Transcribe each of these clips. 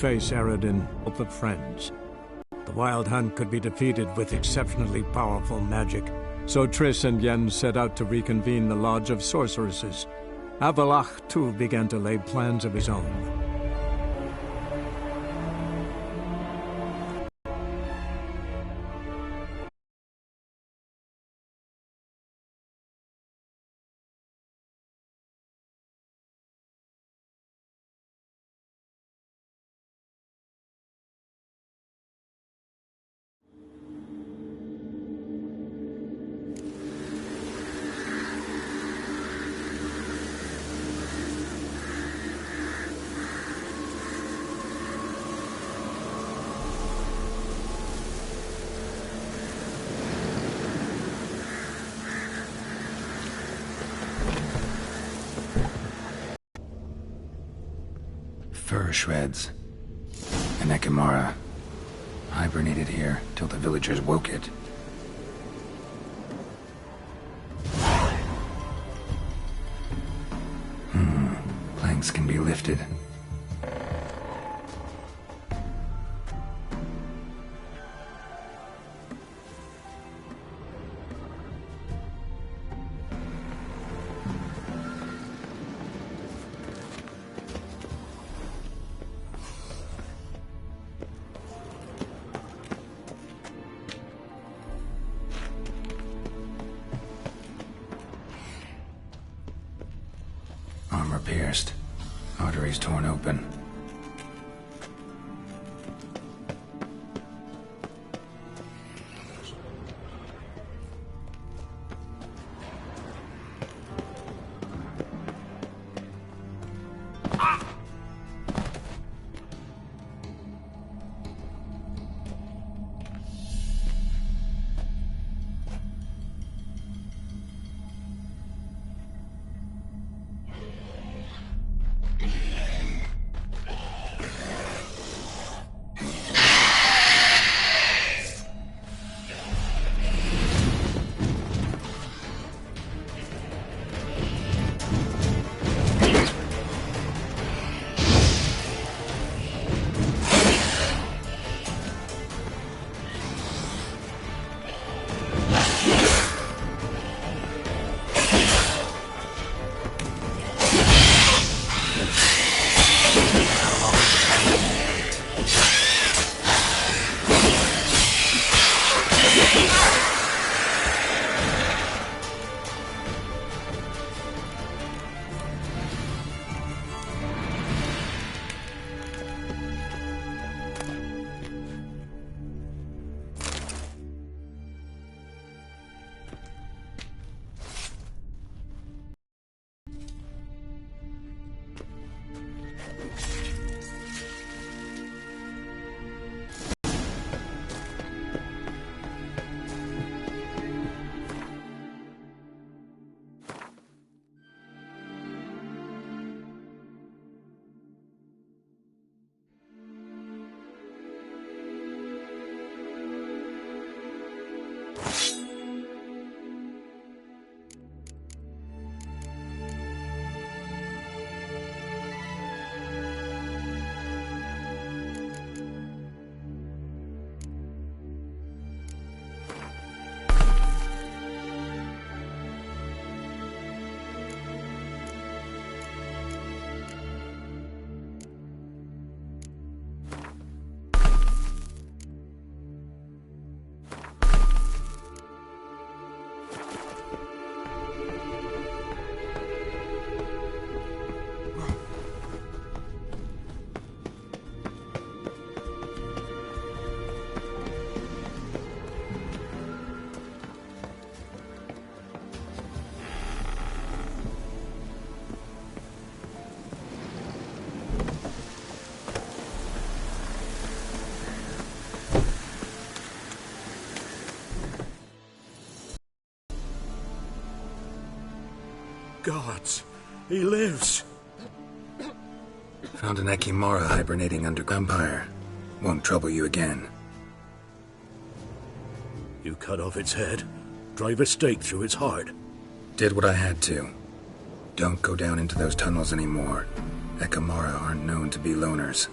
face Eredin with the friends. The Wild Hunt could be defeated with exceptionally powerful magic, so Triss and Yen set out to reconvene the Lodge of Sorceresses. Avallac'h, too, began to lay plans of his own. Fur shreds. An Ekimara. Hibernated here till the villagers woke it. Planks can be lifted. Armor pierced. Arteries torn open. Gods, he lives! Found an Ekimara hibernating under Empire. Won't trouble you again. You cut off its head, drive a stake through its heart. Did what I had to. Don't go down into those tunnels anymore. Ekimara aren't known to be loners.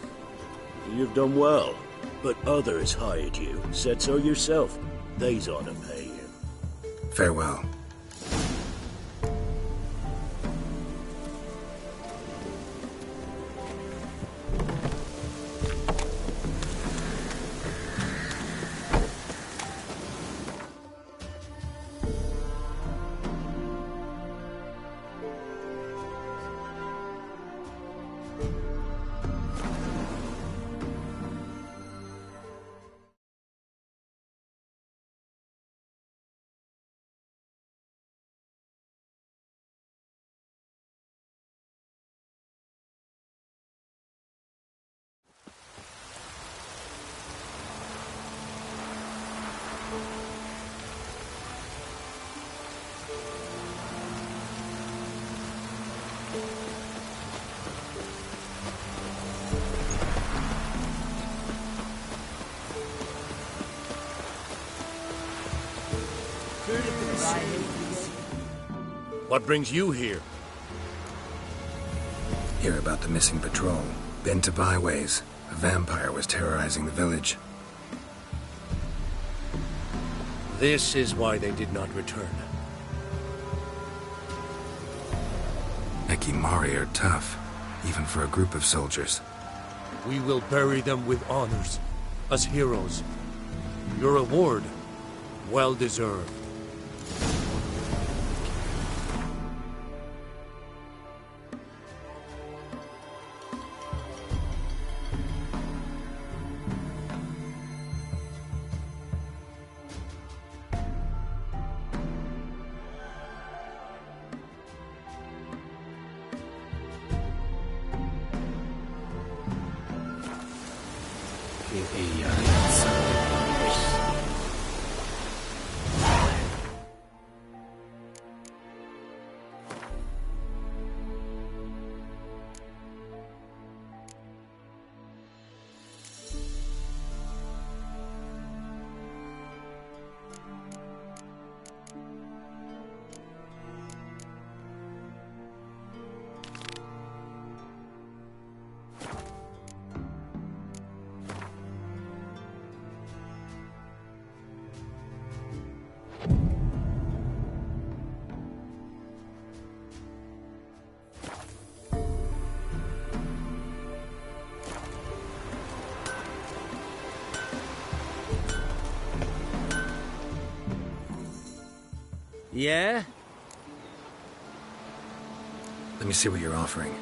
You've done well. But others hired you. Said so yourself. They's ought to pay you. Farewell. What brings you here? Hear about the missing patrol. Been to byways. A vampire was terrorizing the village. This is why they did not return. Ekimari are tough, even for a group of soldiers. We will bury them with honors, as heroes. Your reward, well deserved. Yeah? Let me see what you're offering.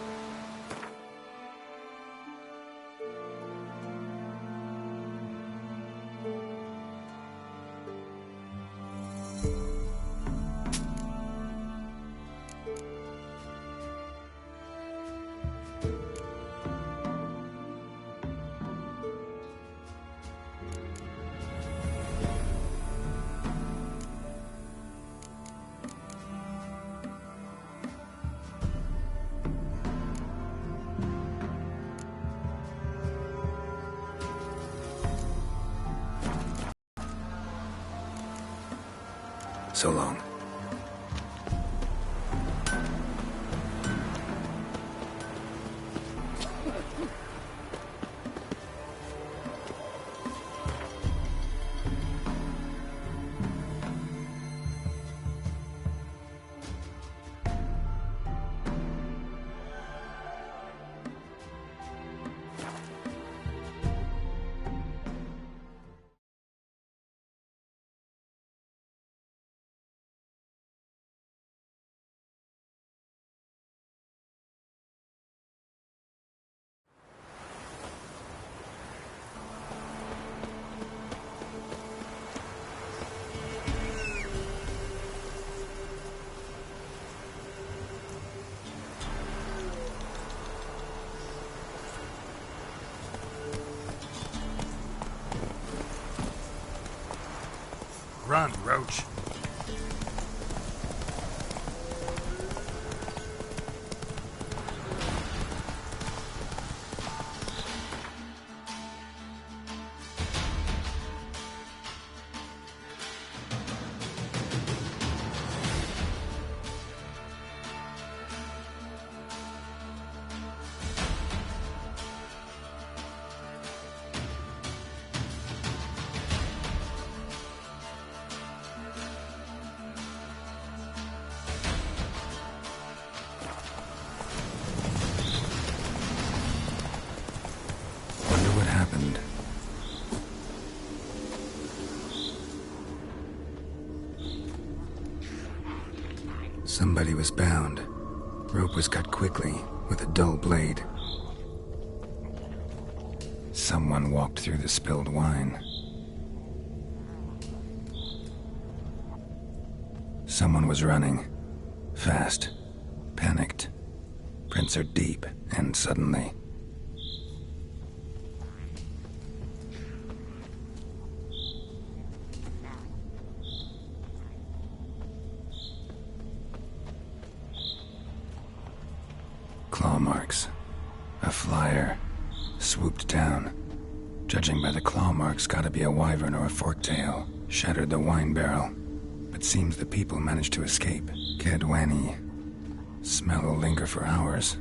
So long. Run, Roach. happened. Somebody was bound. Rope was cut quickly with a dull blade. Someone walked through the spilled wine. Someone was running. Fast. Panicked. Prints are deep, and suddenly... claw marks. A flyer. Swooped down. Judging by the claw marks, gotta be a wyvern or a forktail. Shattered the wine barrel. But seems the people managed to escape. Kedwani. Smell will linger for hours.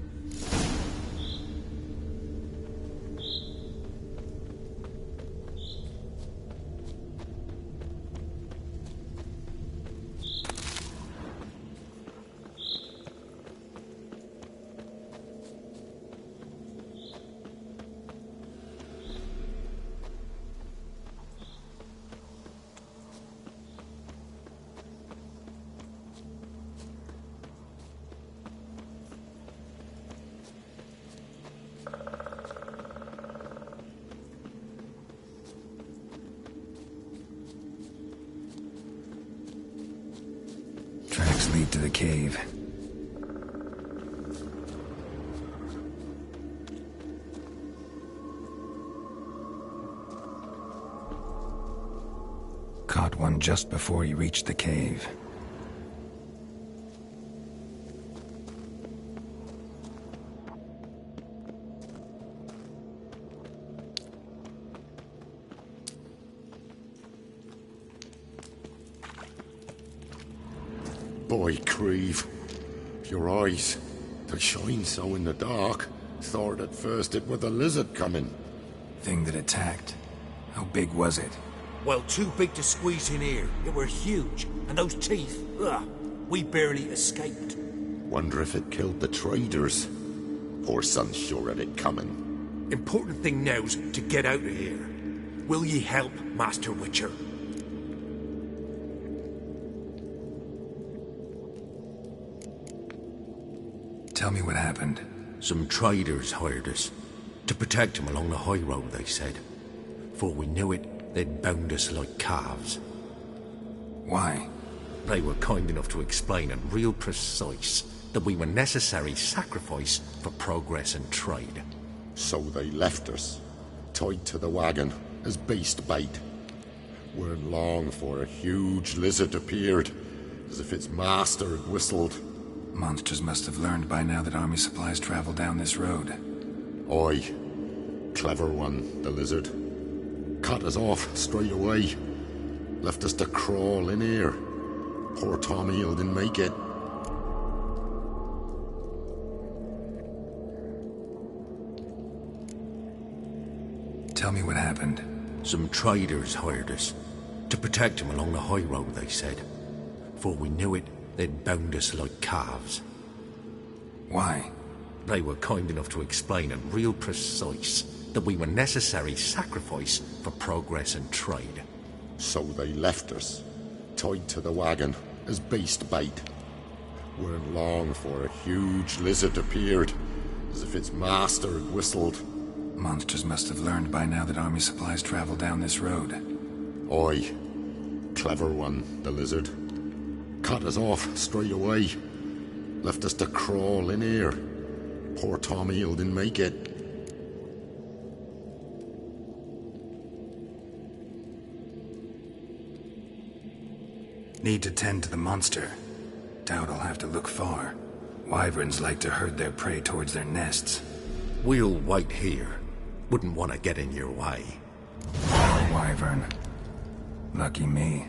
Tracks lead to the cave. Caught one just before he reached the cave. Boy, Creve, your eyes, they shine so in the dark. Thought at first it were the lizard coming. Thing that attacked. How big was it? Well, too big to squeeze in here. It were huge. And those teeth, ugh, we barely escaped. Wonder if it killed the traders. Poor son's sure at it coming. Important thing now's to get out of here. Will ye help, Master Witcher? Tell me what happened. Some traders hired us. To protect them along the high road, they said. Before we knew it, they'd bound us like calves. Why? They were kind enough to explain it real precise that we were necessary sacrifice for progress and trade. So they left us, tied to the wagon as beast bait. Weren't long for a huge lizard appeared, as if its master had whistled. Monsters must have learned by now that army supplies travel down this road. Aye. Clever one, the lizard. Cut us off straight away. Left us to crawl in here. Poor Tom Eel didn't make it. Tell me what happened. Some traders hired us. To protect them along the high road, they said. Before we knew it, they'd bound us like calves. Why? They were kind enough to explain it real precise that we were necessary sacrifice for progress and trade. So they left us, tied to the wagon as beast bait. Weren't long for a huge lizard appeared, as if its master had whistled. Monsters must have learned by now that army supplies travel down this road. Aye. Clever one, the lizard. Cut us off straight away. Left us to crawl in here. Poor Tom Eel didn't make it. Need to tend to the monster. Doubt I'll have to look far. Wyverns like to herd their prey towards their nests. We'll wait here. Wouldn't want to get in your way. Wyvern. Lucky me.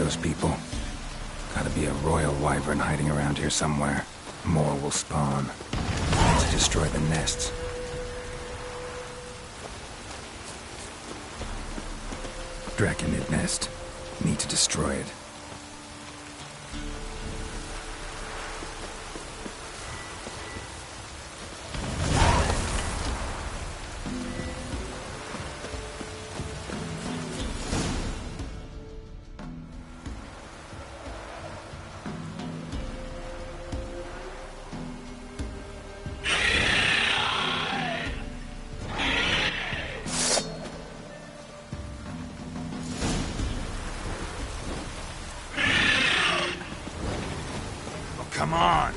those people. Gotta be a royal wyvern hiding around here somewhere. More will spawn. Need to destroy the nests. Draconid nest. Need to destroy it. Come on!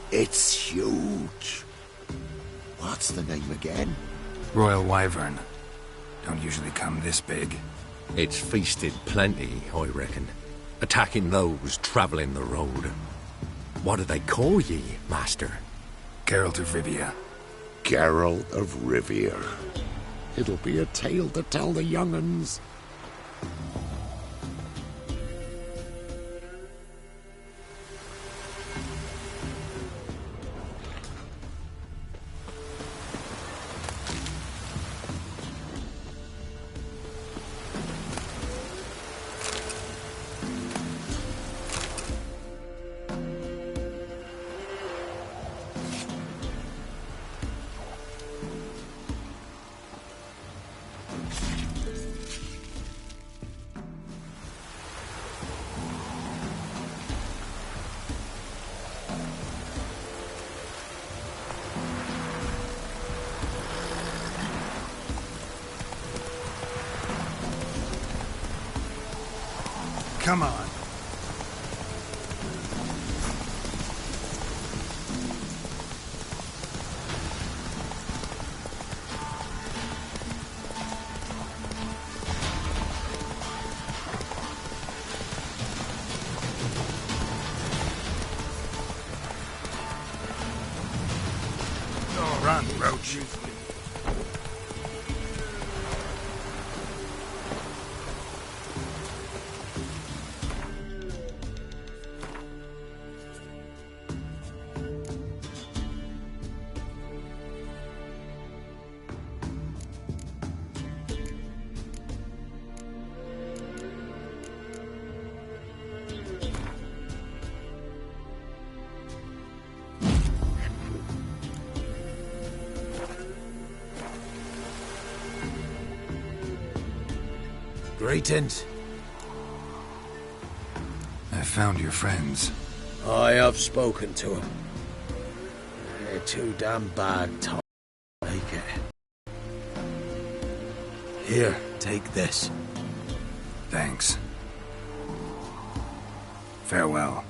It's huge. What's the name again? Royal wyvern. Don't usually come this big. It's feasted plenty, I reckon. Attacking those traveling the road. What do they call ye, master? Geralt of Rivia. Geralt of Rivia. It'll be a tale to tell the young'uns. Come on. Oh, run, Roach. Greetings. I found your friends. I have spoken to them. They're too damn bad to take it. Here, take this. Thanks. Farewell.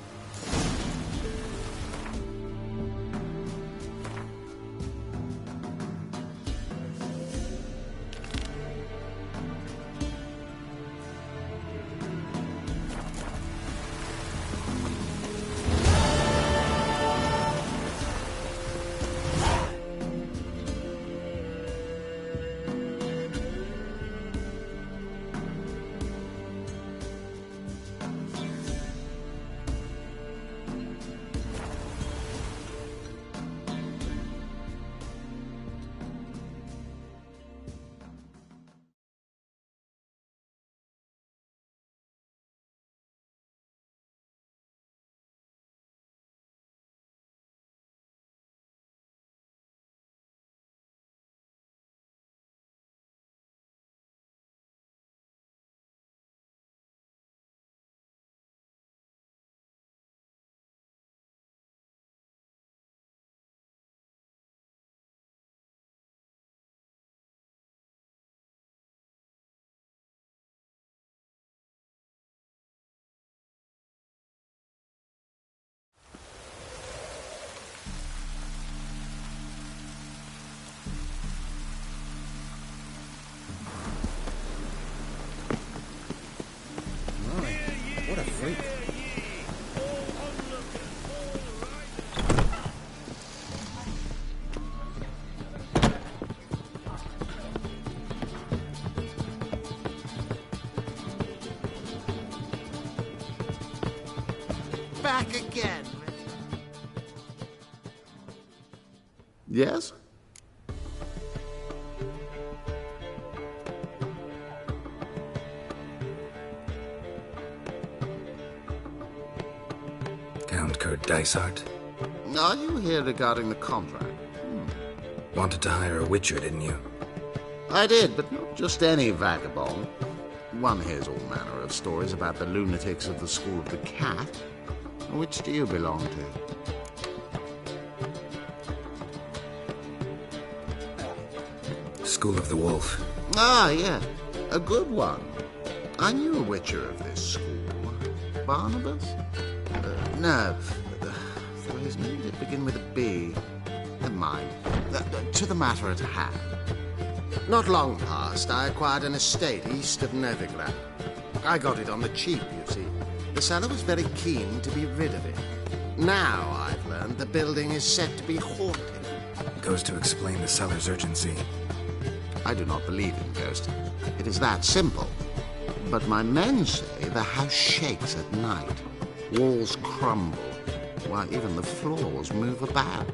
Back again. Yes? Count Kurt Dysart. Are you here regarding the contract? Wanted to hire a witcher, didn't you? I did, but not just any vagabond. One hears all manner of stories about the lunatics of the School of the Cat. Which do you belong to? School of the Wolf. Ah, yeah. A good one. I knew a witcher of this school. Barnabas? No. His name did begin with a B. Never mind. To the matter at hand. Not long past, I acquired an estate east of Novigrad. I got it on the cheap, you see. The seller was very keen to be rid of it. Now, I've learned the building is said to be haunted. Goes to explain the seller's urgency. I do not believe in ghosts. It is that simple. But my men say the house shakes at night. Walls crumble. Why, even the floors move about.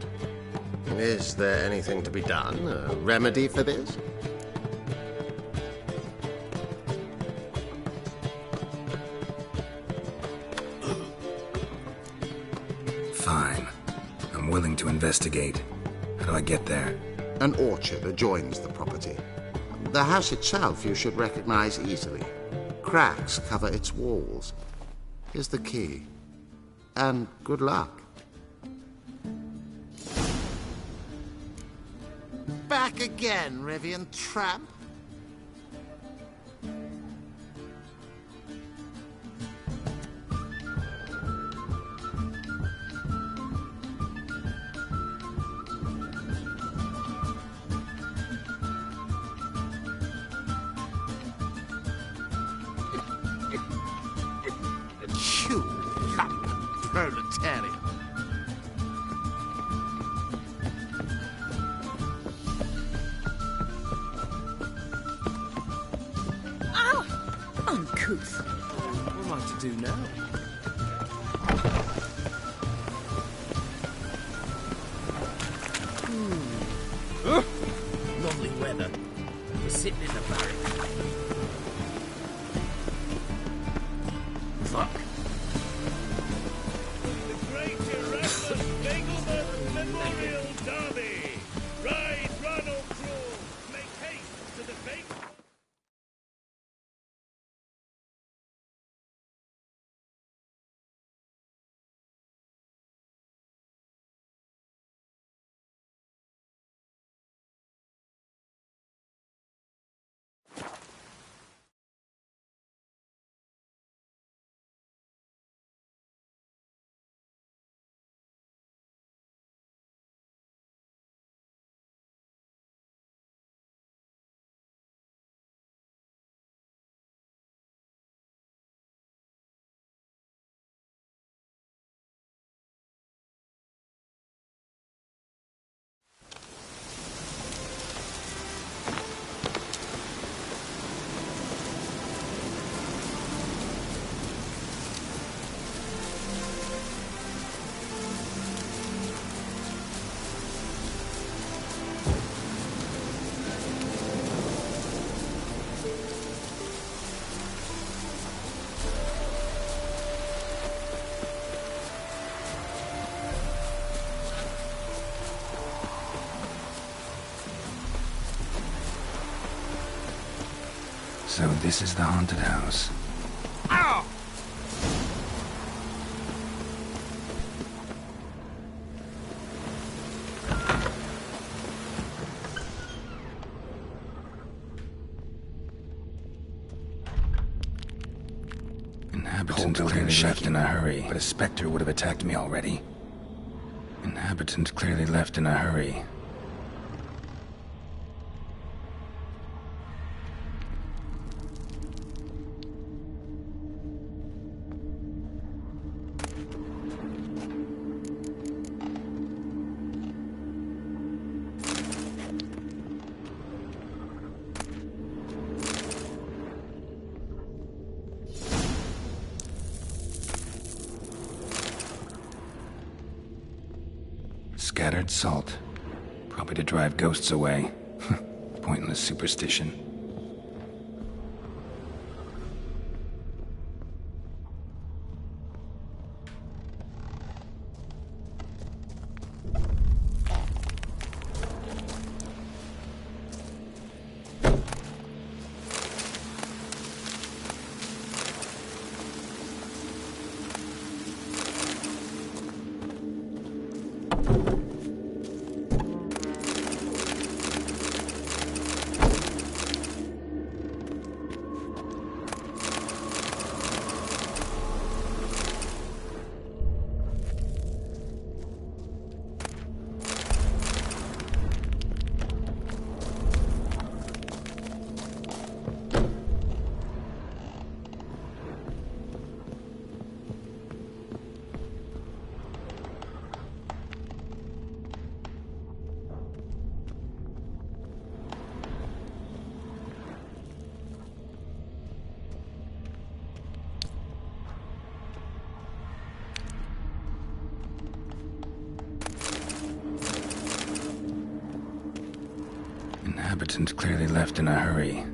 Is there anything to be done? A remedy for this? Fine. I'm willing to investigate. How do I get there? An orchard adjoins the property. The house itself you should recognize easily. Cracks cover its walls. Here's the key. And good luck. Back again, Rivian tramp. You lumpen proletariat. Uncouth. What am I to do now? Lovely weather. We're sitting in the barracks. Fuck. The Great Erasmus Begelman Memorial Derby. Ride, run or crawl. Make haste to the Bagel. So this is the haunted house. Ow! Inhabitant clearly left in a hurry, but a specter would have attacked me already. Inhabitant clearly left in a hurry. Scattered salt. Probably to drive ghosts away. Pointless superstition. Inhabitants clearly left in a hurry.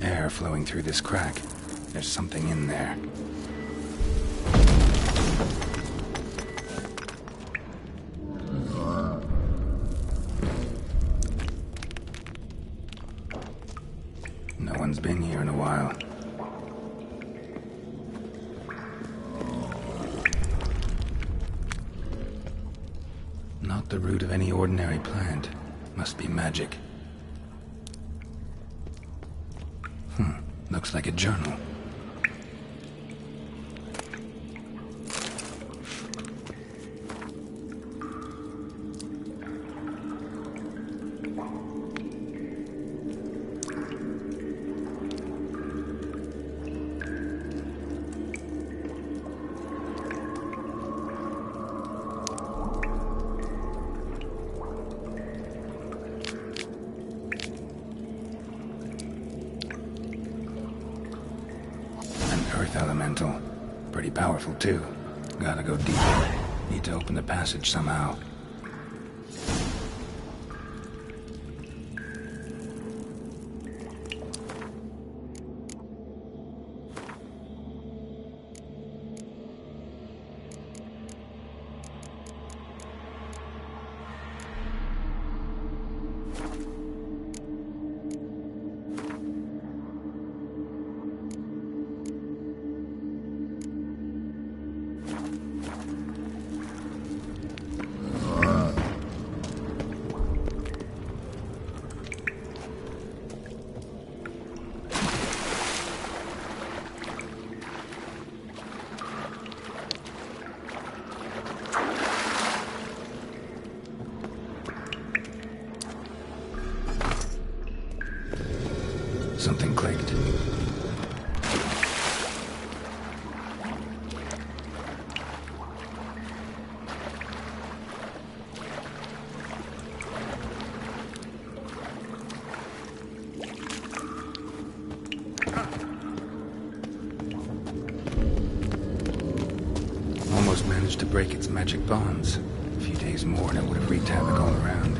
Air flowing through this crack. There's something in there. No one's been here in a while. Not the root of any ordinary plant. Must be magic. Looks like a journal. Elemental. Pretty powerful, too. Gotta go deeper. Need to open the passage somehow. Something clicked. break its magic bonds. A few days more and it would have wreaked havoc all around.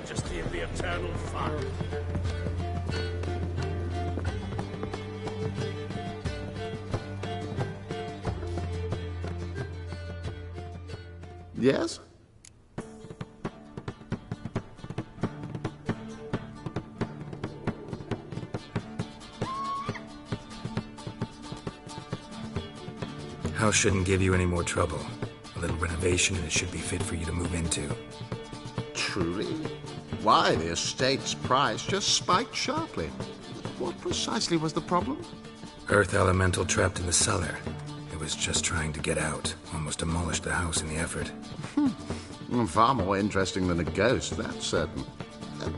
majesty of the eternal fire. Yes? House shouldn't give you any more trouble. little renovation and it should be fit for you to move into. Truly? Why, the estate's price just spiked sharply. What precisely was the problem? Earth elemental trapped in the cellar. It was just trying to get out. Almost demolished the house in the effort. Far more interesting than a ghost, that's certain.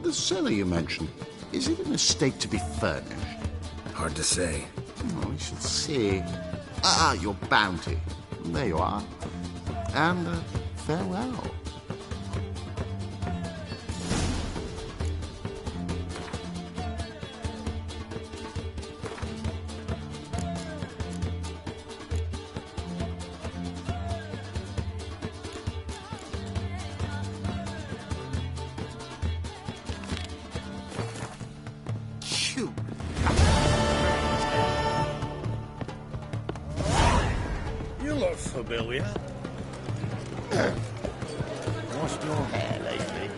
The cellar you mentioned, is it in a state to be furnished? Hard to say. Oh, we shall see. Your bounty. There you are. And farewell. You look familiar. Washed your hair lately?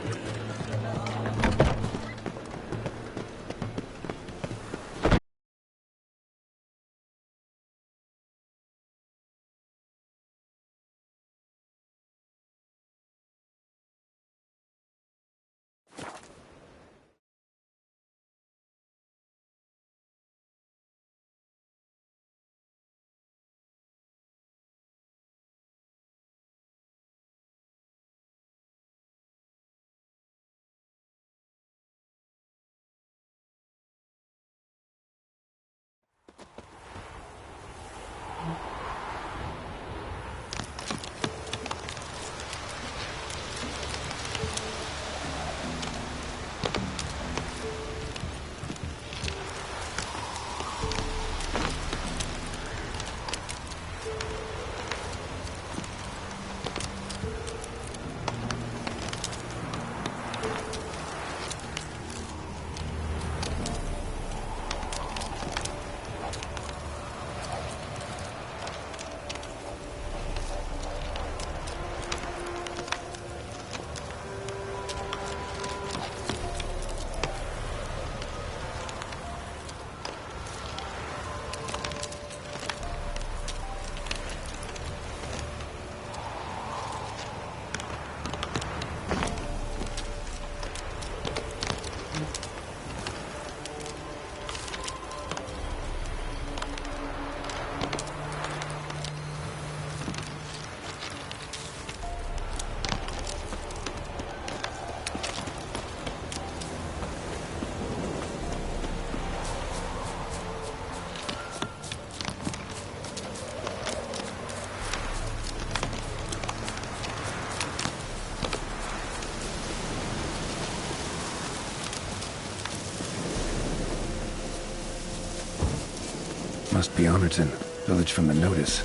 Must be Honorton, village from the notice.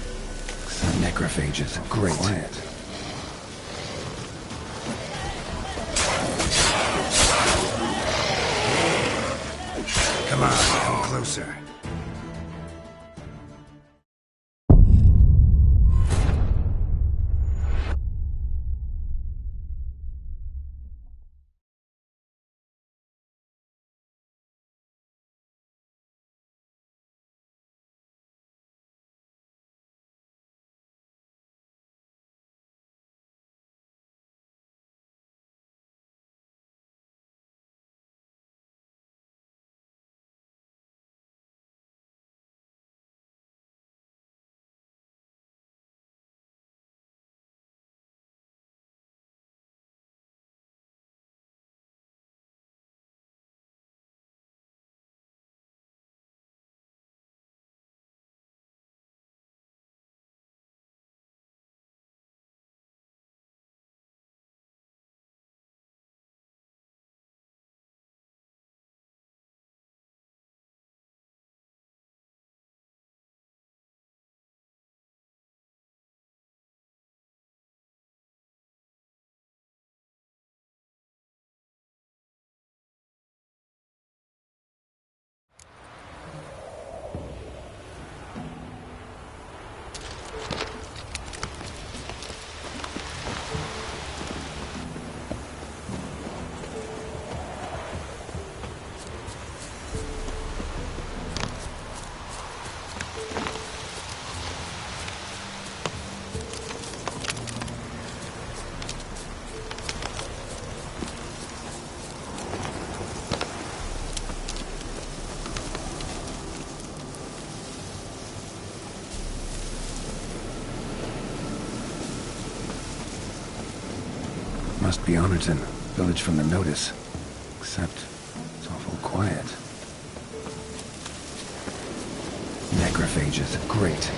Necrophages, great. Quiet. Come on, come closer. Must be Honorton, village from the notice. Except, it's awful quiet. Necrophages, great.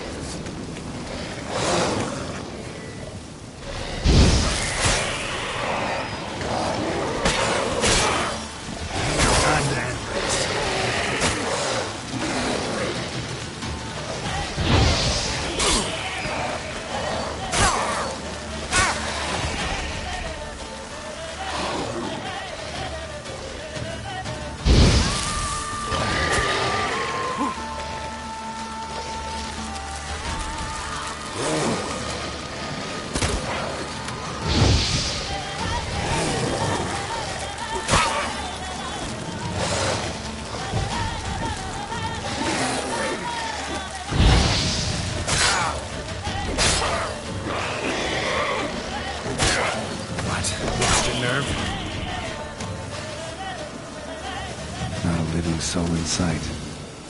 Soul in sight.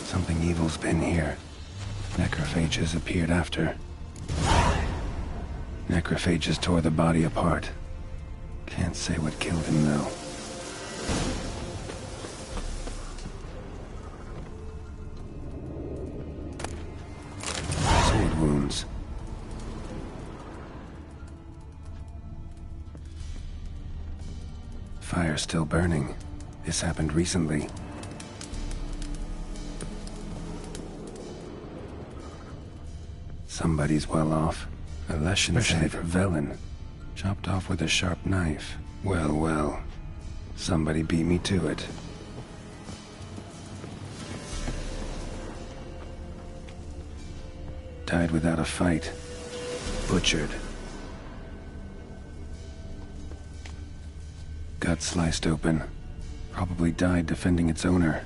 Something evil's been here. Necrophages appeared after. Necrophages tore the body apart. Can't say what killed him, though. Sword wounds. Fire still burning. This happened recently. Somebody's well off. A Leschensaver Velen. Chopped off with a sharp knife. Well, well. Somebody beat me to it. Died without a fight. Butchered. Gut sliced open. Probably died defending its owner.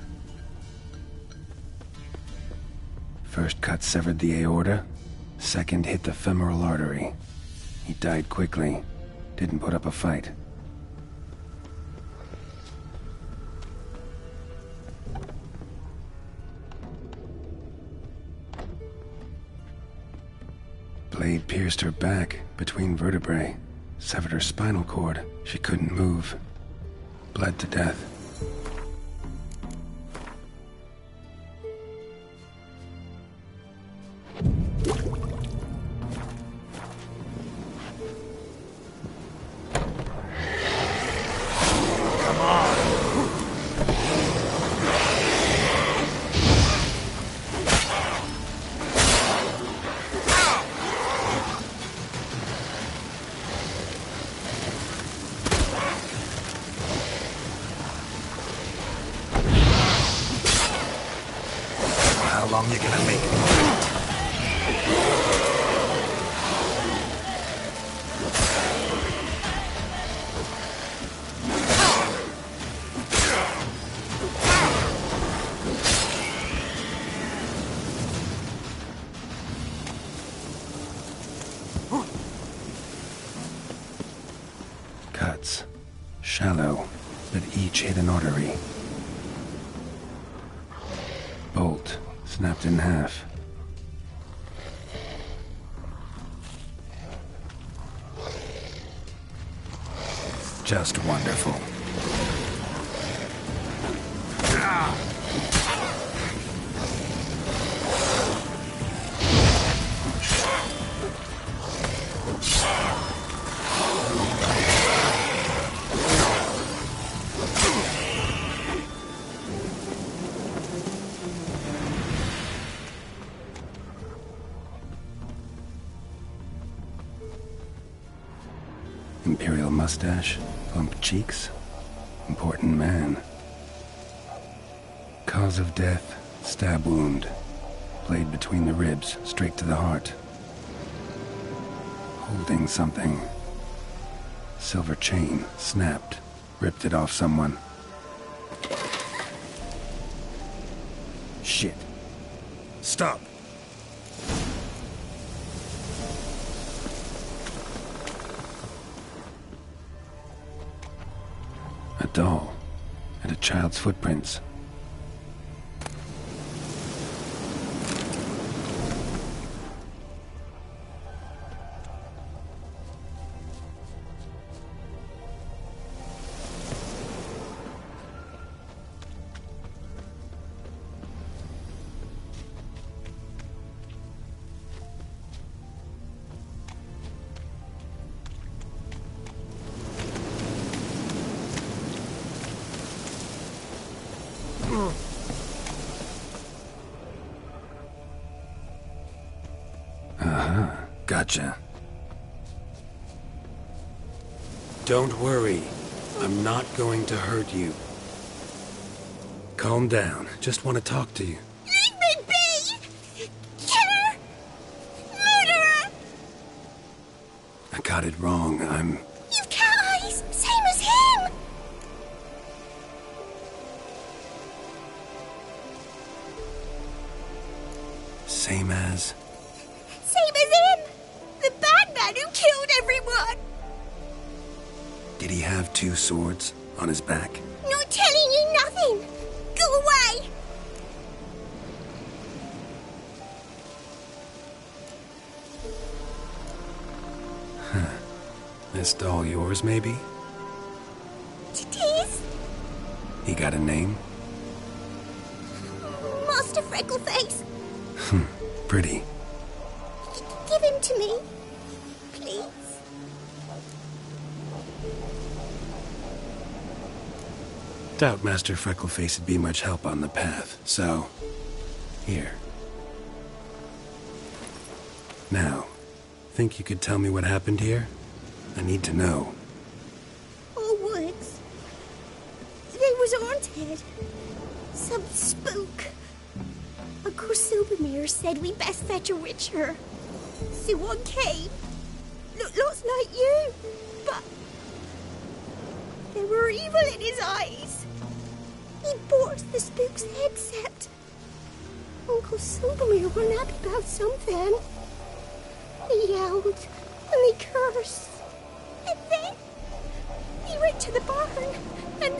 First cut severed the aorta. Second hit the femoral artery. He died quickly. Didn't put up a fight. Blade pierced her back, between vertebrae. Severed her spinal cord. She couldn't move. Bled to death. How long you gonna make me wait? Cuts. Shallow, but each hit an artery. Bolt. Snapped in half. Just wonderful. Imperial mustache, plump cheeks, important man. Cause of death, stab wound. Blade between the ribs, straight to the heart. Holding something. Silver chain, snapped, ripped it off someone. Shit. Stop. A doll, and a child's footprints. Uh-huh. Gotcha. Don't worry. I'm not going to hurt you. Calm down. Just want to talk to you. Leave me be! Killer! Murderer! I got it wrong. You've cat eyes, same as him! Same as... Same as him! The bad man who killed everyone! Did he have 2 swords on his back? Not telling you nothing! Go away! This doll yours, maybe? It is? He got a name? Master Freckleface. Pretty. Give him to me. Please. Doubt Master Freckleface would be much help on the path, so... Here. Now, think you could tell me what happened here? I need to know. All woods. They was haunted. Some spook. Uncle Silvermere said we best fetch a witcher. So one came. Looks like you, but there were evil in his eyes. He bought the spook's headset. Uncle Silvermere were happy about something. He yelled and he cursed. And then he went to the barn and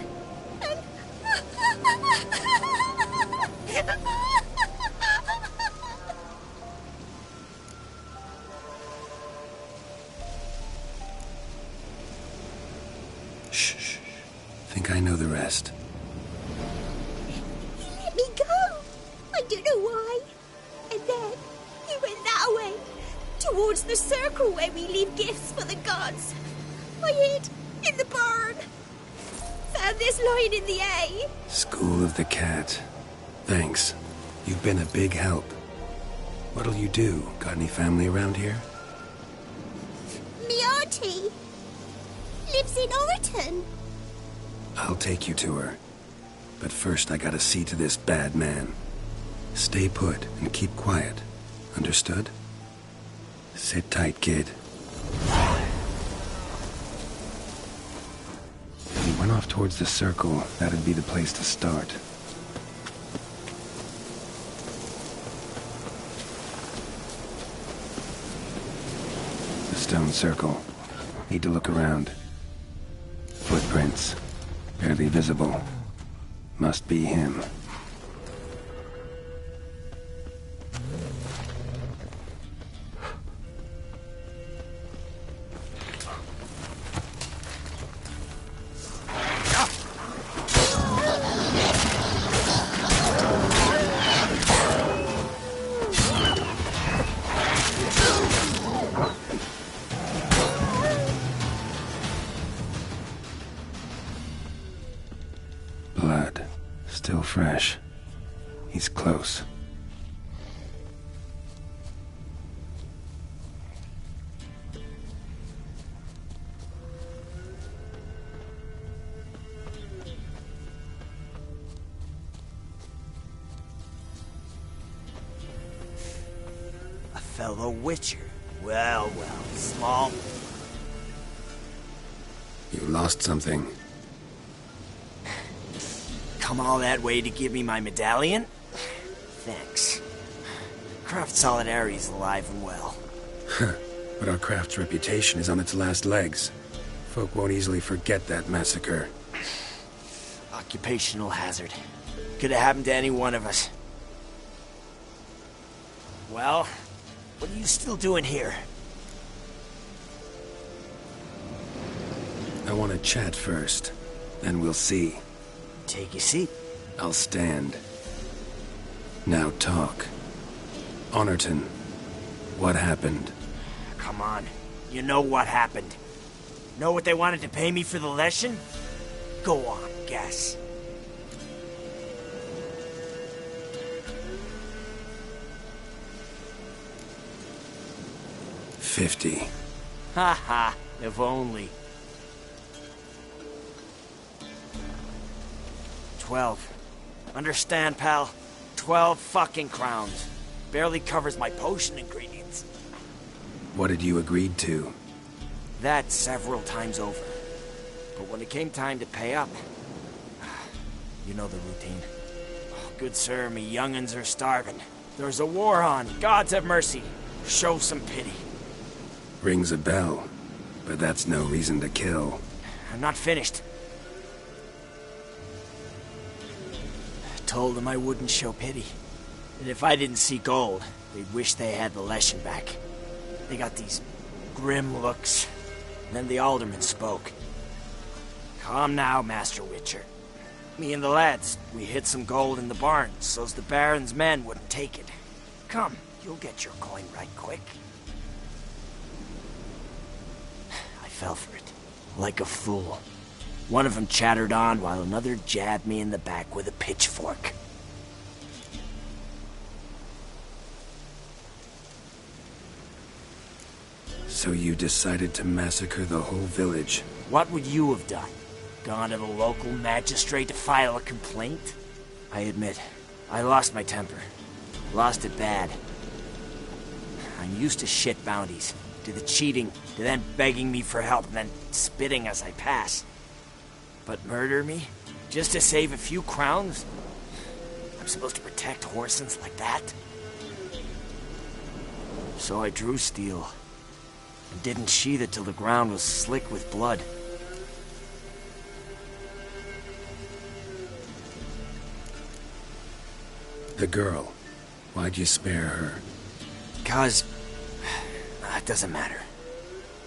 Shh. Think I know the rest. he let me go. I don't know why. And then he went that way, towards the circle where we leave gifts for the gods. I hid in the barn. Found this lying in the hay. School of the Cat. Thanks. You've been a big help. What'll you do? Got any family around here? Me auntie lives in Orton. I'll take you to her. But first I gotta see to this bad man. Stay put and keep quiet. Understood? Sit tight, kid. He went off towards the circle. That'd be the place to start. The stone circle. Need to look around. Footprints. Barely visible. Must be him. Blood. Still fresh. He's close. A fellow witcher. Well, small. You lost something. Come all that way to give me my medallion? Thanks. Craft Solidarity's alive and well. But our craft's reputation is on its last legs. Folk won't easily forget that massacre. Occupational hazard. Could have happened to any one of us. Well, what are you still doing here? I want to chat first. Then we'll see. Take a seat. I'll stand. Now talk. Honorton, what happened? Come on. You know what happened. Know what they wanted to pay me for the lesson? Go on, guess. 50. Ha ha, if only. 12. Understand, pal? 12 fucking crowns. Barely covers my potion ingredients. What had you agreed to? That several times over. But when it came time to pay up, you know the routine. Oh, good sir, me young'uns are starving. There's a war on. Gods have mercy. Show some pity. Rings a bell, but that's no reason to kill. I'm not finished. I told them I wouldn't show pity. And if I didn't see gold, they'd wish they had the Leshen back. They got these grim looks. And then the alderman spoke. Come now, Master Witcher. Me and the lads, we hid some gold in the barn, so's the Baron's men wouldn't take it. Come, you'll get your coin right quick. I fell for it, like a fool. One of them chattered on while another jabbed me in the back with a pitchfork. So you decided to massacre the whole village? What would you have done? Gone to the local magistrate to file a complaint? I admit, I lost my temper. Lost it bad. I'm used to shit bounties, to the cheating, to then begging me for help, and then spitting as I pass. But murder me? Just to save a few crowns? I'm supposed to protect Horsens like that? So I drew steel, and didn't sheathe it till the ground was slick with blood. The girl. Why'd you spare her? 'Cause... it doesn't matter.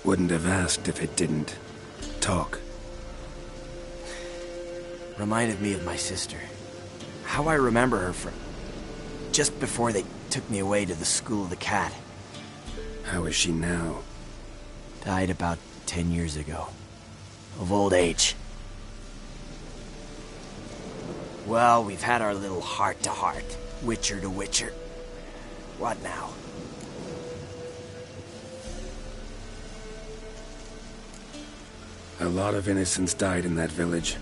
Wouldn't have asked if it didn't talk. Reminded me of my sister. How I remember her from... just before they took me away to the School of the Cat. How is she now? Died about 10 years ago. Of old age. Well, we've had our little heart-to-heart. Witcher to Witcher. What now? A lot of innocents died in that village.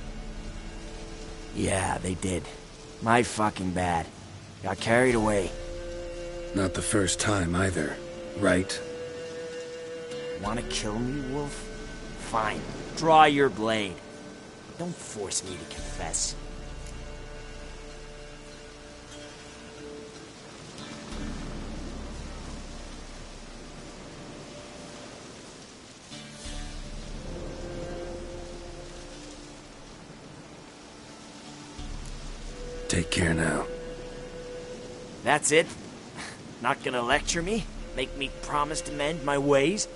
Yeah, they did. My fucking bad. Got carried away. Not the first time either, right? Wanna kill me, Wolf? Fine. Draw your blade. Don't force me to confess. Take care now. That's it? Not gonna lecture me? Make me promise to mend my ways?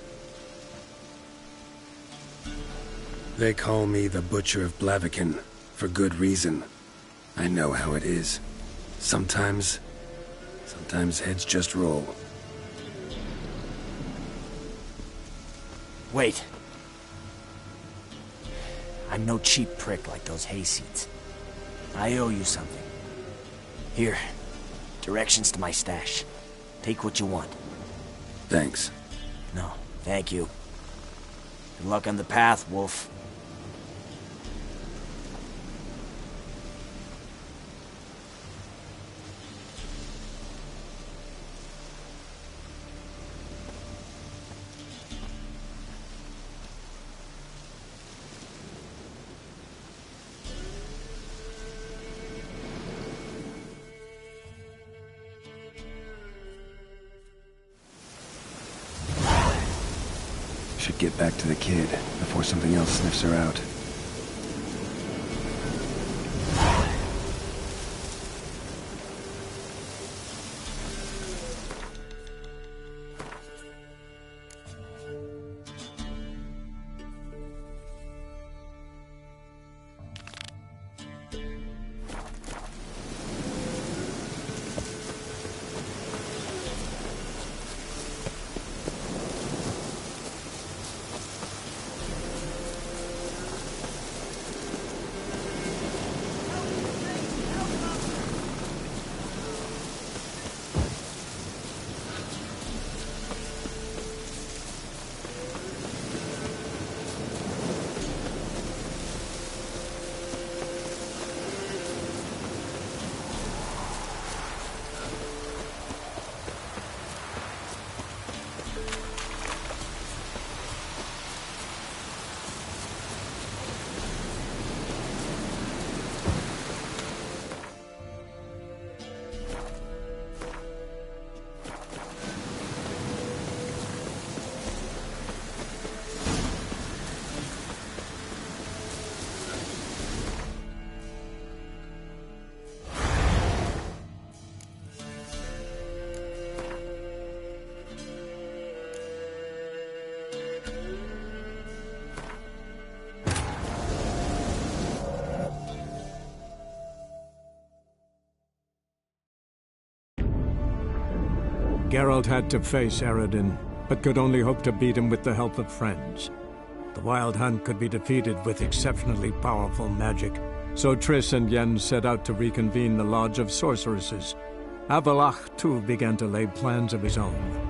They call me the Butcher of Blaviken, for good reason. I know how it is. Sometimes heads just roll. Wait. I'm no cheap prick like those hayseeds. I owe you something. Here, directions to my stash. Take what you want. Thanks. No, thank you. Good luck on the path, Wolf. Should get back to the kid before something else sniffs her out. Geralt had to face Eredin, but could only hope to beat him with the help of friends. The Wild Hunt could be defeated with exceptionally powerful magic, so Triss and Yen set out to reconvene the Lodge of Sorceresses. Avallac'h, too, began to lay plans of his own.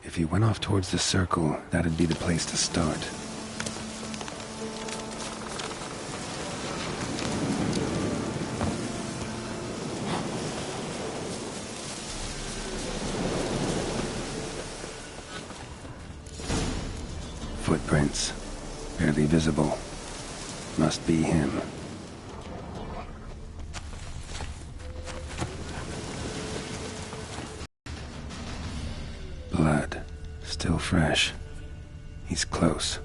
If he went off towards the circle, that'd be the place to start. Footprints. Barely visible. Must be him. Blood. Still fresh. He's close.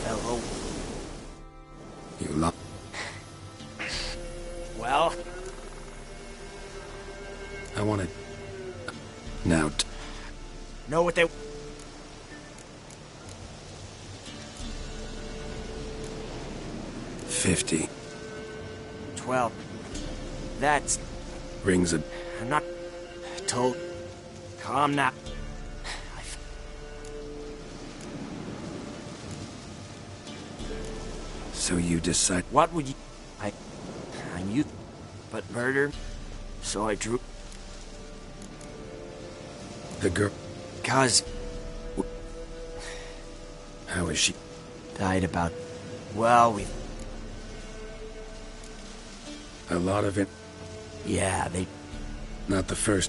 Fellow. You lost. Well? I wanted... Now... Know what they... 50. 12. That's... Rings a... I'm not... told... Calm now. So you decide... What would you... I knew... But murder... So I drew... The girl... 'Cause... How is she? Died about... Well, we... A lot of it... Yeah, they... Not the first...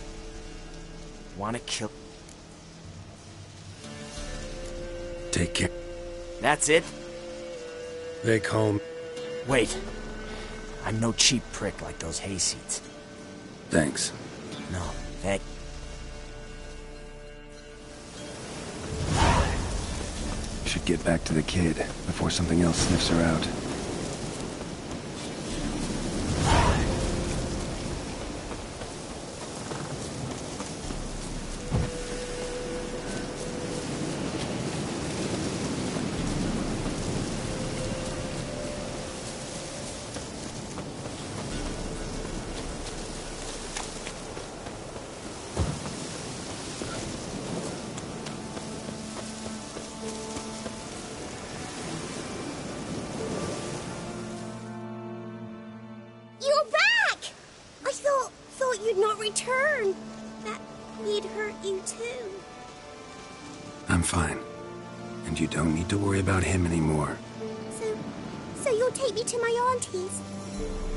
Want to kill... Take care. That's it? They call me... Wait. I'm no cheap prick like those hayseeds. Thanks. No, thank... Should get back to the kid before something else sniffs her out. You're back! I thought you'd not return. That he'd hurt you too. I'm fine. And you don't need to worry about him anymore. So you'll take me to my auntie's?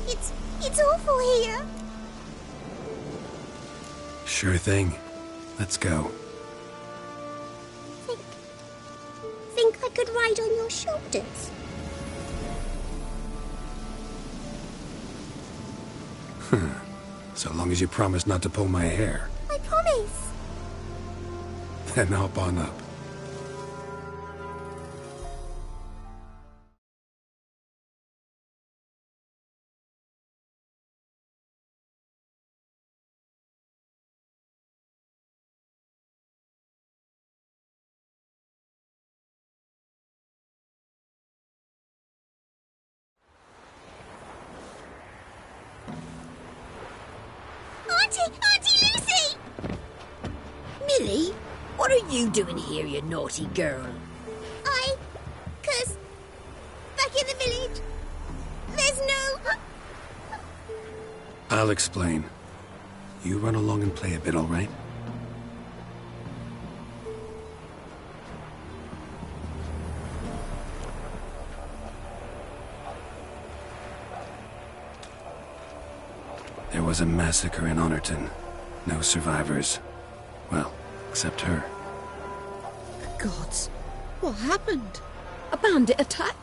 It's awful here. Sure thing. Let's go. Think I could ride on your shoulders? So long as you promise not to pull my hair. I promise. Then hop on up. Auntie Lucy! Millie, what are you doing here, you naughty girl? 'Cause back in the village, there's no... I'll explain. You run along and play a bit, all right? There was a massacre in Honorton. No survivors. Well, except her. The gods. What happened? A bandit attack?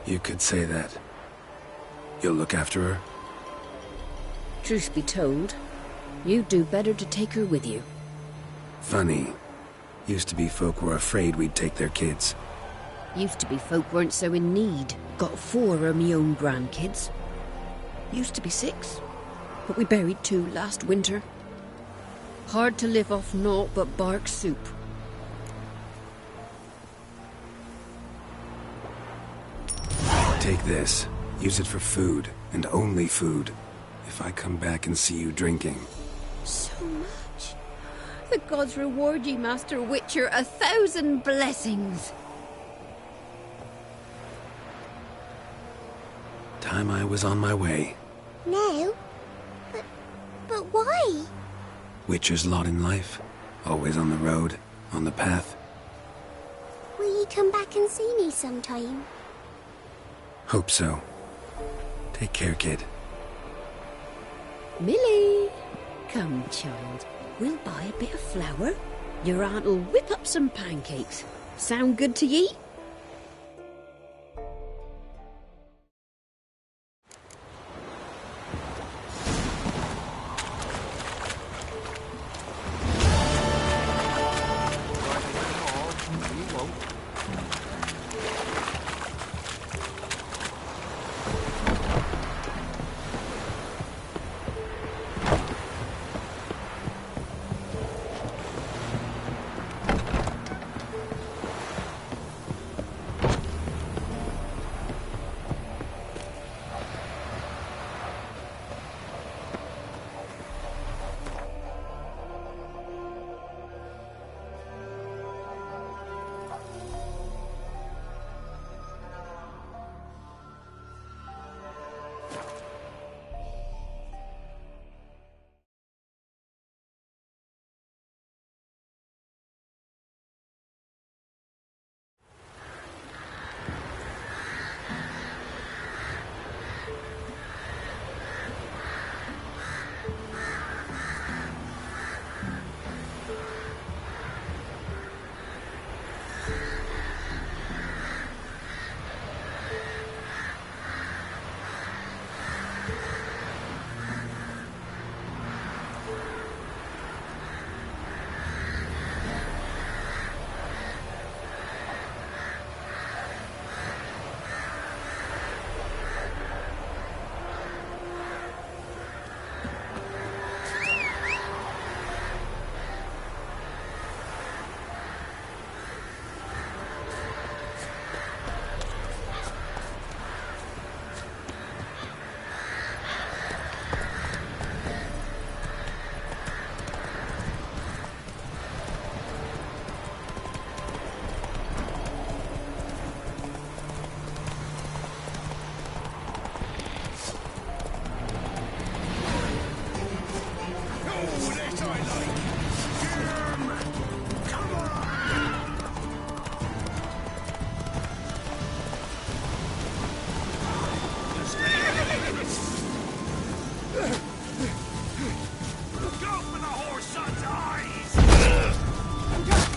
You could say that. You'll look after her? Truth be told, you'd do better to take her with you. Funny. Used to be folk were afraid we'd take their kids. Used to be folk weren't so in need. Got 4 of me own grandkids. Used to be 6, but we buried 2 last winter. Hard to live off naught but bark soup. Take this. Use it for food, and only food. If I come back and see you drinking. So much. The gods reward ye, Master Witcher, 1,000 blessings. Time I was on my way. No. But why? Witcher's lot in life. Always on the road, on the path. Will you come back and see me sometime? Hope so. Take care, kid. Millie! Come, child. We'll buy a bit of flour. Your aunt'll whip up some pancakes. Sound good to ye?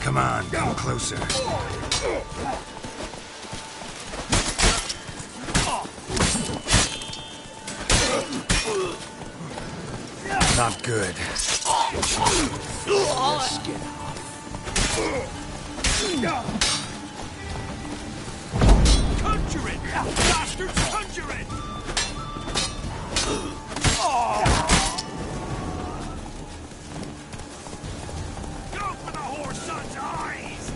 Come on, come closer. Not good. Conjure it! Bastards, conjure it! Go for the whore son's eyes!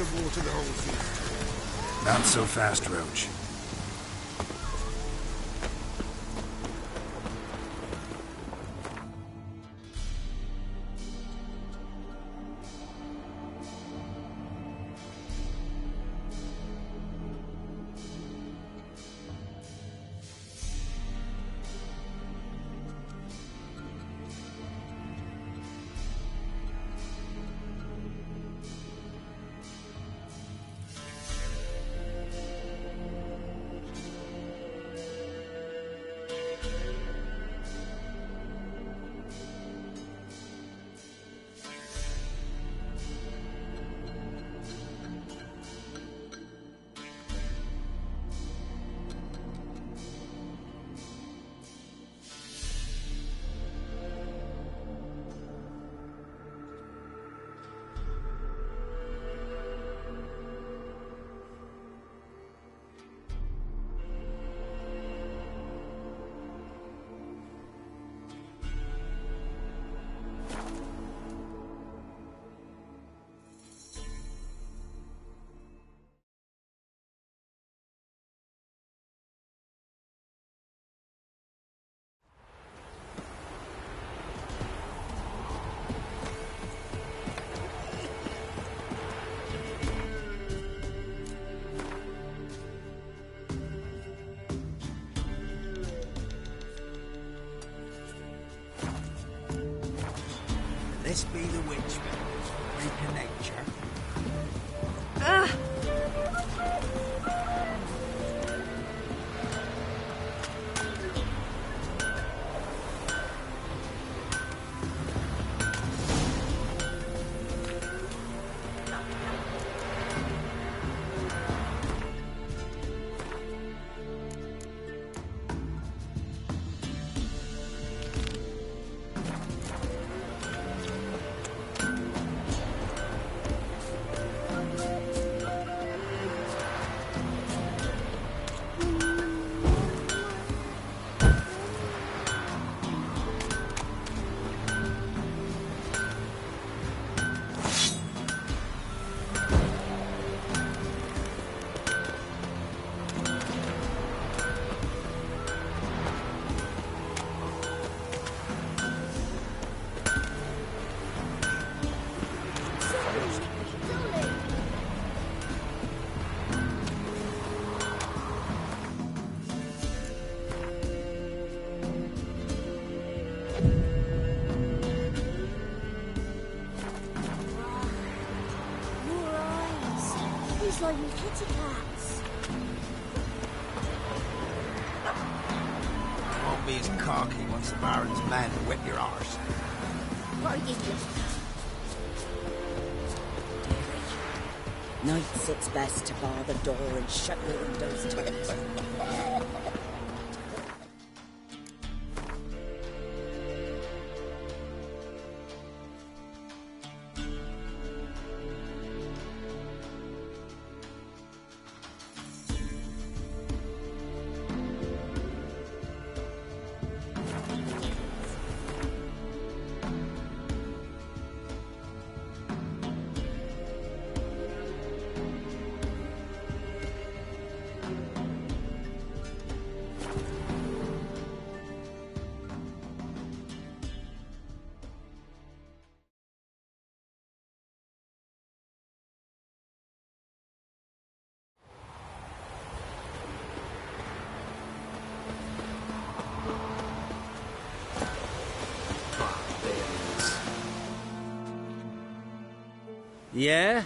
to water the horses. Not so fast, Roach. This be the Witchman, freak of nature. Like me kitty cats. You won't be as cocky once the Baron's men whip your arse. What are you just... Nights it's best to bar the door and shut your windows tight. Yeah?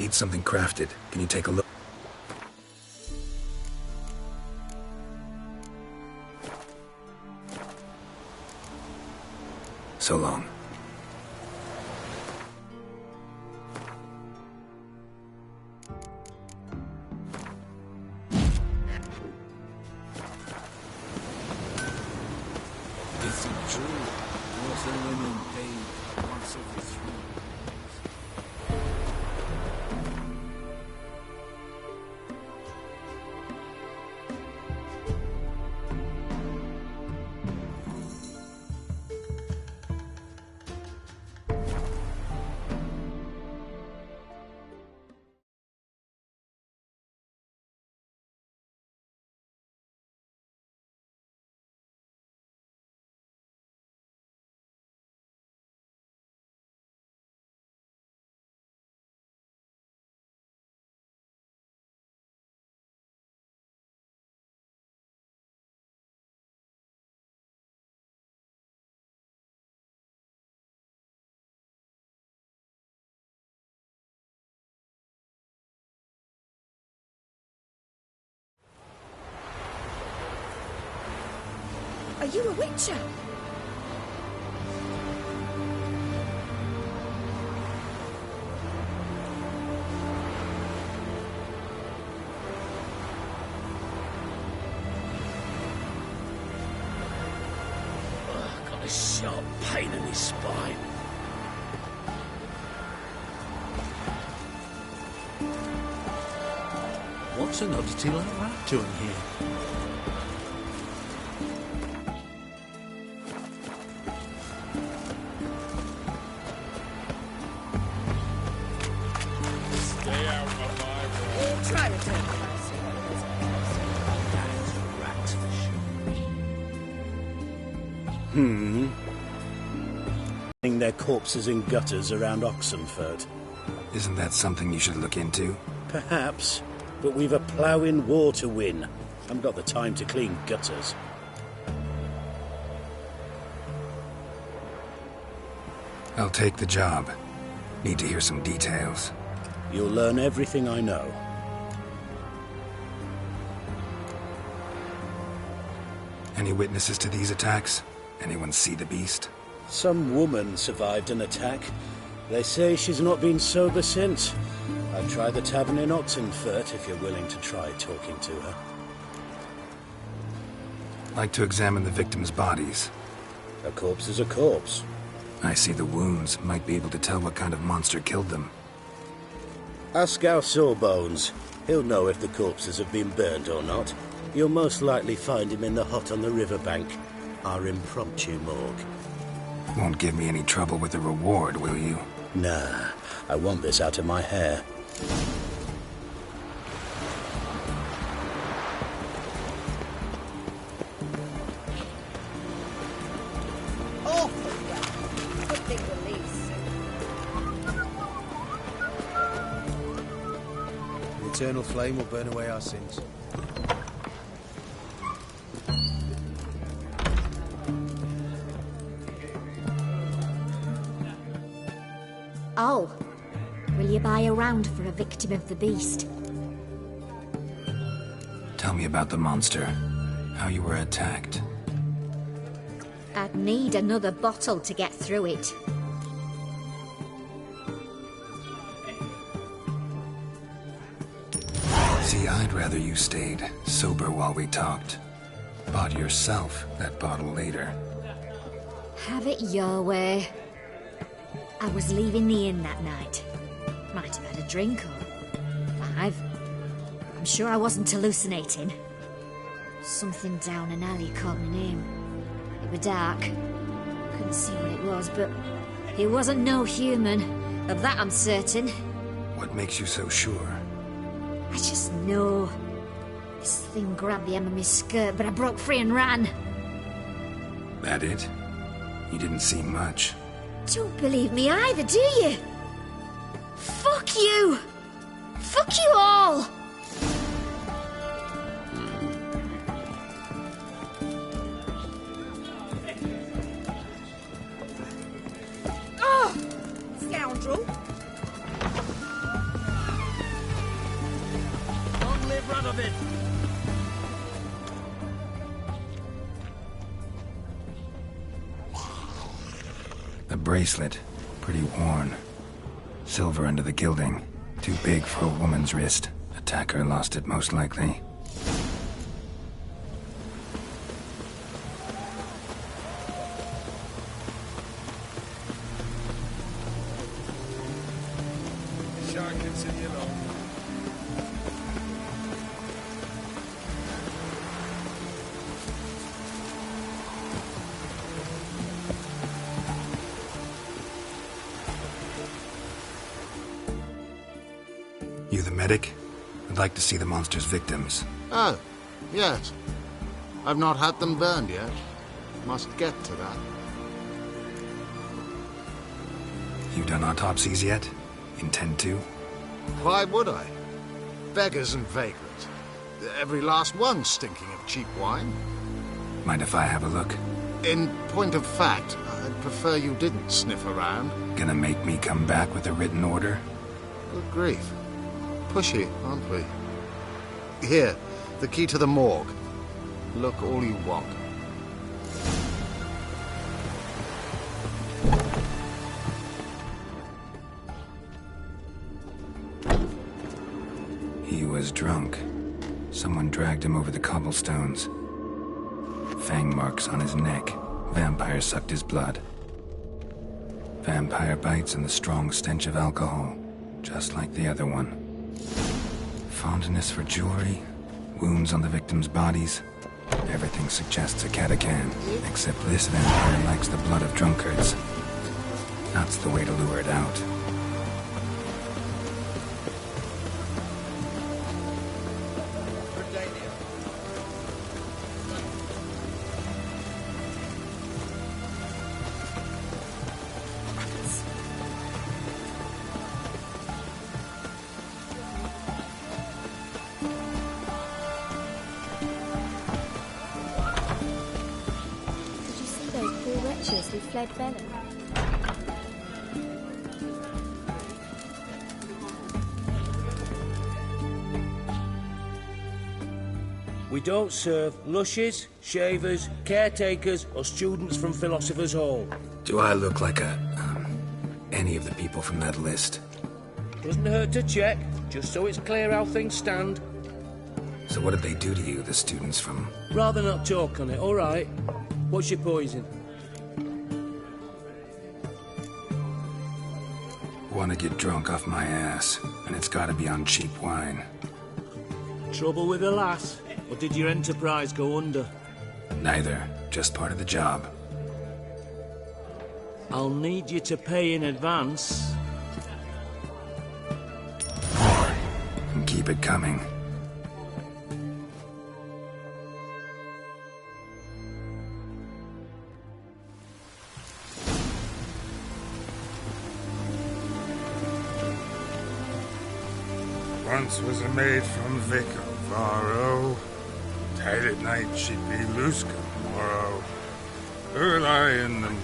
Need something crafted. Can you take a look? So long. Is it true? Was the women paid once every 3 months? Are you a witcher? Got a sharp pain in his spine. What's an oddity like that doing here? Stay out of my way. We'll try to take it. Rats for sure. Their corpses in gutters around Oxenfurt. Isn't that something you should look into? Perhaps, but we've a ploughing war to win. Haven't got the time to clean gutters. I'll take the job. Need to hear some details. You'll learn everything I know. Any witnesses to these attacks? Anyone see the beast? Some woman survived an attack. They say she's not been sober since. I'd try the tavern in Oxenfurt if you're willing to try talking to her. Like to examine the victims' bodies. A corpse is a corpse. I see the wounds. Might be able to tell what kind of monster killed them. Ask our Sawbones. He'll know if the corpses have been burned or not. You'll most likely find him in the hut on the riverbank. Our impromptu morgue. Won't give me any trouble with the reward, will you? Nah, I want this out of my hair. Awful guy. Good thing the lease. The eternal flame will burn away our sins. Oh, will you buy a round for a victim of the beast? Tell me about the monster. How you were attacked. I'd need another bottle to get through it. See, I'd rather you stayed sober while we talked. Bought yourself that bottle later. Have it your way. I was leaving the inn that night. Might have had a drink or 5. I'm sure I wasn't hallucinating. Something down an alley called my name. It was dark. Couldn't see what it was, but it wasn't no human. Of that I'm certain. What makes you so sure? I just know. This thing grabbed the hem of my skirt, but I broke free and ran. That it? You didn't see much. Don't believe me either, do you? Fuck you! Fuck you all! Oh! Scoundrel! Radovid! A bracelet, pretty worn. Silver under the gilding. Too big for a woman's wrist. Attacker lost it most likely. Shark can see you alone. You the medic? I'd like to see the monster's victims. Oh, yes. I've not had them burned yet. Must get to that. You done autopsies yet? Intend to? Why would I? Beggars and vagrants. Every last one stinking of cheap wine. Mind if I have a look? In point of fact, I'd prefer you didn't sniff around. Gonna make me come back with a written order? Good grief. Pushy, aren't we? Here, the key to the morgue. Look all you want. He was drunk. Someone dragged him over the cobblestones. Fang marks on his neck. Vampire sucked his blood. Vampire bites and the strong stench of alcohol, just like the other one. Fondness for jewelry, wounds on the victims' bodies. Everything suggests a Katakan, except this vampire likes the blood of drunkards. That's the way to lure it out. Who fled Venom. We don't serve lushes, shavers, caretakers, or students from Philosopher's Hall. Do I look like any of the people from that list? Doesn't hurt to check, just so it's clear how things stand. So what did they do to you, the students from... Rather not talk on it, all right? What's your poison? Want to get drunk off my ass, and it's got to be on cheap wine. Trouble with a lass? Or did your enterprise go under? Neither. Just part of the job. I'll need you to pay in advance. More. And keep it coming. Once was a maid from Vic of Varro. Tight at night she'd be loose come morrow. Early in the morning.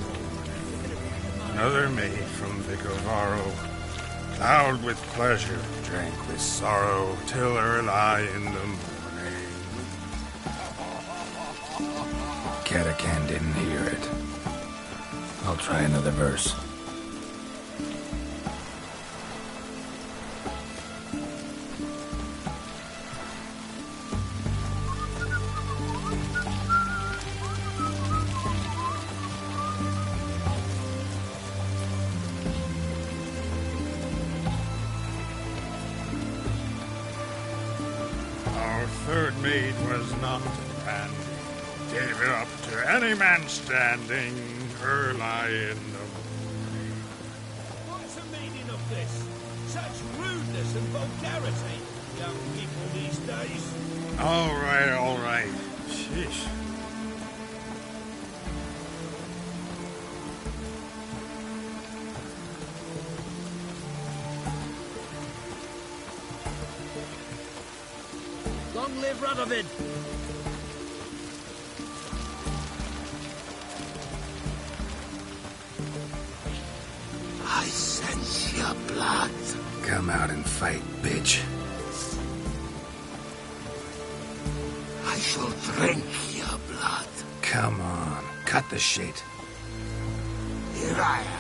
Another maid from Vic of Varro. Loud with pleasure, drank with sorrow, till early in the morning. Katakan didn't hear it. I'll try another verse. Third maid was not handy. Gave it up to any man standing early in the morning. What's the meaning of this? Such rudeness and vulgarity, young people these days. All right. Sheesh. Long live Radovid! I sense your blood. Come out and fight, bitch. shall drink your blood. Come on, cut the shit. Here I am.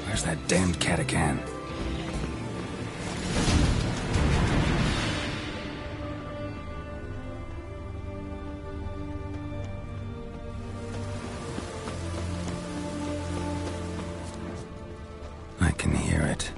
Where's that damned Catacan? I can hear it.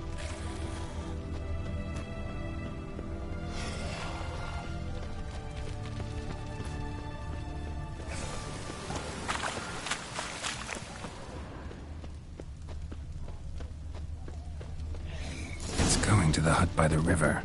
It's going to the hut by the river.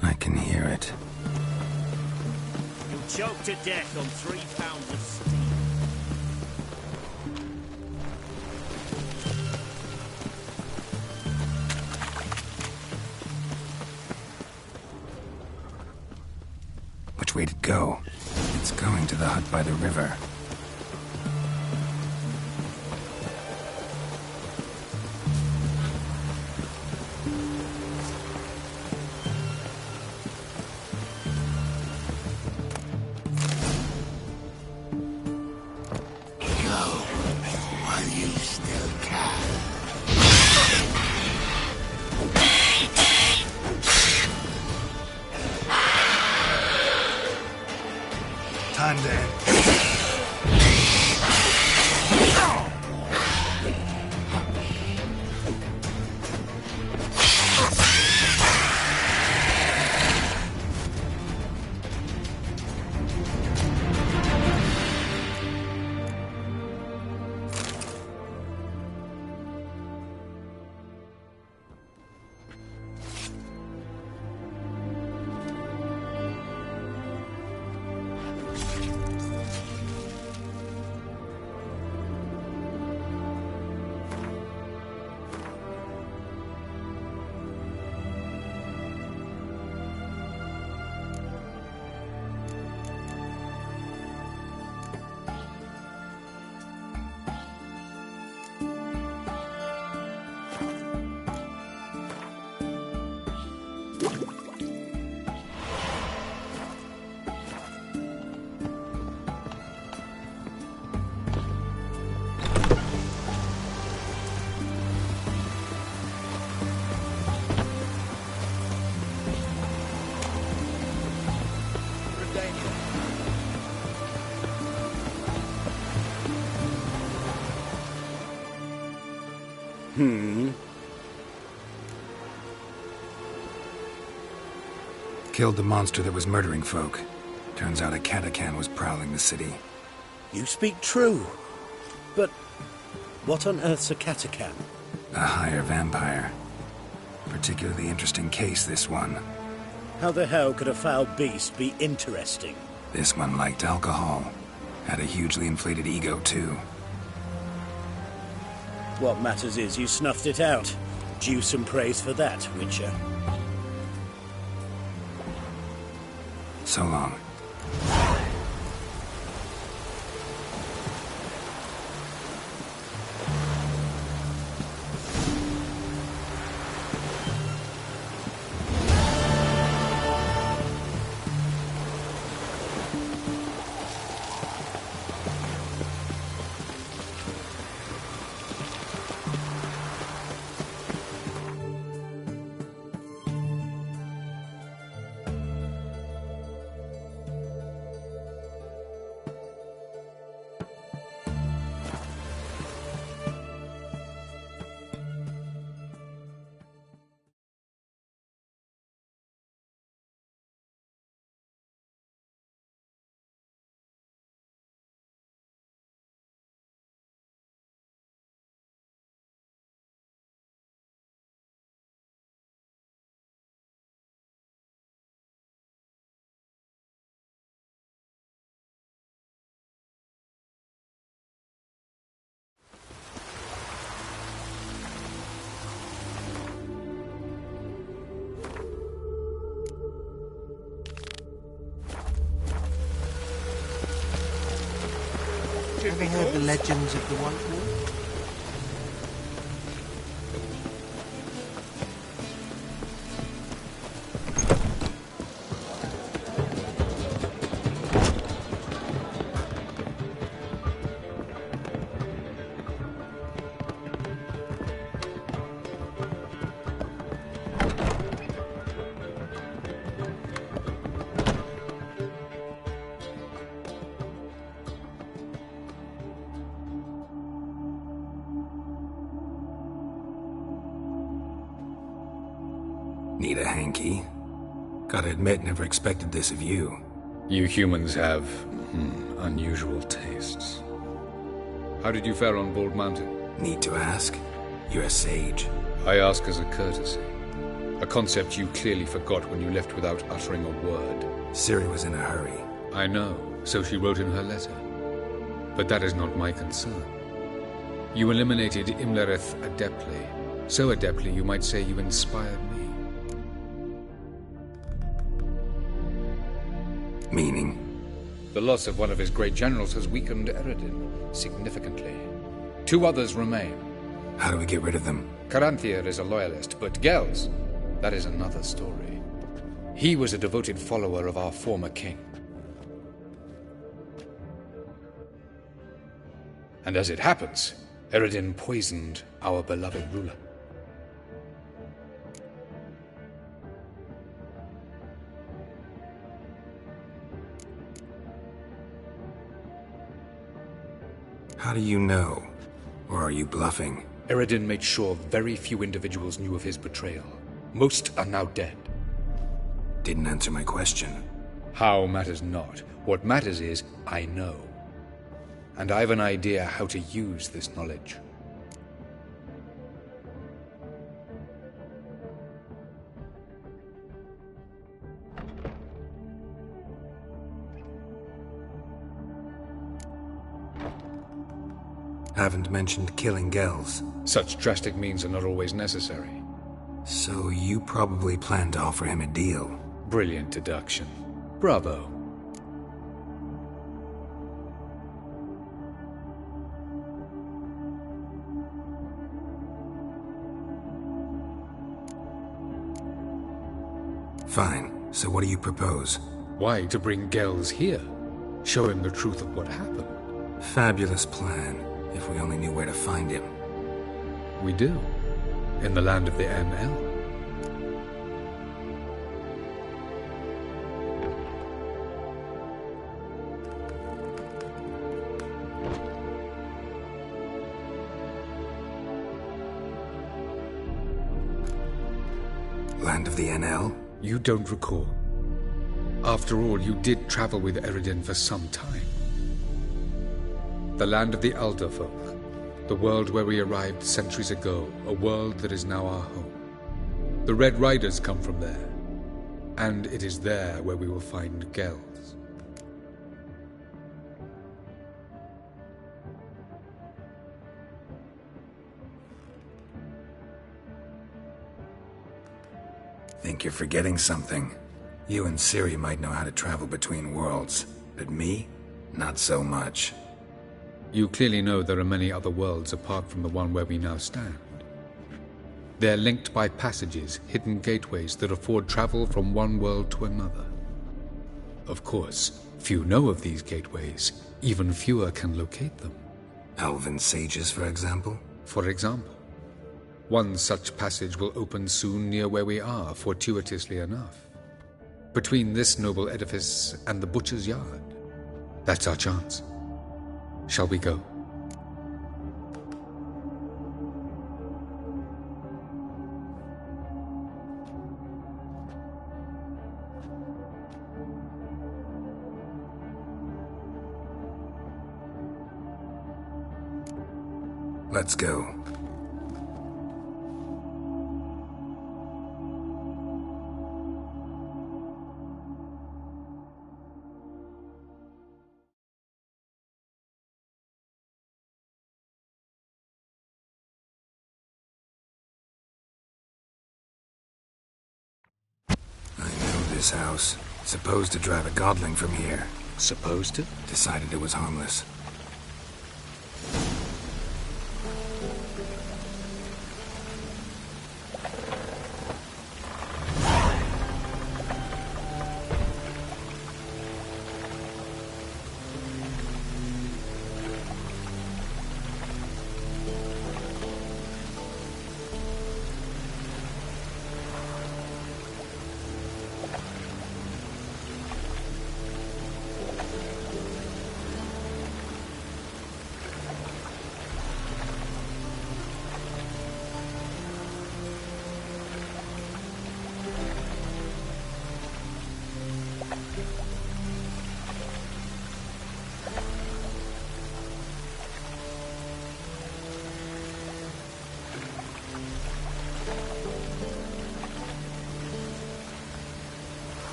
I can hear it. You'll choke to death on 3 pounds of steam. go? It's going to the hut by the river. Killed the monster that was murdering folk. Turns out a Katakan was prowling the city. You speak true. But what on earth's a Katakan? A higher vampire. Particularly interesting case, this one. How the hell could a foul beast be interesting? This one liked alcohol. Had a hugely inflated ego, too. What matters is you snuffed it out. Due some praise for that, Witcher. So long. Ever heard the legends of the White Wolf? Need a hanky? Gotta admit, never expected this of you. You humans have, unusual tastes. How did you fare on Bald Mountain? Need to ask? You're a sage. I ask as a courtesy. A concept you clearly forgot when you left without uttering a word. Ciri was in a hurry. I know, so she wrote in her letter. But that is not my concern. You eliminated Imlerith adeptly. So adeptly you might say you inspired me. Meaning? The loss of one of his great generals has weakened Eredin significantly. 2 others remain. How do we get rid of them? Caranthir is a loyalist, but Gels, that is another story. He was a devoted follower of our former king. And as it happens, Eredin poisoned our beloved ruler. How do you know? Or are you bluffing? Eredin made sure very few individuals knew of his betrayal. Most are now dead. Didn't answer my question. How matters not. What matters is, I know. And I've an idea how to use this knowledge. Haven't mentioned killing Gels. Such drastic means are not always necessary. So you probably plan to offer him a deal. Brilliant deduction. Bravo. Fine. So what do you propose? Why, to bring Gels here. Show him the truth of what happened. Fabulous plan, if we only knew where to find him. We do. In the land of the ML. Land of the NL? You don't recall. After all, you did travel with Eredin for some time. The land of the Alderfolk, the world where we arrived centuries ago, a world that is now our home. The Red Riders come from there, and it is there where we will find Gels. Think you're forgetting something. You and Ciri might know how to travel between worlds, but me? Not so much. You clearly know there are many other worlds apart from the one where we now stand. They're linked by passages, hidden gateways that afford travel from one world to another. Of course, few know of these gateways. Even fewer can locate them. Elven sages, for example? For example. One such passage will open soon near where we are, fortuitously enough. Between this noble edifice and the butcher's yard. That's our chance. Shall we go? Let's go. This house. Supposed to drive a godling from here. Supposed to? Decided it was harmless.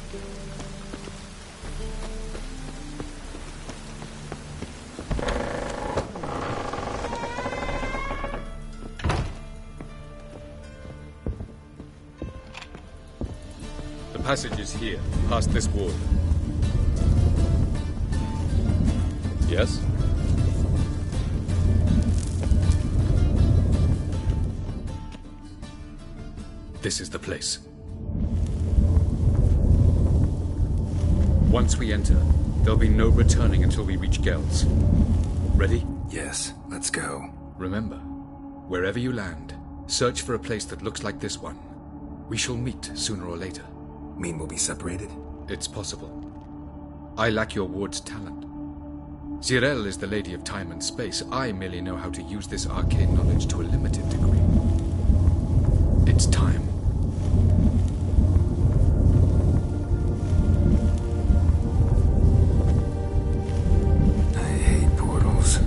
The passage is here, past this wall. Yes? This is the place. Once we enter, there'll be no returning until we reach Gel's. Ready? Yes, let's go. Remember, wherever you land, search for a place that looks like this one. We shall meet sooner or later. Mean we'll be separated? It's possible. I lack your ward's talent. Zirel is the Lady of Time and Space. I merely know how to use this arcane knowledge to a limited degree. It's time. I hate portals.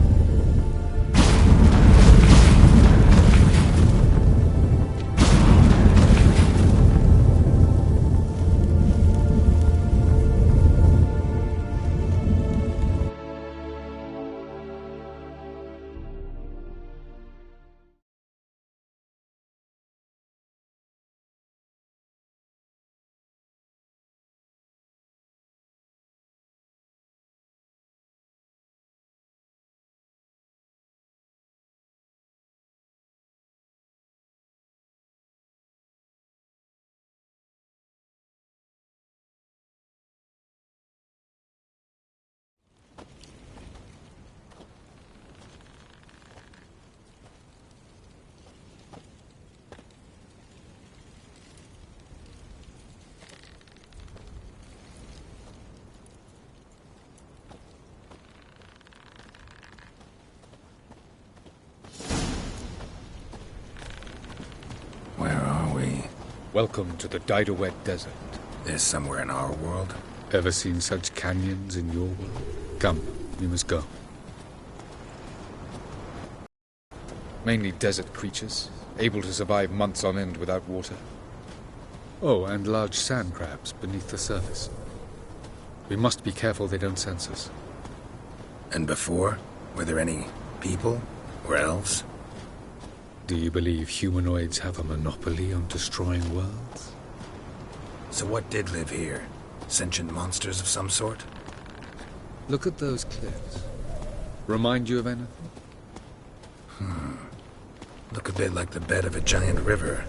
Welcome to the Didowet Desert. This somewhere in our world? Ever seen such canyons in your world? Come, we must go. Mainly desert creatures, able to survive months on end without water. Oh, and large sand crabs beneath the surface. We must be careful they don't sense us. And before? Were there any people? Or elves? Do you believe humanoids have a monopoly on destroying worlds? So what did live here? Sentient monsters of some sort? Look at those cliffs. Remind you of anything? Look a bit like the bed of a giant river.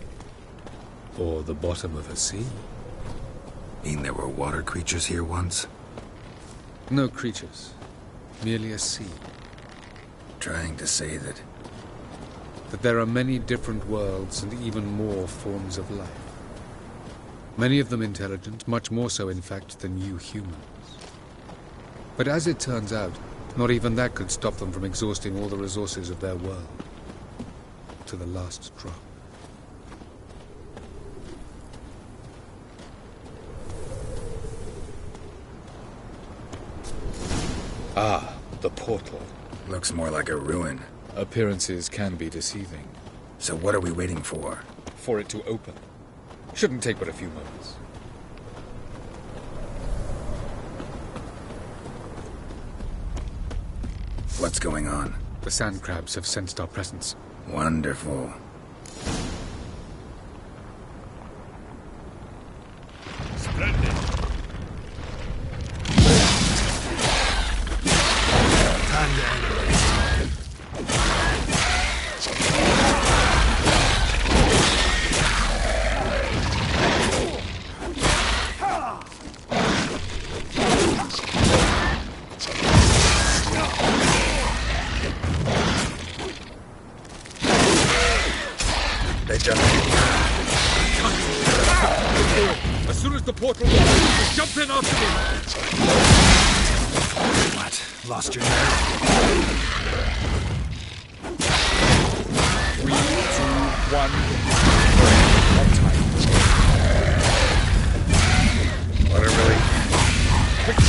Or the bottom of a sea. Mean there were water creatures here once? No creatures. Merely a sea. Trying to say that there are many different worlds and even more forms of life. Many of them intelligent, much more so in fact than you humans. But as it turns out, not even that could stop them from exhausting all the resources of their world. To the last drop. Ah, the portal. Looks more like a ruin. Appearances can be deceiving. So what are we waiting for? For it to open. Shouldn't take but a few moments. What's going on? The sand crabs have sensed our presence. Wonderful. Splendid. As soon as the portal opens, jump in after me! What? Lost your nerve? 3, 2, 1. What a relief. Quick,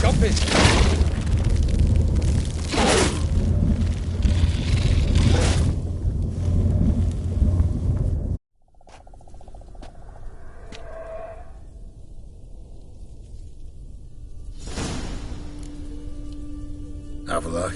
jump in! Avila?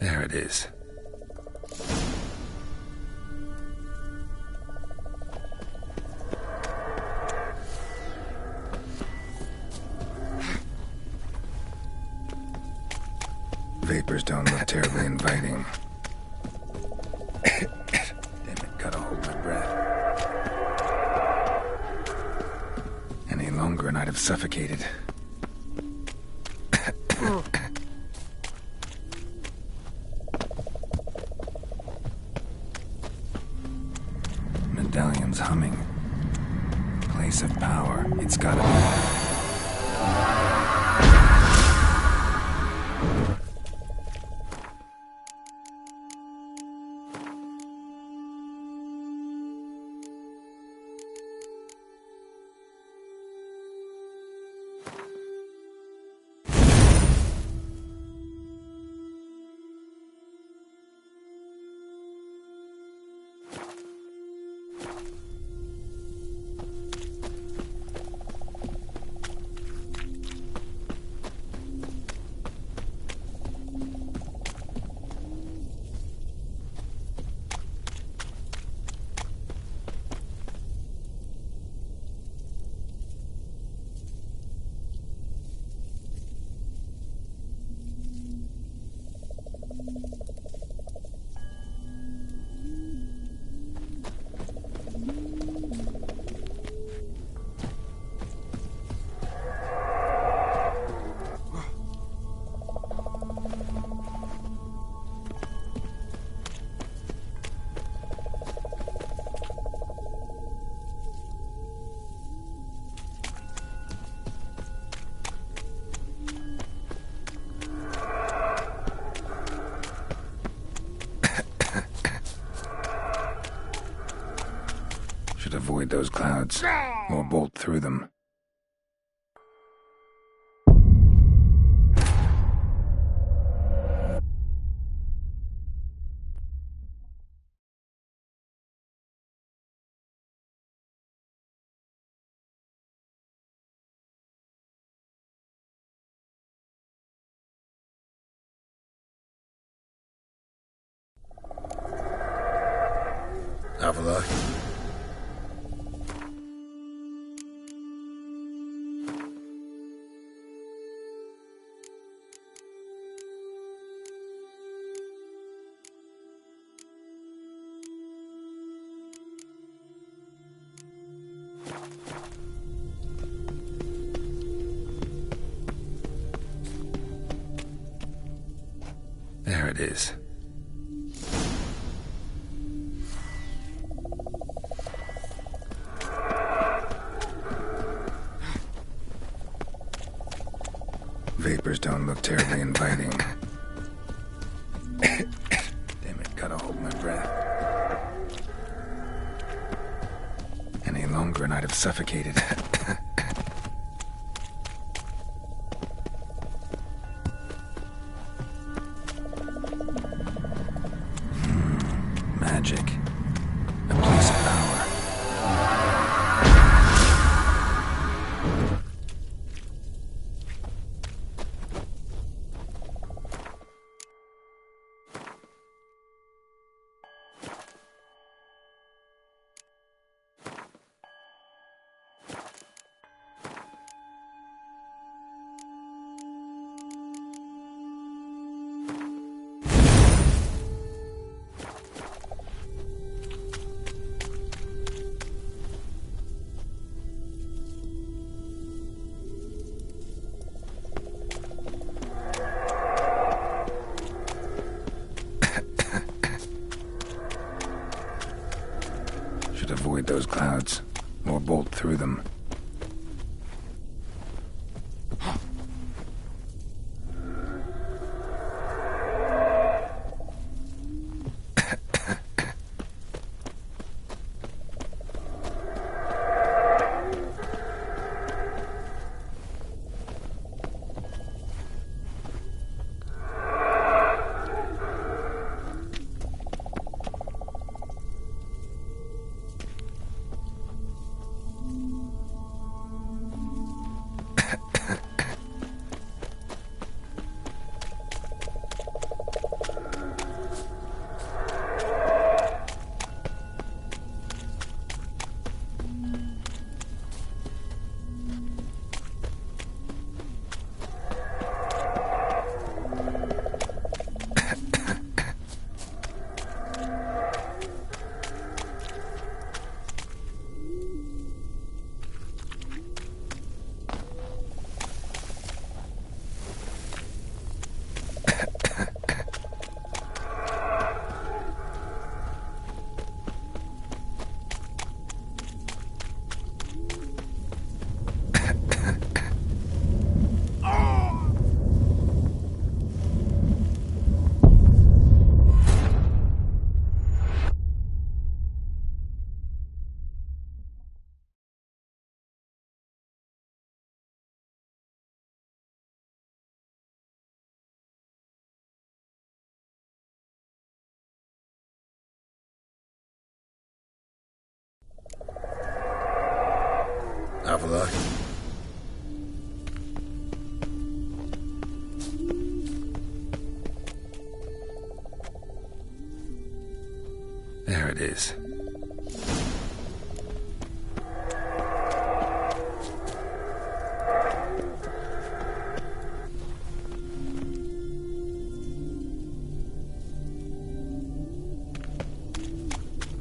There it is. Vapors don't look terribly inviting. Damn it, gotta hold my breath. Any longer and I'd have suffocated. Medallion's humming. Place of power. It's gotta be. Should avoid those clouds, or bolt through them. Avila. There it is. Vapors don't look terribly inviting. Damn it, gotta hold my breath. Any longer and I'd have suffocated. Magic. A place of power. Avoid those clouds, or bolt through them. Avila. There it is.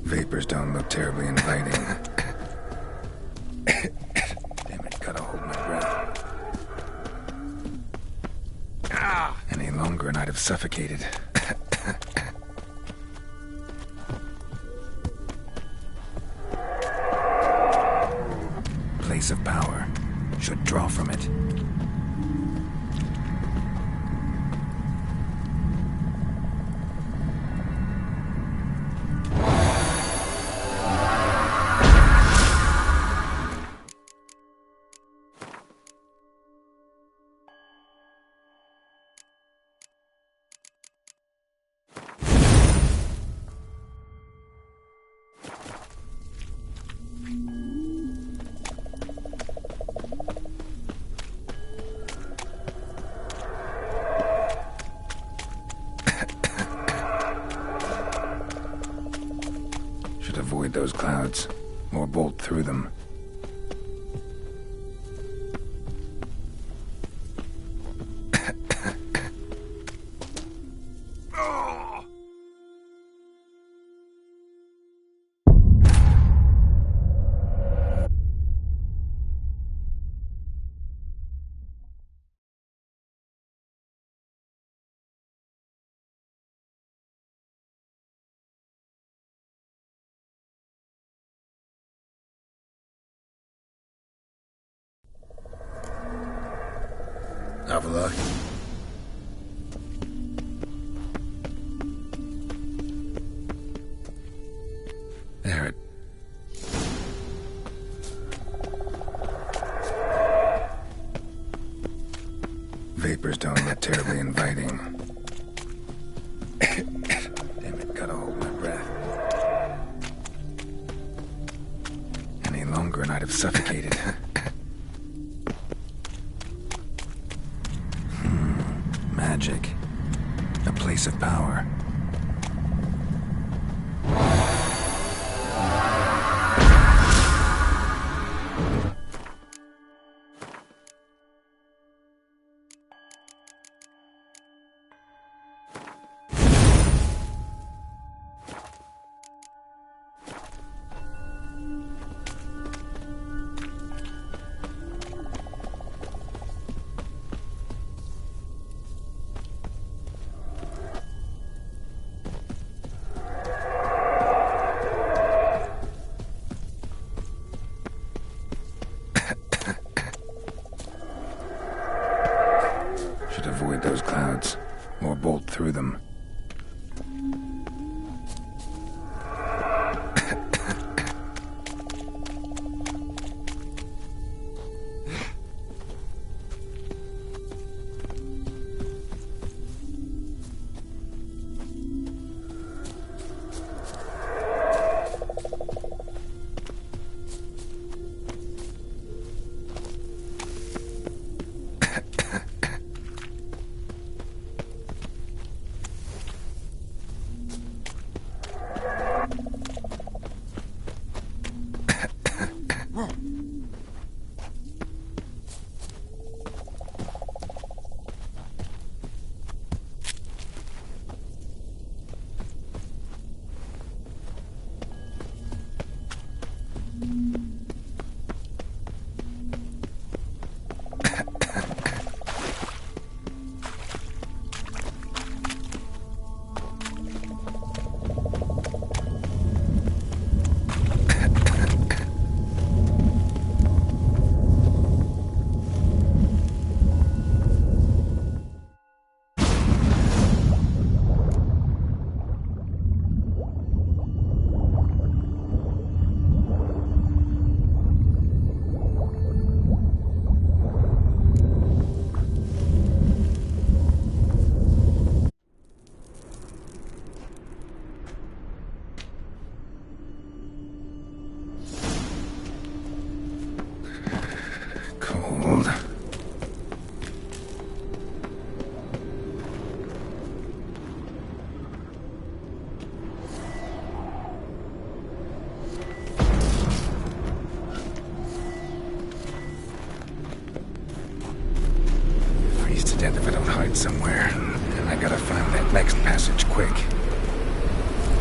Vapors don't look terribly inviting. Damn it, gotta hold my breath. Any longer and I'd have suffocated. Place of power. Should draw from it. Avoid those clouds, or bolt through them. Avila. There it. Vapors don't look terribly inviting. Damn it, gotta hold my breath. Any longer and I'd have suffocated. Magic. A place of power. Avoid those clouds, or bolt through them. if I don't hide somewhere. And I gotta find that next passage quick.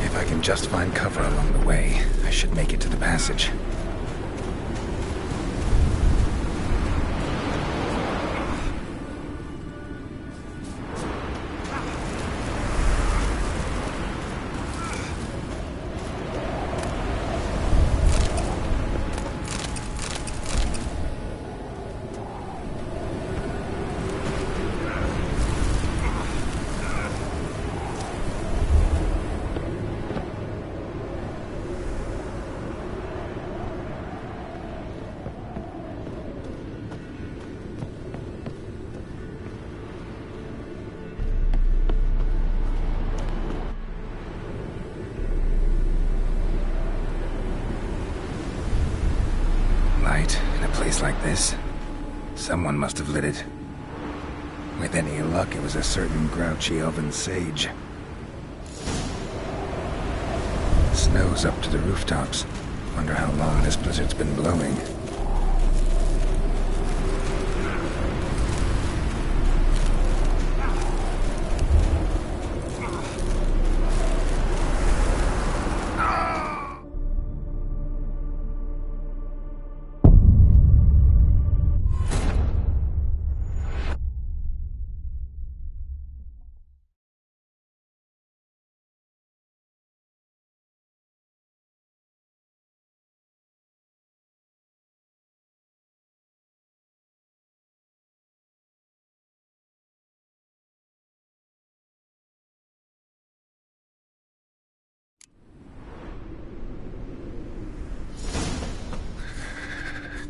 If I can just find cover along the way, I should make it to the passage. In a place like this, someone must have lit it. With any luck, it was a certain grouchy elven sage. Snow's up to the rooftops. Wonder how long this blizzard's been blowing.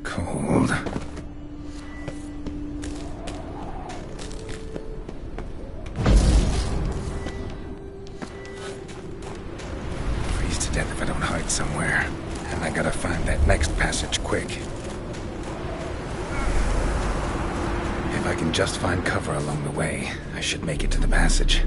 Cold. Freeze to death if I don't hide somewhere. And I gotta find that next passage quick. If I can just find cover along the way, I should make it to the passage.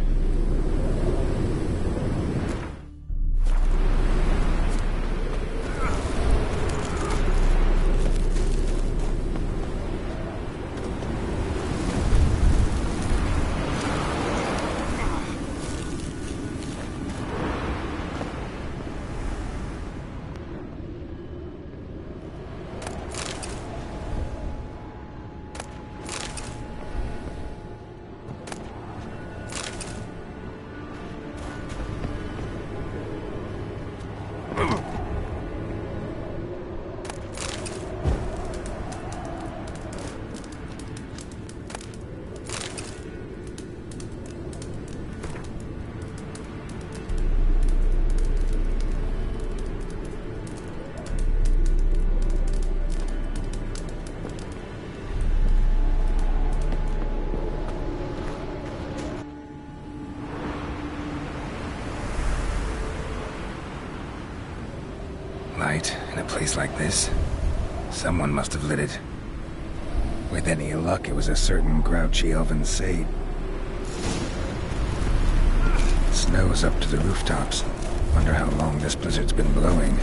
Light in a place like this, someone must have lit it. With any luck, it was a certain grouchy elven sage. Snow's up to the rooftops. Wonder how long this blizzard's been blowing.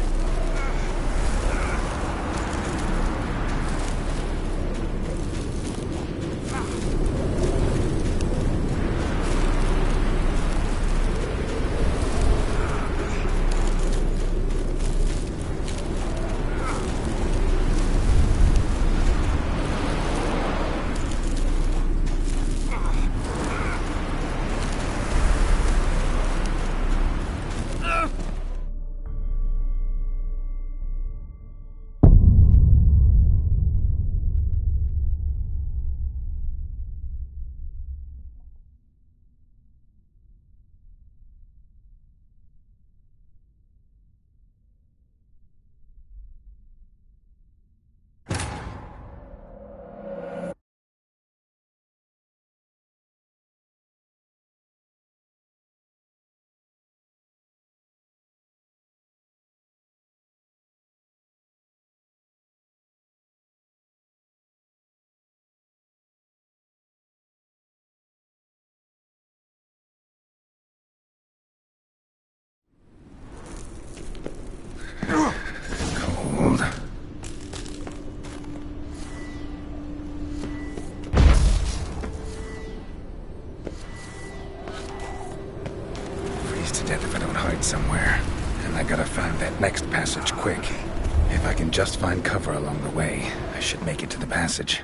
somewhere, and I gotta find that next passage quick. If I can just find cover along the way, I should make it to the passage.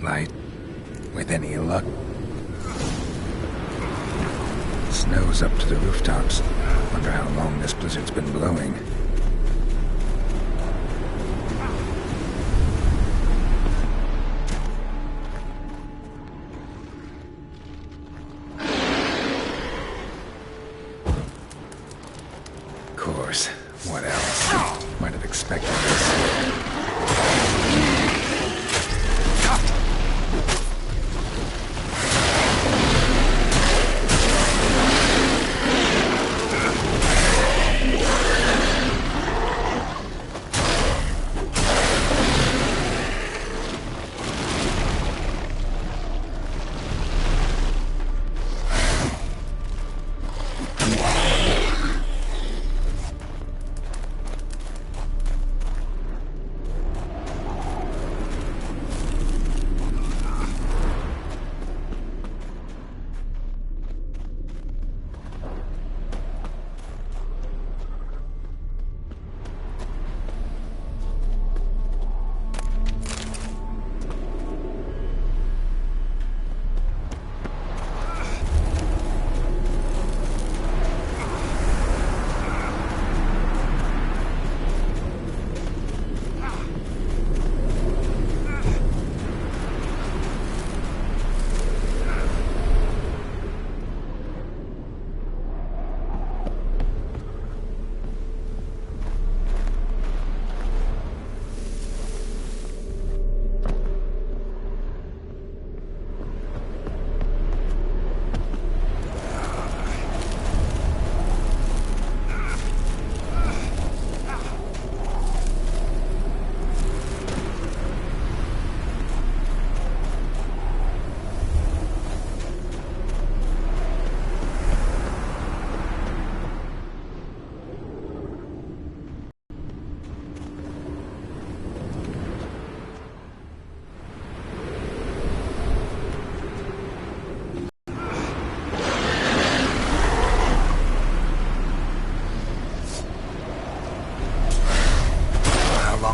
Light, with any luck. Snow's up to the rooftops. Wonder how long this blizzard's been blowing. Of course, what else? Might have expected this.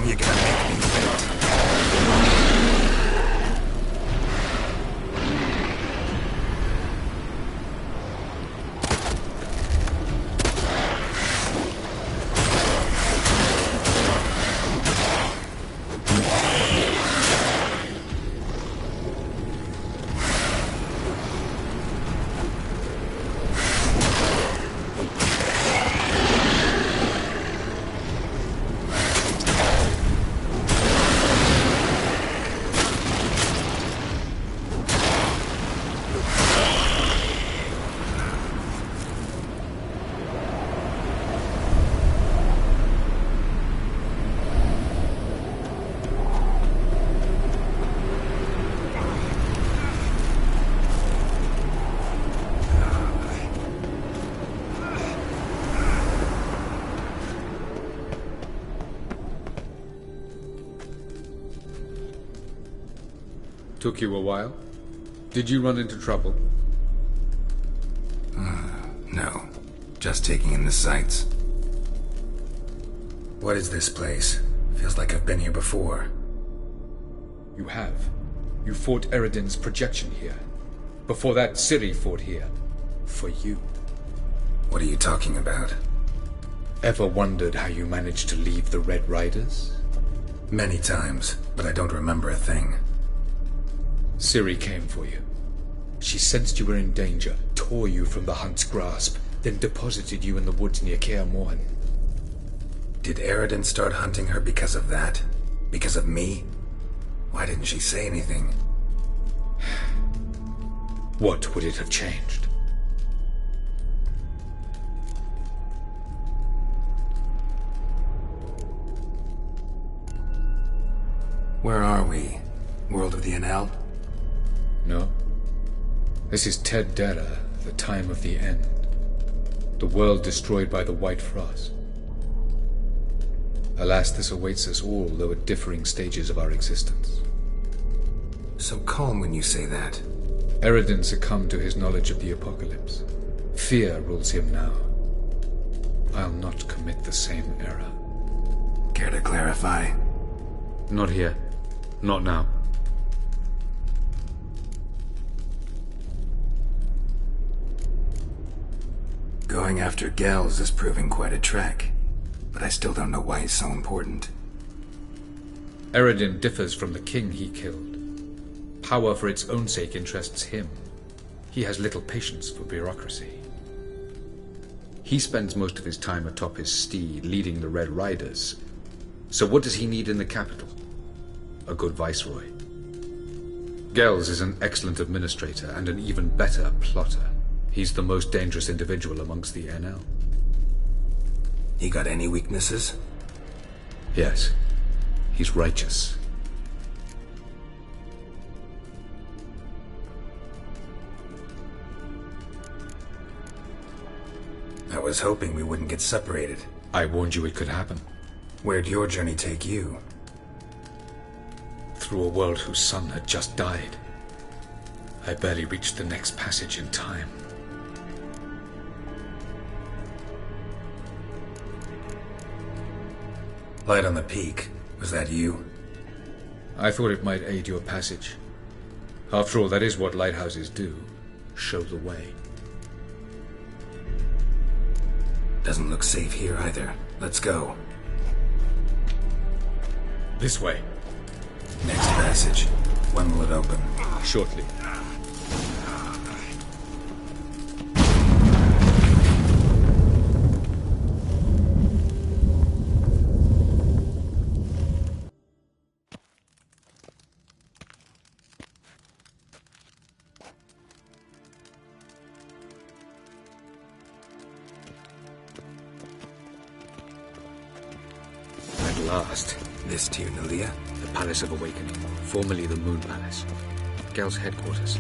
You gonna make me wait? Took you a while? Did you run into trouble? No. Just taking in the sights. What is this place? Feels like I've been here before. You have. You fought Eredin's projection here. Before that, Ciri fought here. For you. What are you talking about? Ever wondered how you managed to leave the Red Riders? Many times, but I don't remember a thing. Ciri came for you. She sensed you were in danger, tore you from the Hunt's grasp, then deposited you in the woods near Kaer Morhen. Did Eredin start hunting her because of that? Because of me? Why didn't she say anything? What would it have changed? Where are we? World of the Enel? No. This is Ted Dera, the time of the end. The world destroyed by the White Frost. Alas, this awaits us all, though at differing stages of our existence. So calm when you say that. Eredin succumbed to his knowledge of the apocalypse. Fear rules him now. I'll not commit the same error. Care to clarify? Not here. Not now. Going after Gels is proving quite a trek, but I still don't know why he's so important. Eredin differs from the king he killed. Power for its own sake interests him. He has little patience for bureaucracy. He spends most of his time atop his steed, leading the Red Riders. So what does he need in the capital? A good viceroy. Gels is an excellent administrator and an even better plotter. He's the most dangerous individual amongst the Enel. He got any weaknesses? Yes. He's righteous. I was hoping we wouldn't get separated. I warned you it could happen. Where'd your journey take you? Through a world whose sun had just died. I barely reached the next passage in time. Light on the peak. Was that you? I thought it might aid your passage. After all, that is what lighthouses do. Show the way. Doesn't look safe here either. Let's go. This way. Next passage. When will it open? Shortly. At last. This to you, Nalia? The Palace of Awakening, formerly the Moon Palace. Gel's headquarters.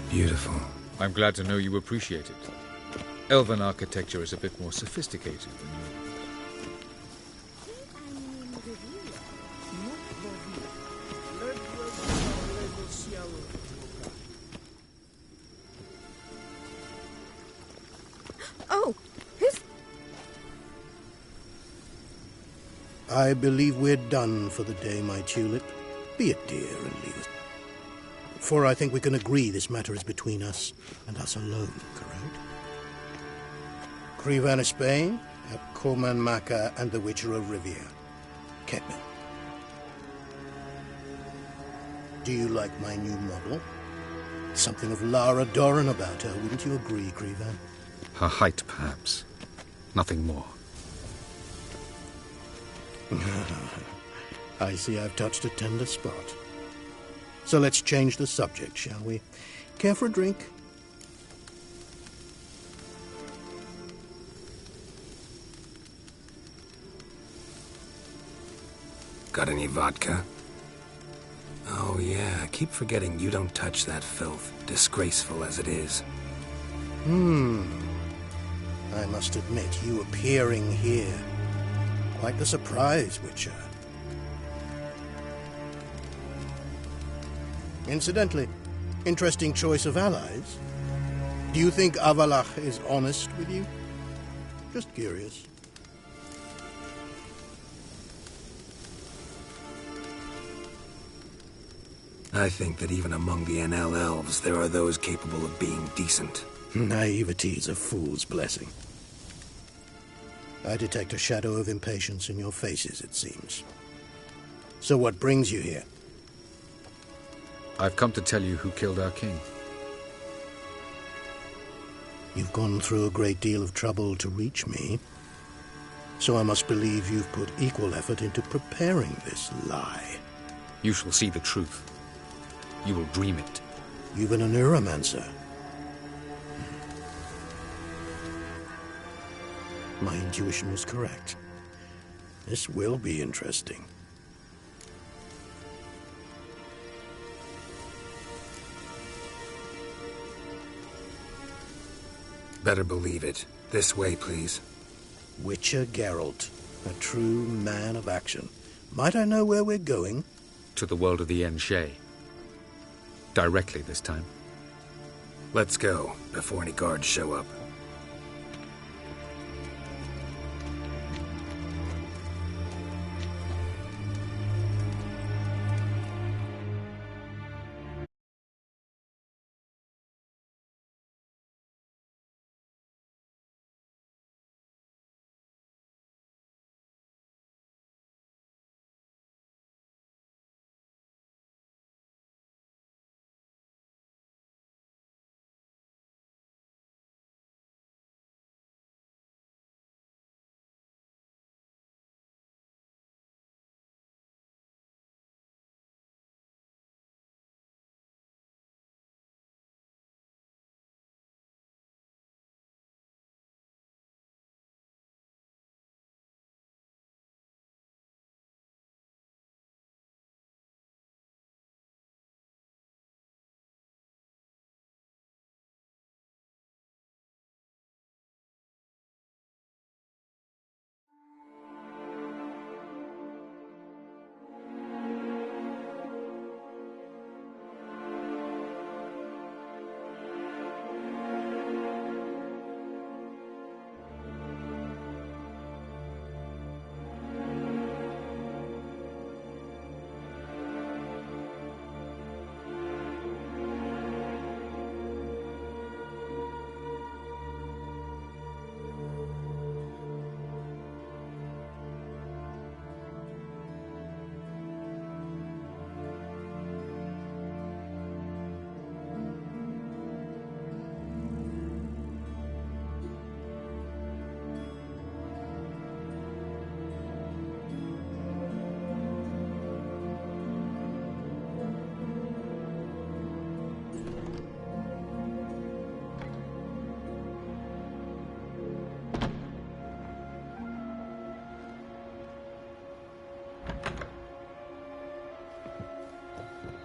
Beautiful. I'm glad to know you appreciate it. Elven architecture is a bit more sophisticated than yours. Oh, who's... I believe we're done for the day, my tulip. Be a dear and leave us. For I think we can agree this matter is between us and us alone, correct? Krivan of Spain, Coman Maka, and the Witcher of Rivia. Ketman. Do you like my new model? Something of Lara Doran about her, wouldn't you agree, Krivan? Her height, perhaps. Nothing more. I see I've touched a tender spot. So let's change the subject, shall we? Care for a drink? Got any vodka? Oh yeah, I keep forgetting you don't touch that filth, disgraceful as it is. I must admit, you appearing here. Quite the surprise, Witcher. Incidentally, interesting choice of allies. Do you think Avalach is honest with you? Just curious. I think that even among the Enel elves, there are those capable of being decent. Naivety is a fool's blessing. I detect a shadow of impatience in your faces, it seems. So what brings you here? I've come to tell you who killed our king. You've gone through a great deal of trouble to reach me, so I must believe you've put equal effort into preparing this lie. You shall see the truth. You will dream it. You've been a neuromancer. My intuition was correct. This will be interesting. Better believe it. This way, please. Witcher Geralt, a true man of action. Might I know where we're going? To the world of the Yen Shay. Directly this time. Let's go, before any guards show up.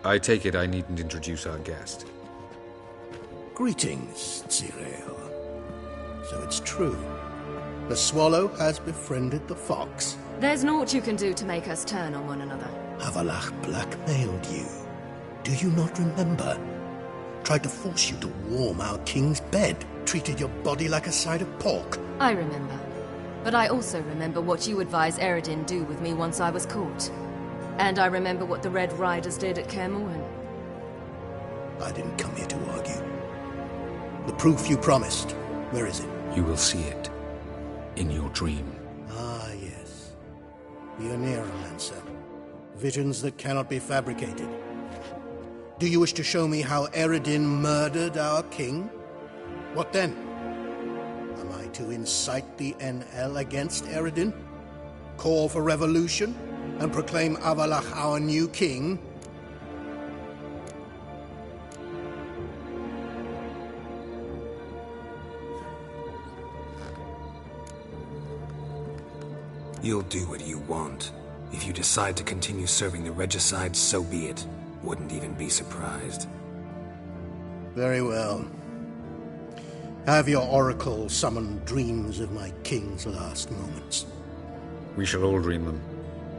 I take it I needn't introduce our guest. Greetings, Zirael. So it's true. The swallow has befriended the fox. There's naught you can do to make us turn on one another. Avallac'h blackmailed you. Do you not remember? Tried to force you to warm our king's bed. Treated your body like a side of pork. I remember. But I also remember what you advised Eredin do with me once I was caught. And I remember what the Red Riders did at Kaer Morhen. I didn't come here to argue. The proof you promised, where is it? You will see it. In your dream. Ah, yes. The Neuromancer. Visions that cannot be fabricated. Do you wish to show me how Eredin murdered our king? What then? Am I to incite the NL against Eredin? Call for revolution? And proclaim Avallac'h our new king? You'll do what you want. If you decide to continue serving the regicide, so be it. Wouldn't even be surprised. Very well. Have your oracle summon dreams of my king's last moments. We shall all dream them,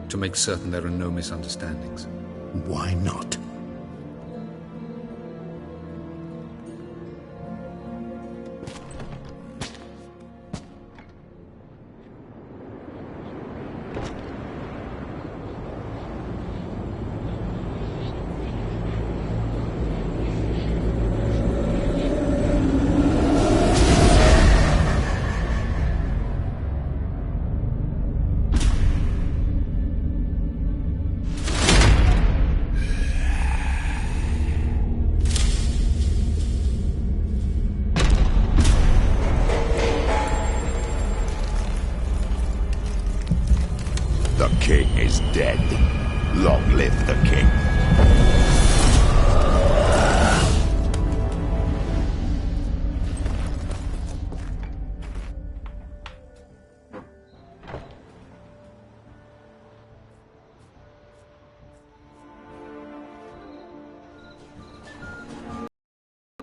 to make certain there are no misunderstandings. Why not?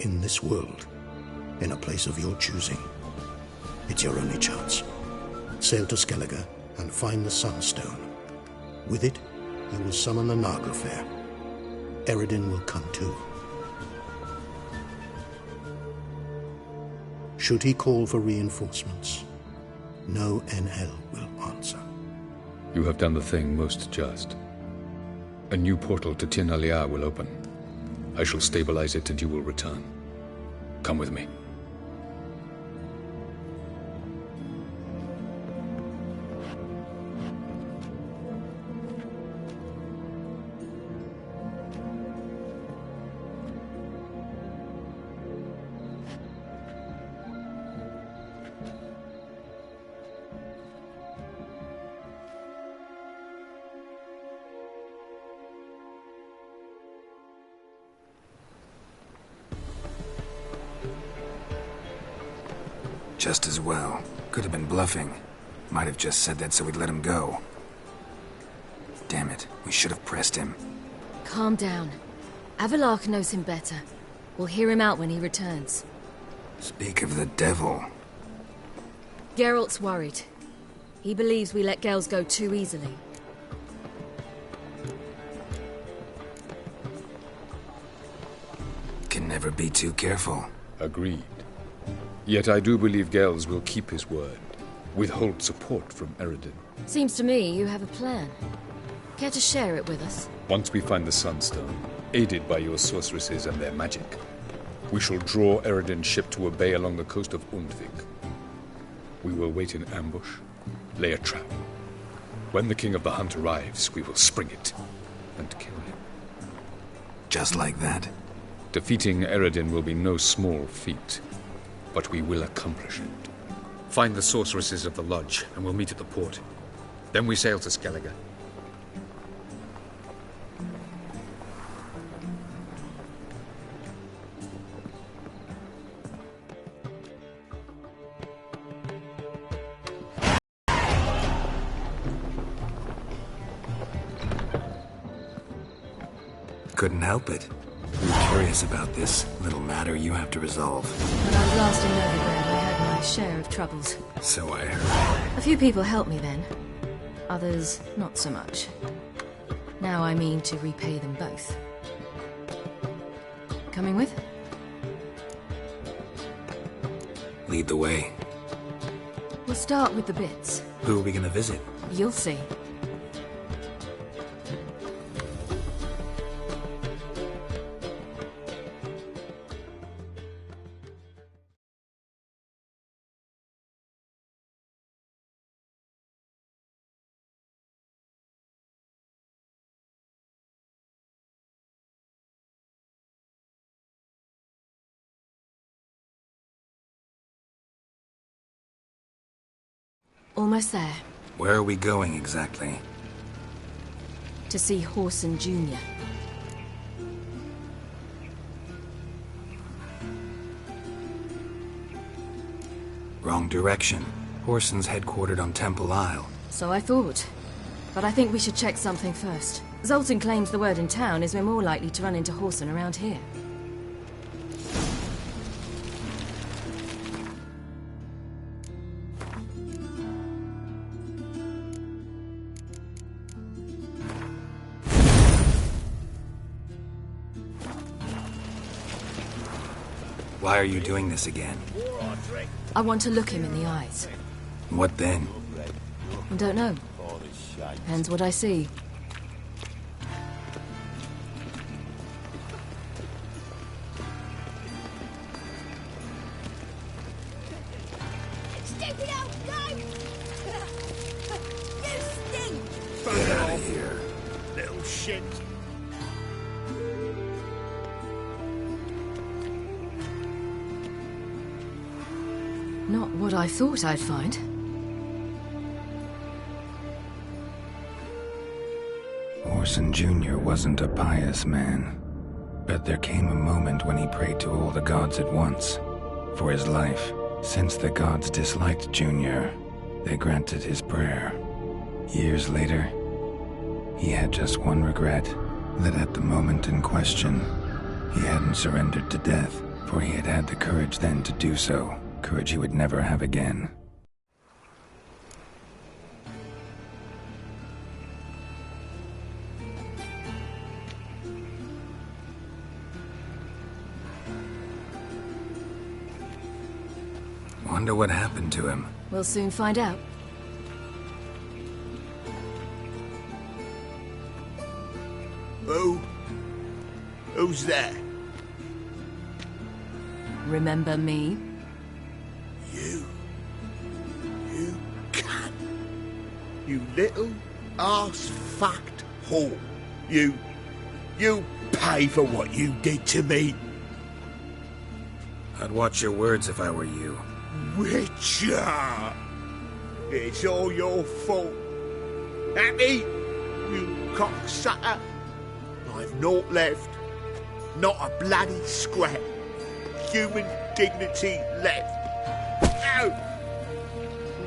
in this world, in a place of your choosing. It's your only chance. Sail to Skellige and find the Sunstone. With it, you will summon the Naglfar. Eredin will come too. Should he call for reinforcements, no NL will answer. You have done the thing most just. A new portal to Tir Nalia will open. I shall stabilize it and you will return. Come with me. Just as well. Could have been bluffing. Might have just said that so we'd let him go. Damn it, we should have pressed him. Calm down. Avalark knows him better. We'll hear him out when he returns. Speak of the devil. Geralt's worried. He believes we let Gels go too easily. Can never be too careful. Agreed. Yet I do believe Gels will keep his word. Withhold support from Eredin. Seems to me you have a plan. Care to share it with us? Once we find the Sunstone, aided by your sorceresses and their magic, we shall draw Eredin's ship to a bay along the coast of Undvik. We will wait in ambush, lay a trap. When the King of the Hunt arrives, we will spring it and kill him. Just like that? Defeating Eredin will be no small feat, but we will accomplish it. Find the sorceresses of the Lodge, and we'll meet at the port. Then we sail to Skellige. Couldn't help it. We were curious about this little matter you have to resolve. When I was last in Novigrad, I had my share of troubles. So I heard. A few people helped me then. Others, not so much. Now I mean to repay them both. Coming with? Lead the way. We'll start with the bits. Who are we gonna visit? You'll see. Almost there. Where are we going exactly? To see Whoreson Jr. Wrong direction. Whoreson's headquartered on Temple Isle. So I thought. But I think we should check something first. Zoltan claims the word in town is we're more likely to run into Whoreson around here. Why are you doing this again? I want to look him in the eyes. What then? I don't know. Depends what I see. Stick it out, guys! You stink! Get out of here. Little shit. Not what I thought I'd find. Whoreson Jr. wasn't a pious man, but there came a moment when he prayed to all the gods at once for his life. Since the gods disliked Jr., they granted his prayer. Years later, he had just one regret, that at the moment in question, he hadn't surrendered to death. For he had had the courage then to do so, courage he would never have again. Wonder what happened to him. We'll soon find out. Who's there? Remember me? You cunt. You little ass-fucked whore. You pay for what you did to me. I'd watch your words if I were you. Witcher! It's all your fault. Happy? You cocksucker. I've naught left. Not a bloody scrap. Human dignity left. No!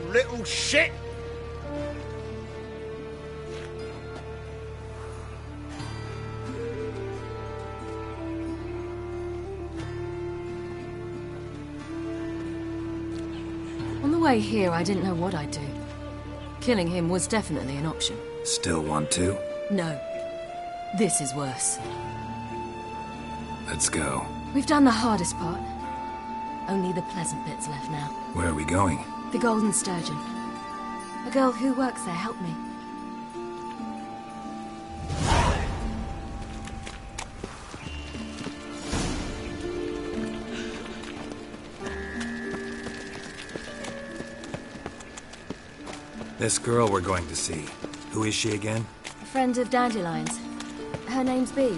Little shit! On the way here, I didn't know what I'd do. Killing him was definitely an option. Still want to? No. This is worse. Let's go. We've done the hardest part. Only the pleasant bits left now. Where are we going? The Golden Sturgeon. A girl who works there helped me. This girl we're going to see. Who is she again? A friend of Dandelion's. Her name's Bee.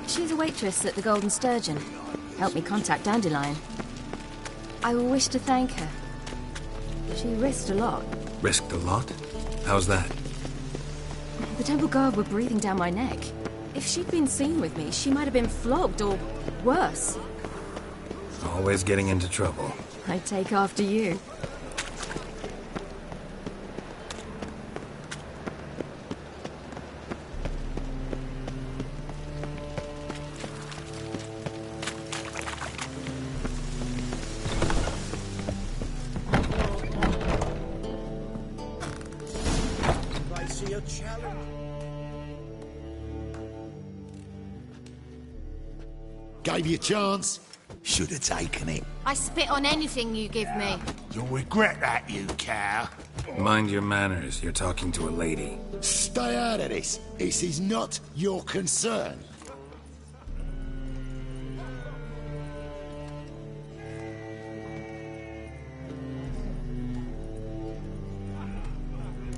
She's a waitress at the Golden Sturgeon. Helped me contact Dandelion. I will wish to thank her. She risked a lot. Risked a lot? How's that? The Temple Guard were breathing down my neck. If she'd been seen with me, she might have been flogged or worse. Always getting into trouble. I take after you. Gave you a chance. Should have taken it. I spit on anything you give me. You'll regret that, you cow. Mind your manners. You're talking to a lady. Stay out of this. This is not your concern.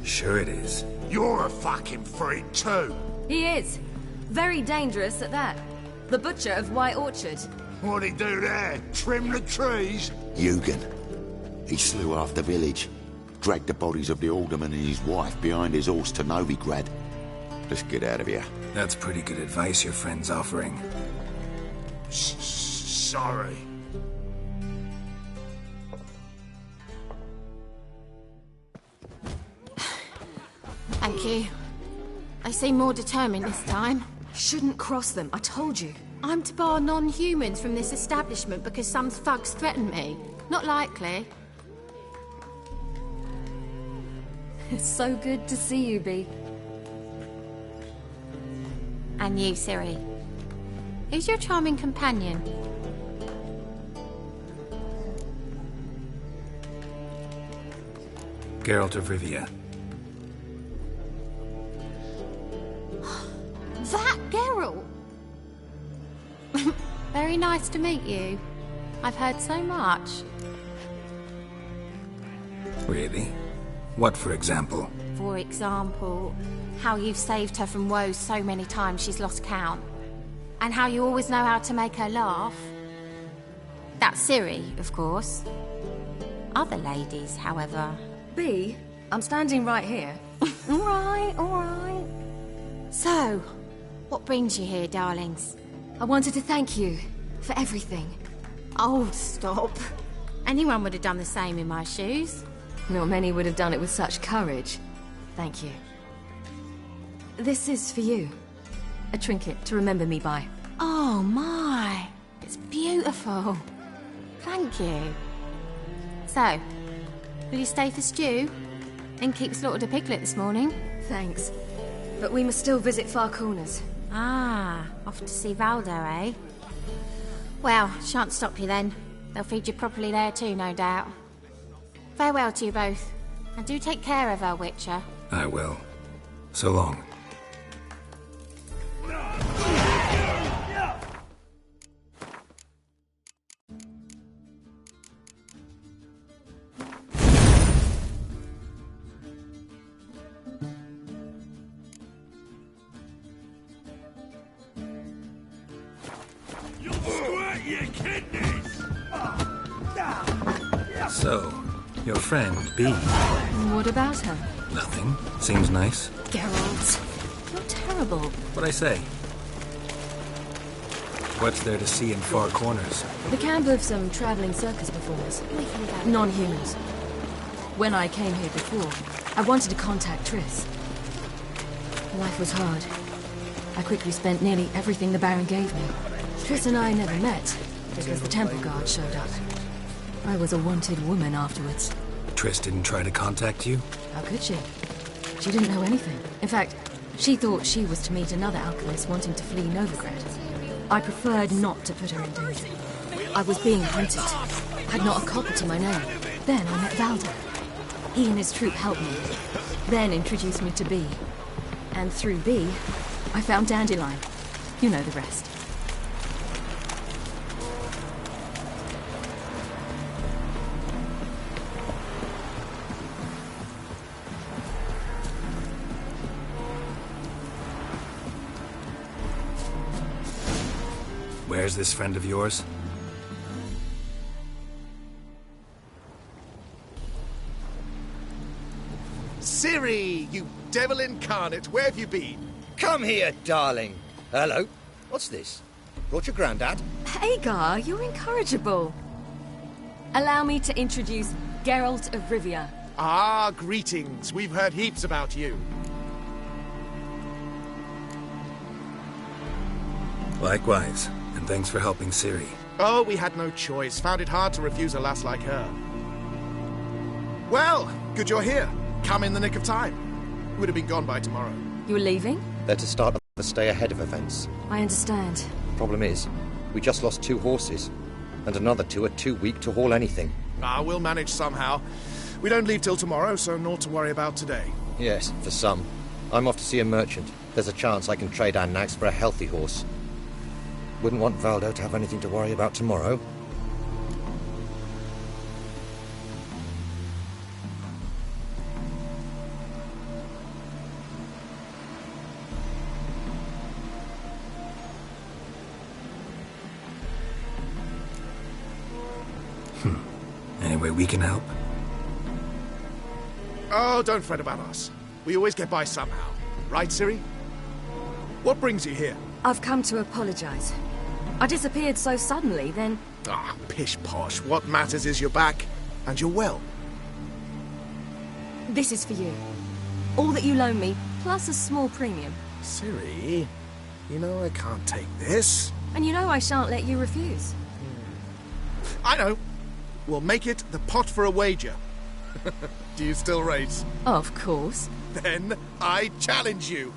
Sure it is. You're a fucking freak too. He is. Very dangerous at that. The butcher of White Orchard. What'd he do there? Trim the trees? Eugen. He slew half the village. Dragged the bodies of the alderman and his wife behind his horse to Novigrad. Let's get out of here. That's pretty good advice your friend's offering. Sorry. Thank you. They seem more determined this time. Shouldn't cross them, I told you. I'm to bar non-humans from this establishment because some thugs threaten me. Not likely. It's so good to see you, Bee. And you, Ciri. Who's your charming companion? Geralt of Rivia. That Geralt! Very nice to meet you. I've heard so much. Really? What, for example? For example, how you've saved her from woes so many times she's lost count. And how you always know how to make her laugh. That's Ciri, of course. Other ladies, however... Bee, I'm standing right here. All right. So, what brings you here, darlings? I wanted to thank you for everything. Oh, stop. Anyone would have done the same in my shoes. Not many would have done it with such courage. Thank you. This is for you. A trinket to remember me by. Oh, my. It's beautiful. beautiful. Thank you. So, will you stay for stew? Innkeep slaughtered a piglet this morning. Thanks. But we must still visit Far Corners. Ah, off to see Valdo, eh? Well, shan't stop you then. They'll feed you properly there too, no doubt. Farewell to you both. And do take care of her, Witcher. I will. So long. You'll squirt your kidneys! So, your friend, B. What about her? Nothing. Seems nice. Geralt, you're terrible. What'd I say? What's there to see in Far Corners? The camp of some traveling circus performers. Non-humans. When I came here before, I wanted to contact Triss. Life was hard. I quickly spent nearly everything the Baron gave me. Triss and I never met, because the temple guard showed up. I was a wanted woman afterwards. Triss didn't try to contact you? How could she? She didn't know anything. In fact, she thought she was to meet another alchemist wanting to flee Novigrad. I preferred not to put her in danger. I was being hunted. Had not a copper to my name. Then I met Valdo. He and his troop helped me. Then introduced me to B. And through B, I found Dandelion. You know the rest. Where's this friend of yours? Ciri, you devil incarnate, where have you been? Come here, darling. Hello. What's this? Brought your granddad? Hagar, you're incorrigible. Allow me to introduce Geralt of Rivia. Ah, greetings. We've heard heaps about you. Likewise, and thanks for helping Ciri. Oh, we had no choice. Found it hard to refuse a lass like her. Well, good you're here. Come in the nick of time. Would have been gone by tomorrow. You're leaving? They're to start the stay ahead of events. I understand. Problem is, we just lost 2 horses, and another 2 are too weak to haul anything. Ah, we'll manage somehow. We don't leave till tomorrow, so naught to worry about today. Yes, for some. I'm off to see a merchant. There's a chance I can trade our nags for a healthy horse. Wouldn't want Valdo to have anything to worry about tomorrow. Any way we can help? Oh, don't fret about us. We always get by somehow. Right, Ciri? What brings you here? I've come to apologize. I disappeared so suddenly, then... Ah, pish-posh. What matters is you're back, and you're well. This is for you. All that you loan me, plus a small premium. Ciri, you know I can't take this. And you know I shan't let you refuse. I know. We'll make it the pot for a wager. Do you still race? Of course. Then I challenge you.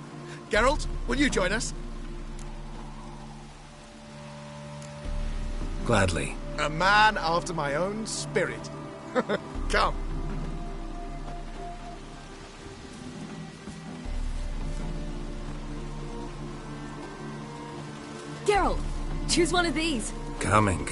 Geralt, will you join us? Gladly. A man after my own spirit. Come. Geralt, choose one of these. Coming.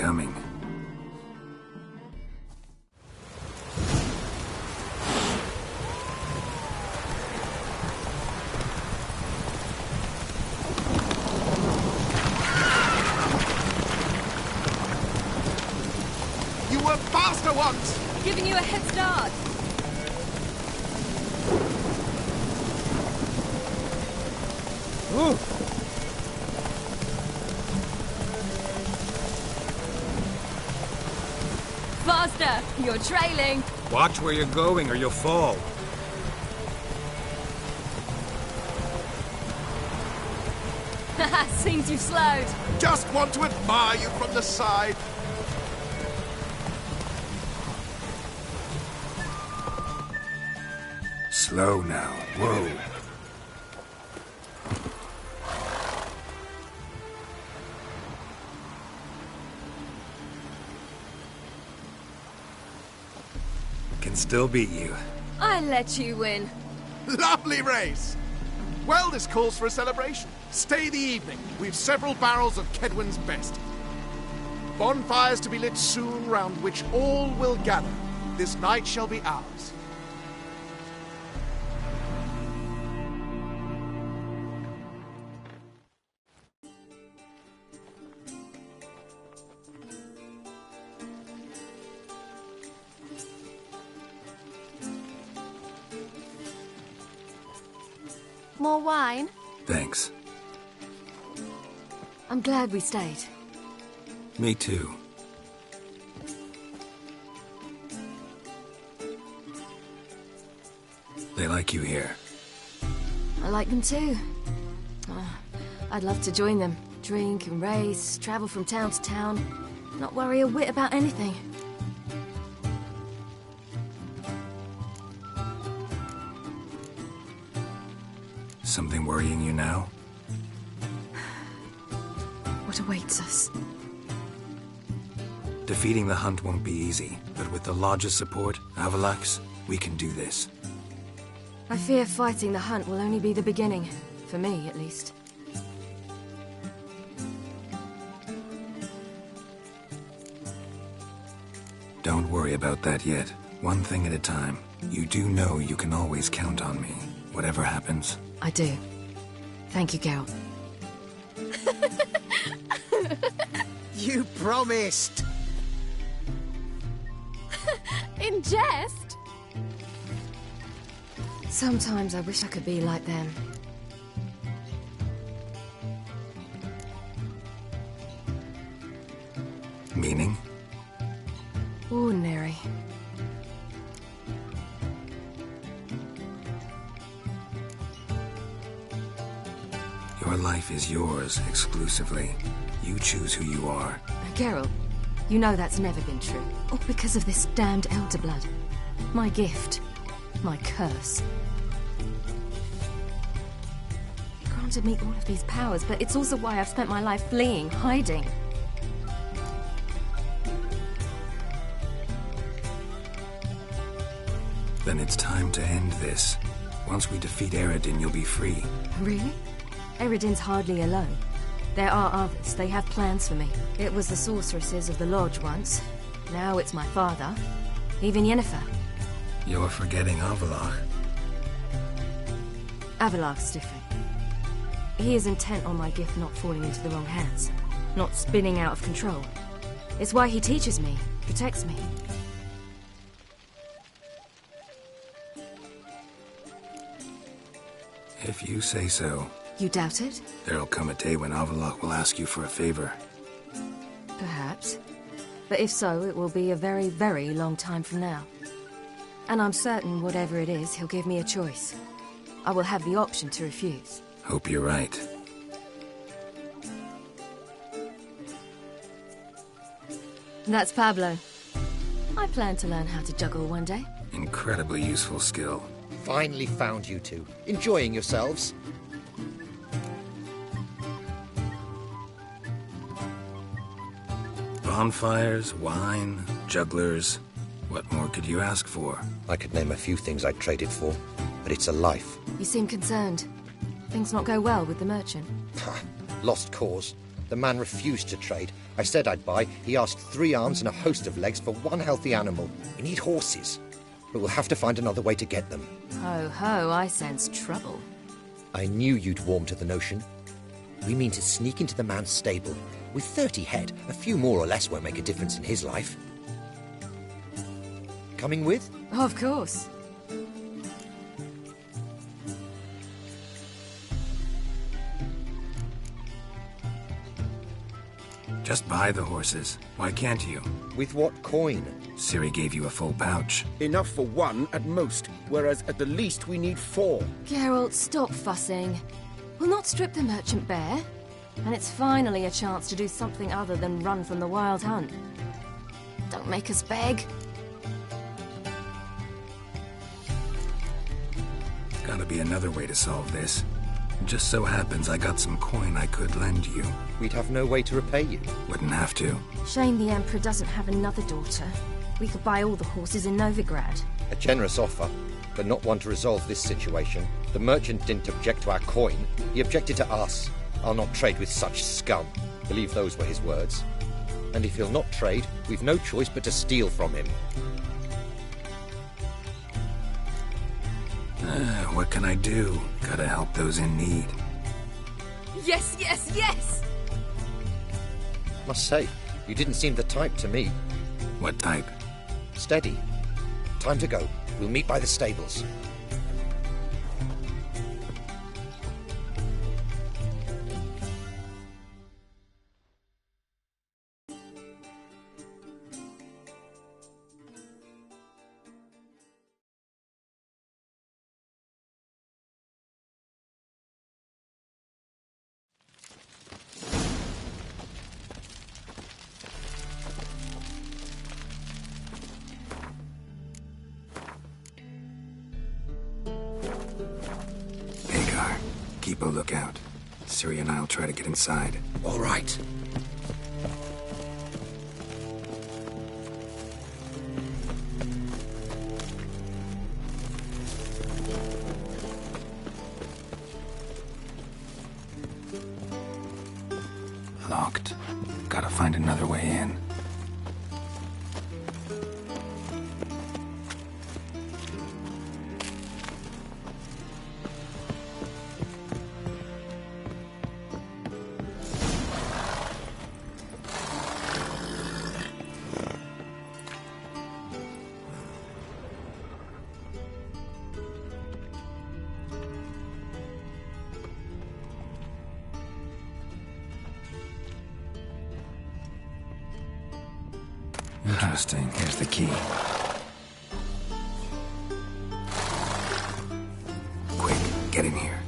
You were faster once! Giving you a head start. Ooh. Faster! You're trailing. Watch where you're going or you'll fall. Haha, seems you've slowed. Just want to admire you from the side. Slow now. Whoa. Can still beat you. I let you win. Lovely race! Well, this calls for a celebration. Stay the evening. We've several barrels of Kedwen's best. Bonfires to be lit soon, round which all will gather. This night shall be ours. More wine? Thanks. I'm glad we stayed. Me too. They like you here. I like them too. Oh, I'd love to join them. Drink and race, travel from town to town. Not worry a whit about anything. Something worrying you now? What awaits us? Defeating the Hunt won't be easy, but with the Lodge's support, Avalax, we can do this. I fear fighting the Hunt will only be the beginning. For me, at least. Don't worry about that yet. One thing at a time. You do know you can always count on me, whatever happens. I do. Thank you, Geralt. You promised! In jest? Sometimes I wish I could be like them. Meaning? Ordinary. Your life is yours, exclusively. You choose who you are. Geralt, you know that's never been true. All because of this damned Elder Blood. My gift. My curse. It granted me all of these powers, but it's also why I've spent my life fleeing, hiding. Then it's time to end this. Once we defeat Eredin, you'll be free. Really? Eredin's hardly alone. There are others. They have plans for me. It was the sorceresses of the Lodge once. Now it's my father. Even Yennefer. You're forgetting Avallac'h. Avallac'h's different. He is intent on my gift not falling into the wrong hands. Not spinning out of control. It's why he teaches me, protects me. If you say so. You doubt it? There'll come a day when Avallac'h will ask you for a favor. Perhaps. But if so, it will be a very, very long time from now. And I'm certain whatever it is, he'll give me a choice. I will have the option to refuse. Hope you're right. That's Pablo. I plan to learn how to juggle one day. Incredibly useful skill. Finally found you two. Enjoying yourselves? Bonfires, wine, jugglers. What more could you ask for? I could name a few things I'd trade it for, but it's a life. You seem concerned. Things not go well with the merchant. Lost cause. The man refused to trade. I said I'd buy. He asked 3 arms and a host of legs for one healthy animal. We need horses, but we'll have to find another way to get them. Ho ho, I sense trouble. I knew you'd warm to the notion. We mean to sneak into the man's stable. With 30 head, a few more or less won't make a difference in his life. Coming with? Of course. Just buy the horses. Why can't you? With what coin? Ciri gave you a full pouch. Enough for 1 at most, whereas at the least we need 4. Geralt, stop fussing. We'll not strip the merchant bare. And it's finally a chance to do something other than run from the Wild Hunt. Don't make us beg. Gotta be another way to solve this. It just so happens I got some coin I could lend you. We'd have no way to repay you. Wouldn't have to. Shame the Emperor doesn't have another daughter. We could buy all the horses in Novigrad. A generous offer, but not one to resolve this situation. The merchant didn't object to our coin. He objected to us. I'll not trade with such scum. Believe those were his words. And if he'll not trade, we've no choice but to steal from him. What can I do? Gotta help those in need. Yes, yes, yes! Must say, you didn't seem the type to me. What type? Steady. Time to go. We'll meet by the stables. Keep a lookout. Ciri and I'll try to get inside. All right. Locked. Gotta find another way in. Interesting. Here's the key. Quick, get in here.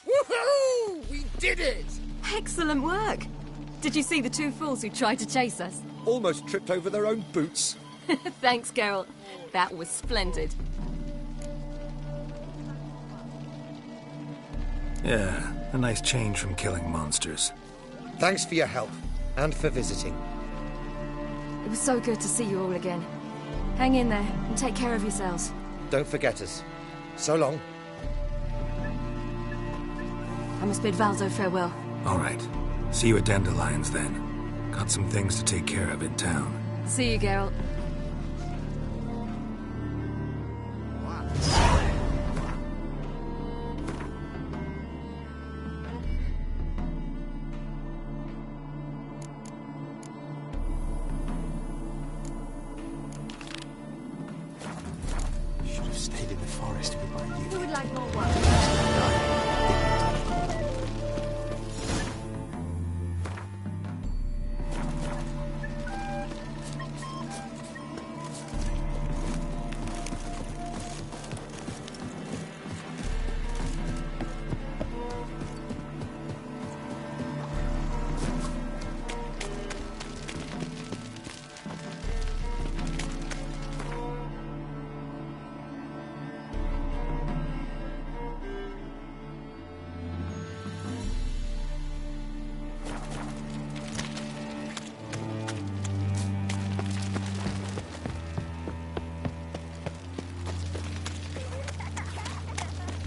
Woohoo! We did it! Excellent work! Did you see the two fools who tried to chase us? Almost tripped over their own boots. Thanks, Geralt. That was splendid. Yeah, a nice change from killing monsters. Thanks for your help, and for visiting. It was so good to see you all again. Hang in there, and take care of yourselves. Don't forget us. So long. I must bid Valdo farewell. All right. See you at Dandelions, then. Got some things to take care of in town. See you, Geralt. Should have stayed in the forest with my youth. Who would like more wine?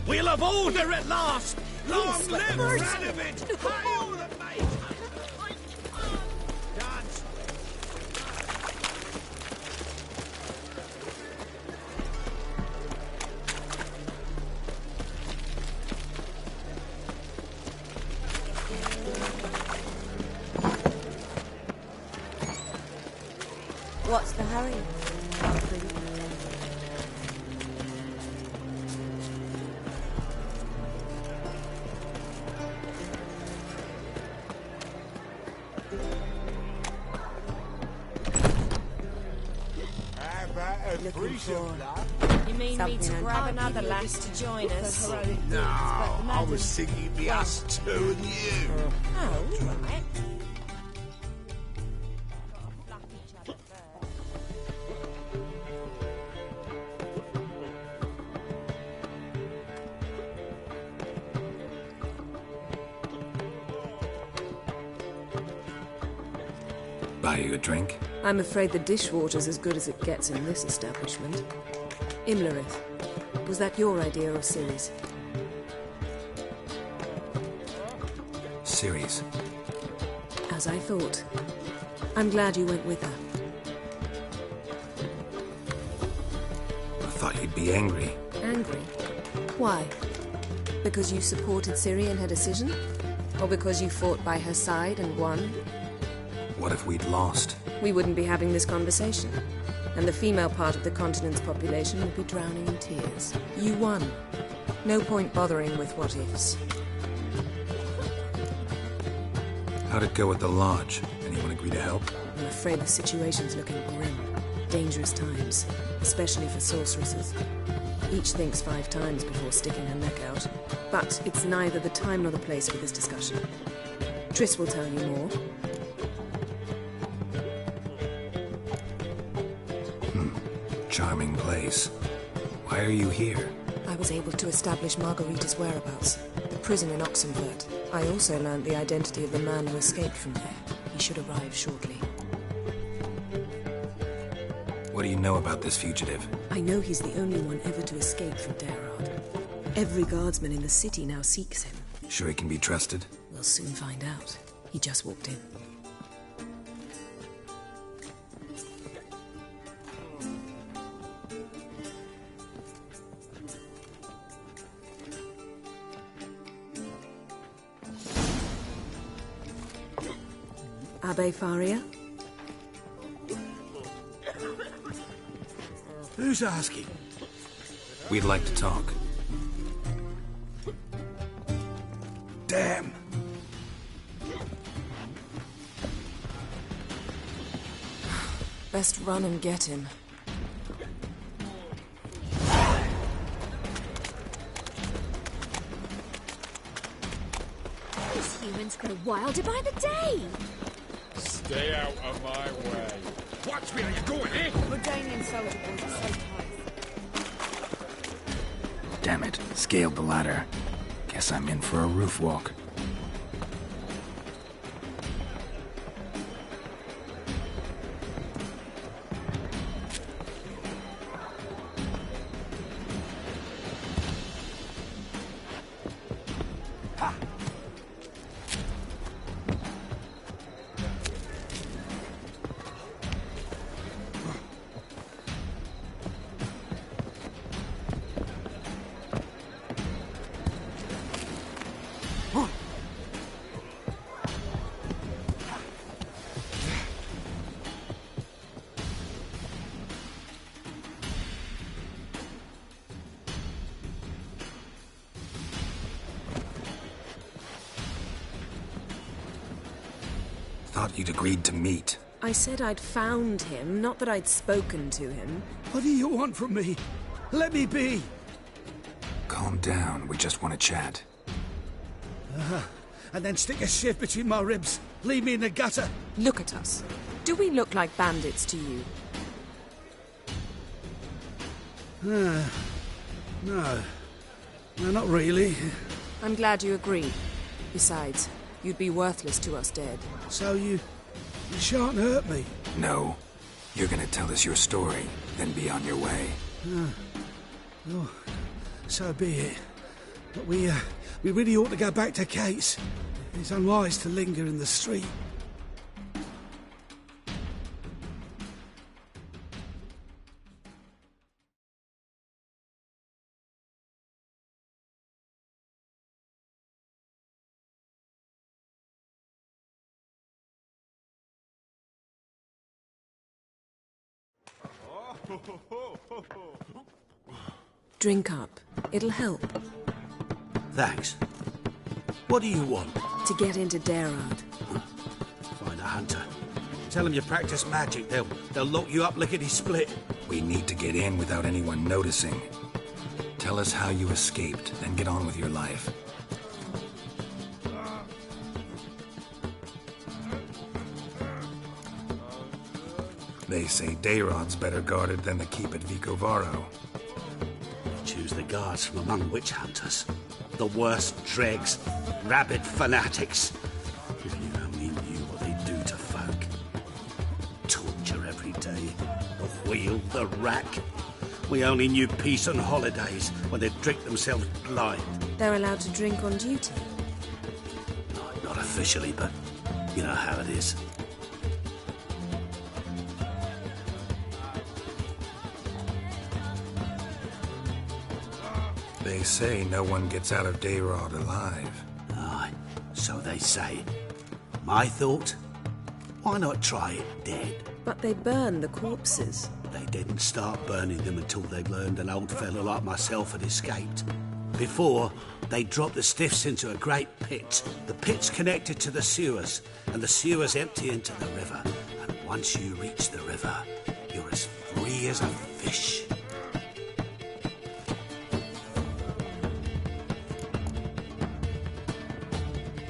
We'll have order at last! Long live Radovid! Hail the mate! Dance! What's the hurry? Looking for. You mean me to grab another lass to join us? No, I was thinking it'd be us two and you. Oh, right. Buy you a drink? I'm afraid the dishwater's as good as it gets in this establishment. Imlerith, was that your idea of Ceres? Ceres. As I thought. I'm glad you went with her. I thought you'd be angry. Angry? Why? Because you supported Ciri in her decision? Or because you fought by her side and won? What if we'd lost? We wouldn't be having this conversation. And the female part of the continent's population would be drowning in tears. You won. No point bothering with what-ifs. How'd it go with the lodge? Anyone agree to help? I'm afraid the situation's looking grim. Dangerous times, especially for sorceresses. Each thinks 5 times before sticking her neck out. But it's neither the time nor the place for this discussion. Triss will tell you more. Charming place. Why are you here? I was able to establish Margarita's whereabouts. The prison in Oxenfurt. I also learned the identity of the man who escaped from there. He should arrive shortly. What do you know about this fugitive? I know he's the only one ever to escape from Darad. Every guardsman in the city now seeks him. Sure he can be trusted? We'll soon find out. He just walked in. Abbe Faria? Who's asking? We'd like to talk. Damn. Best run and get him. These humans grow wilder by the day. Stay out of my way. Watch me, are you going, eh? Redanian soldier boys are so tight. Damn it, scaled the ladder. Guess I'm in for a roof walk. Thought you'd agreed to meet. I said I'd found him, not that I'd spoken to him. What do you want from me? Let me be. Calm down, we just want to chat. And then stick a shiv between my ribs. Leave me in the gutter. Look at us. Do we look like bandits to you? No. No, not really. I'm glad you agree. Besides, you'd be worthless to us dead. So you shan't hurt me? No. You're gonna tell us your story, then be on your way. Oh, so be it. But we really ought to go back to Kate's. It's unwise to linger in the street. Drink up. It'll help. Thanks. What do you want? To get into Dayrard. Find a hunter. Tell them you practice magic. They'll lock you up lickety-split. We need to get in without anyone noticing. Tell us how you escaped, then get on with your life. They say Dayrod's better guarded than the keep at Vicovaro. Choose the guards from among witch hunters. The worst dregs, rabid fanatics. If you only knew what they do to folk. Torture every day. The wheel, the rack. We only knew peace on holidays when they'd drink themselves blind. They're allowed to drink on duty? Not officially, but you know how it is. They say no one gets out of Dayrod alive. Aye, so they say. My thought? Why not try it dead? But they burn the corpses. They didn't start burning them until they'd learned an old fellow like myself had escaped. Before, they dropped the stiffs into a great pit. The pit's connected to the sewers, and the sewers empty into the river. And once you reach the river, you're as free as a fish.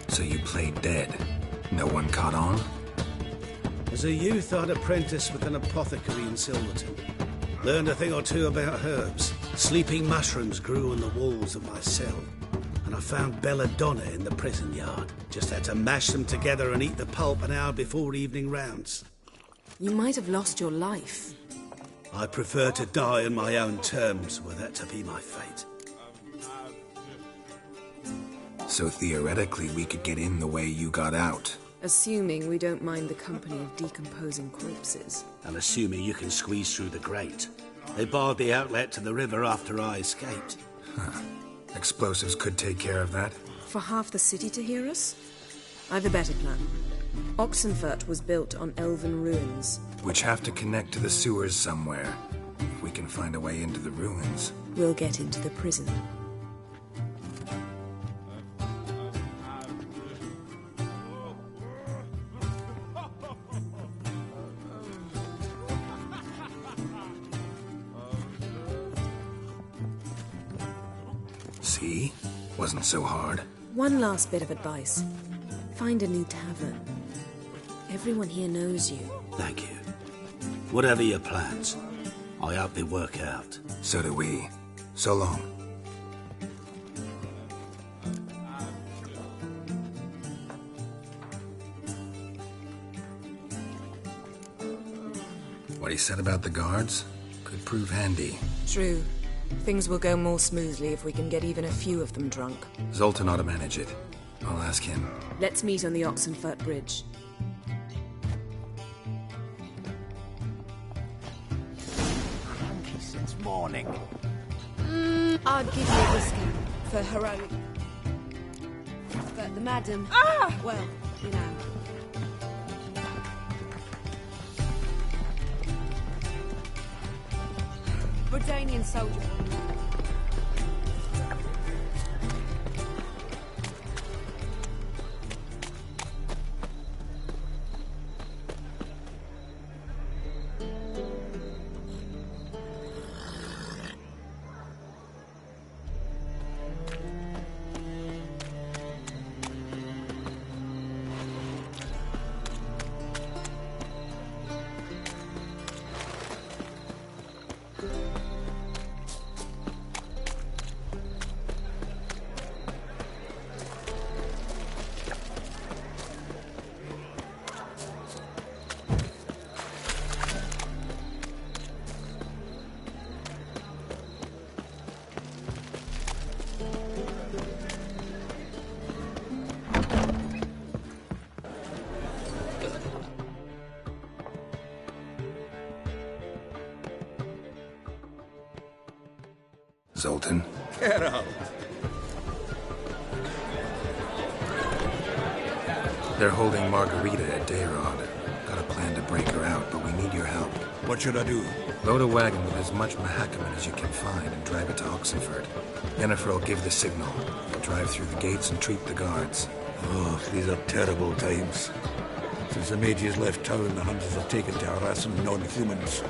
So you played dead. No one caught on? As a youth, I'd apprenticed with an apothecary in Silverton. Learned a thing or two about herbs. Sleeping mushrooms grew on the walls of my cell. And I found belladonna in the prison yard. Just had to mash them together and eat the pulp an hour before evening rounds. You might have lost your life. I prefer to die on my own terms, were that to be my fate. So theoretically, we could get in the way you got out. Assuming we don't mind the company of decomposing corpses. And assuming you can squeeze through the grate. They barred the outlet to the river after I escaped. Huh. Explosives could take care of that. For half the city to hear us? I've a better plan. Oxenfurt was built on elven ruins. Which have to connect to the sewers somewhere. If we can find a way into the ruins. We'll get into the prison. See? Wasn't so hard. One last bit of advice. Find a new tavern. Everyone here knows you. Thank you. Whatever your plans, I hope they work out. So do we. So long. What he said about the guards could prove handy. True. Things will go more smoothly if we can get even a few of them drunk. Zoltan ought to manage it. I'll ask him. Let's meet on the Oxenfurt Bridge. Cranky since morning. I'd give you a whiskey for heroic. But the madam... Well, you know. Bredanian soldier. Zoltan. Get out. They're holding Margarita at Dayrod. Got a plan to break her out, but we need your help. What should I do? Load a wagon with as much Mahakaman as you can find and drive it to Oxenford. Yennefer will give the signal. We'll drive through the gates and treat the guards. Oh, these are terrible times. Since the mages left town, the hunters have taken to harassing non-humans.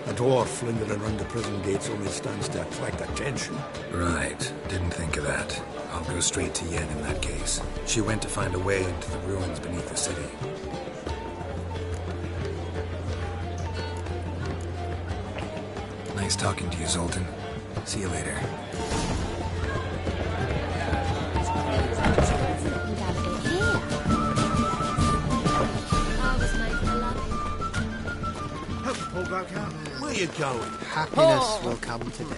A dwarf lingering around the prison gates only stands to attract attention. Right. Didn't think of that. I'll go straight to Yen in that case. She went to find a way into the ruins beneath the city. Nice talking to you, Zoltan. See you later. Where are you going? Happiness will come today.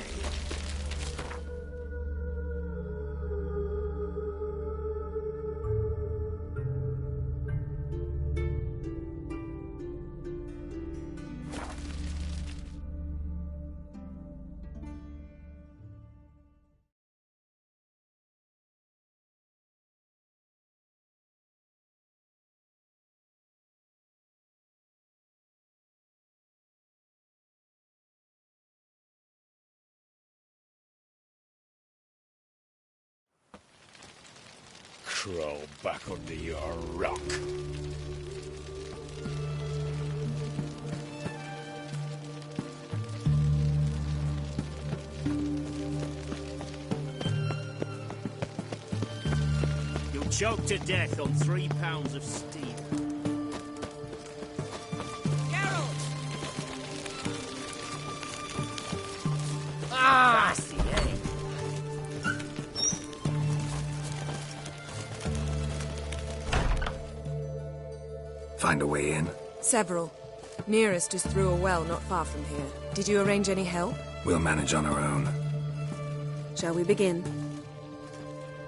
Crawl back under your rock. You'll choke to death on 3 pounds of steel. Ah! Find a way in? Several. Nearest is through a well not far from here. Did you arrange any help? We'll manage on our own. Shall we begin?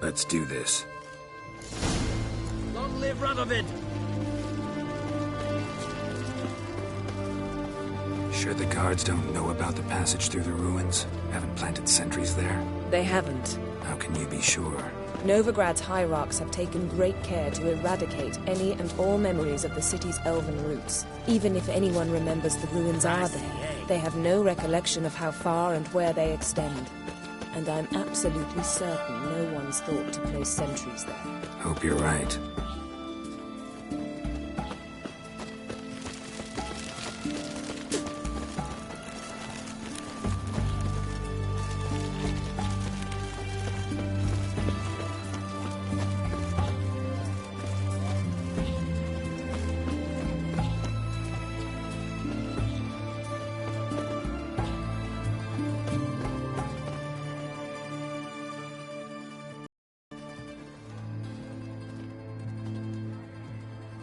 Let's do this. Long live Radovid! Sure the guards don't know about the passage through the ruins? Haven't planted sentries there? They haven't. How can you be sure? Novigrad's hierarchs have taken great care to eradicate any and all memories of the city's elven roots. Even if anyone remembers the ruins are there, they have no recollection of how far and where they extend. And I'm absolutely certain no one's thought to place sentries there. Hope you're right.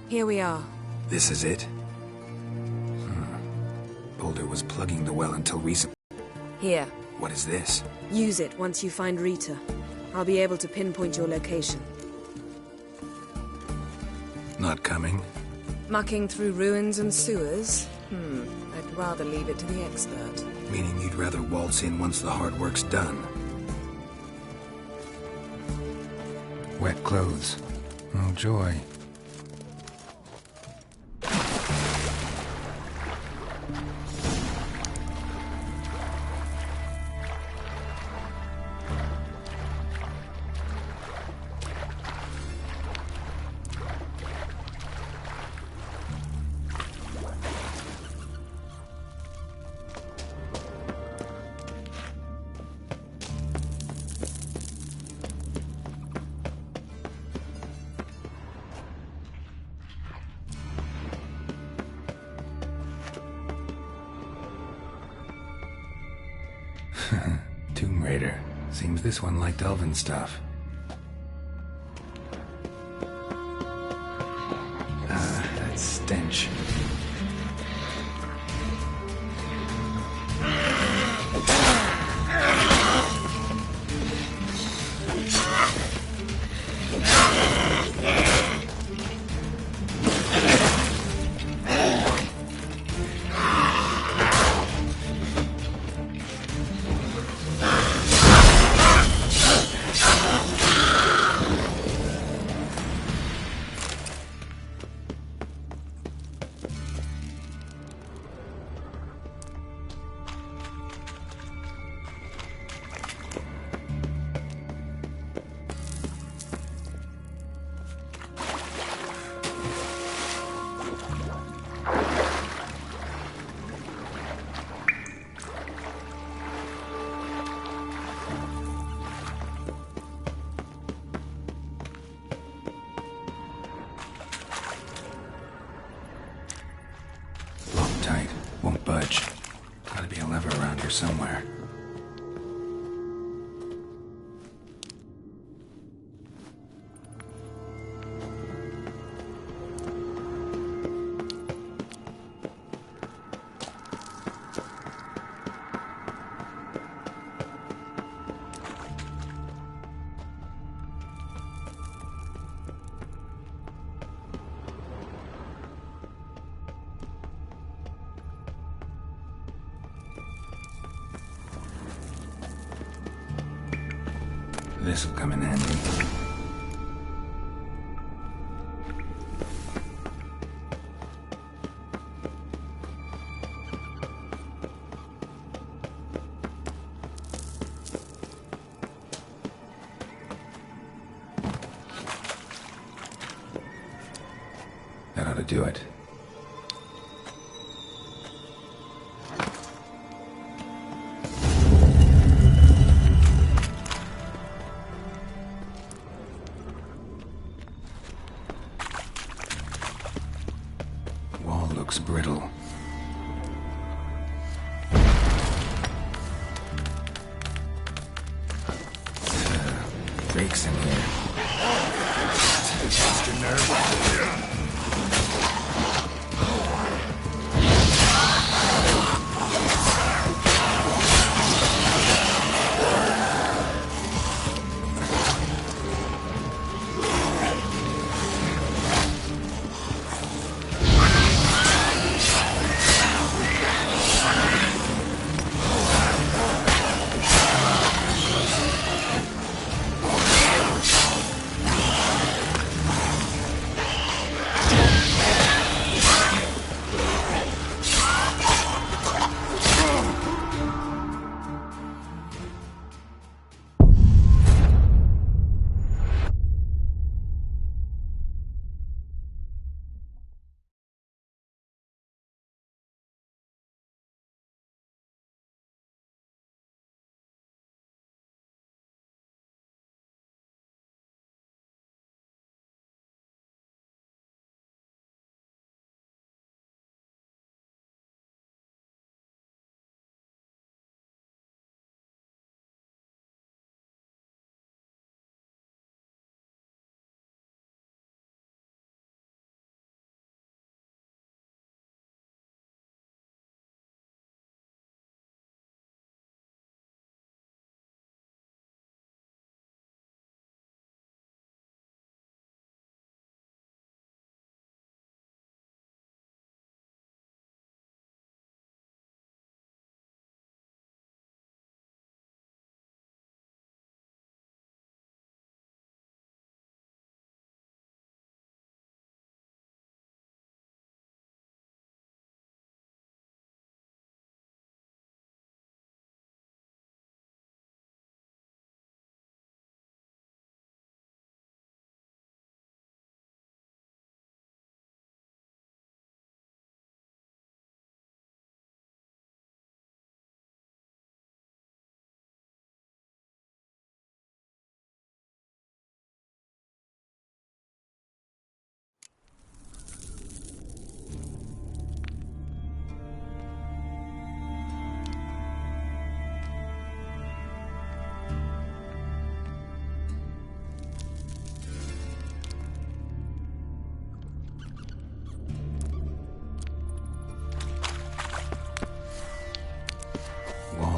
Here we are. This is it? Boulder was plugging the well until recent. Here. What is this? Use it once you find Rita. I'll be able to pinpoint your location. Not coming? Mucking through ruins and sewers? I'd rather leave it to the expert. Meaning you'd rather waltz in once the hard work's done. Wet clothes. Oh, joy. Tomb Raider. Seems this one liked elven stuff. That stench. here somewhere. This'll come in handy. That ought to do it. Looks brittle. Breaks in here. Just your nerve.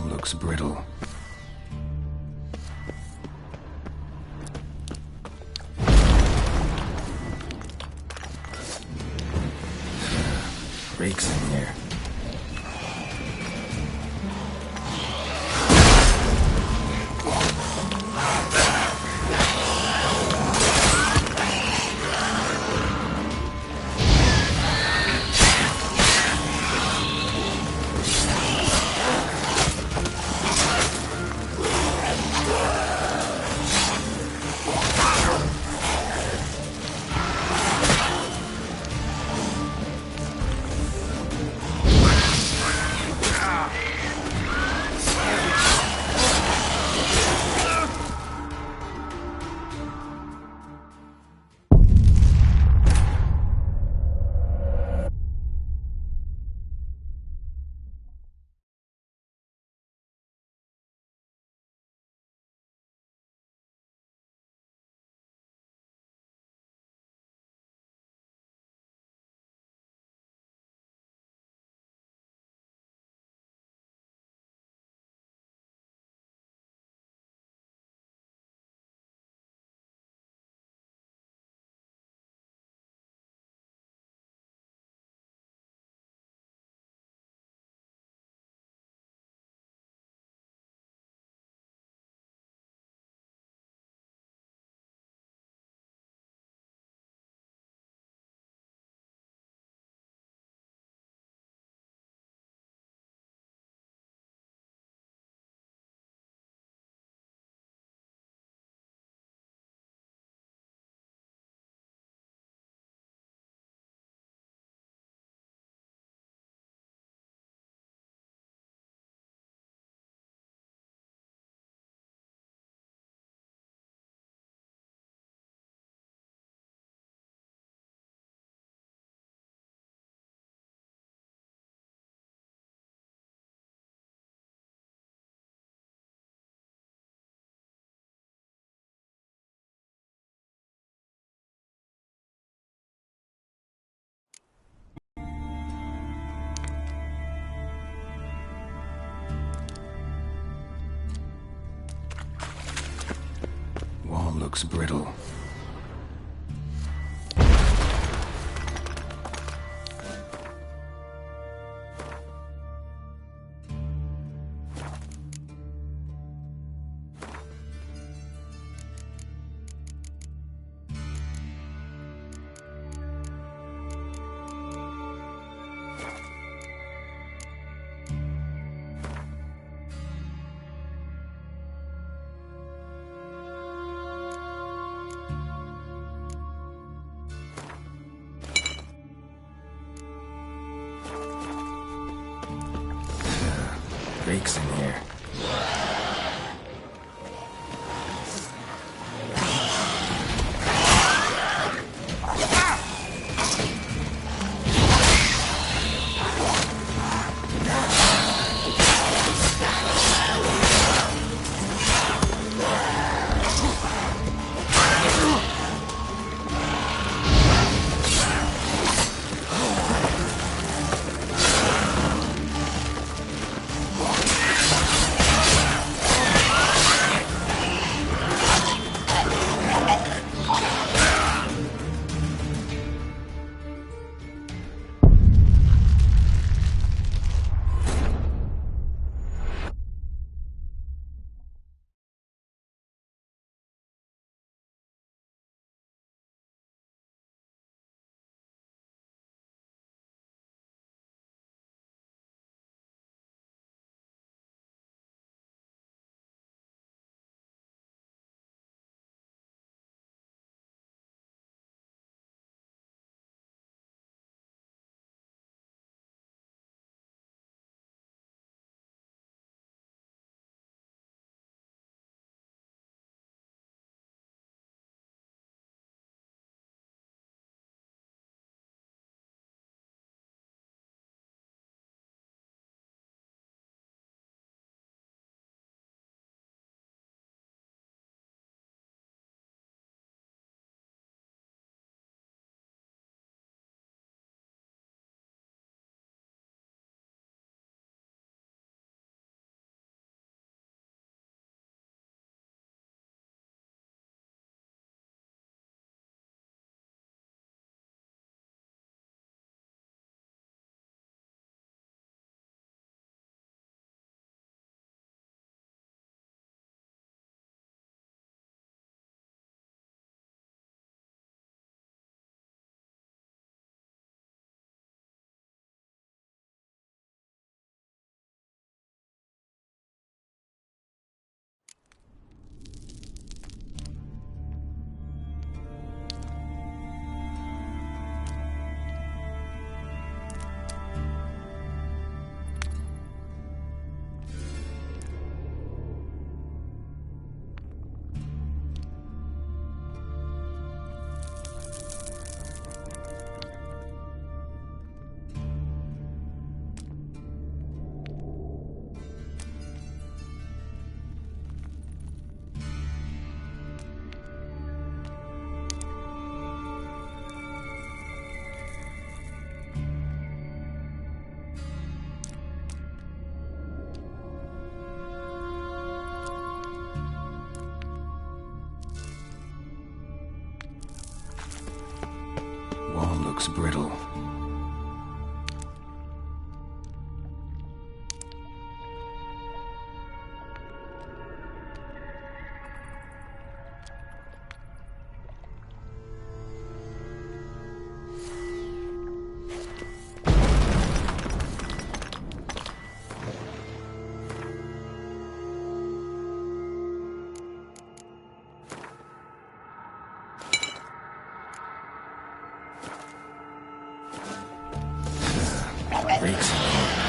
Looks brittle. Breaks in here. looks brittle. Reeks in here. Wall looks brittle. Reeks in here.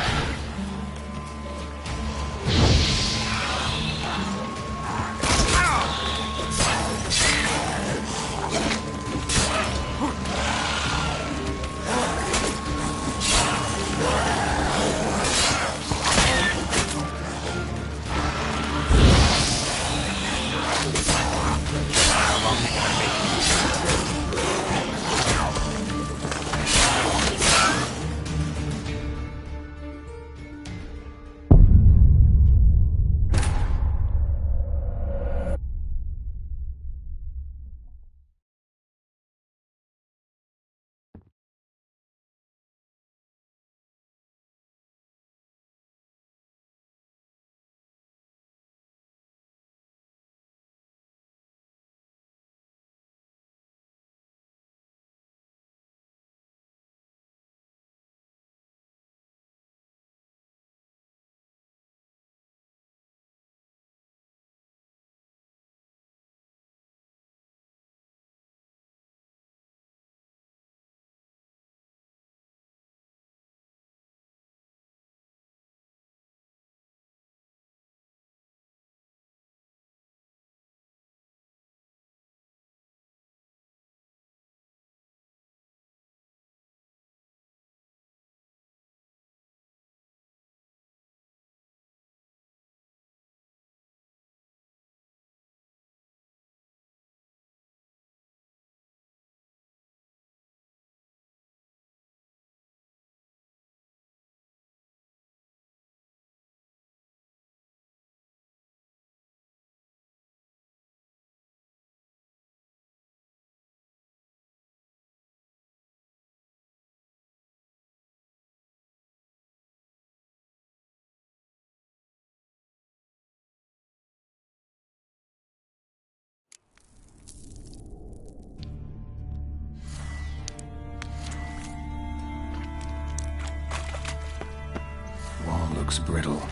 looks brittle.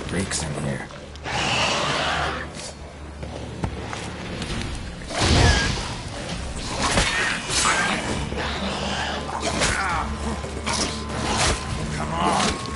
Breaks in here. Come on!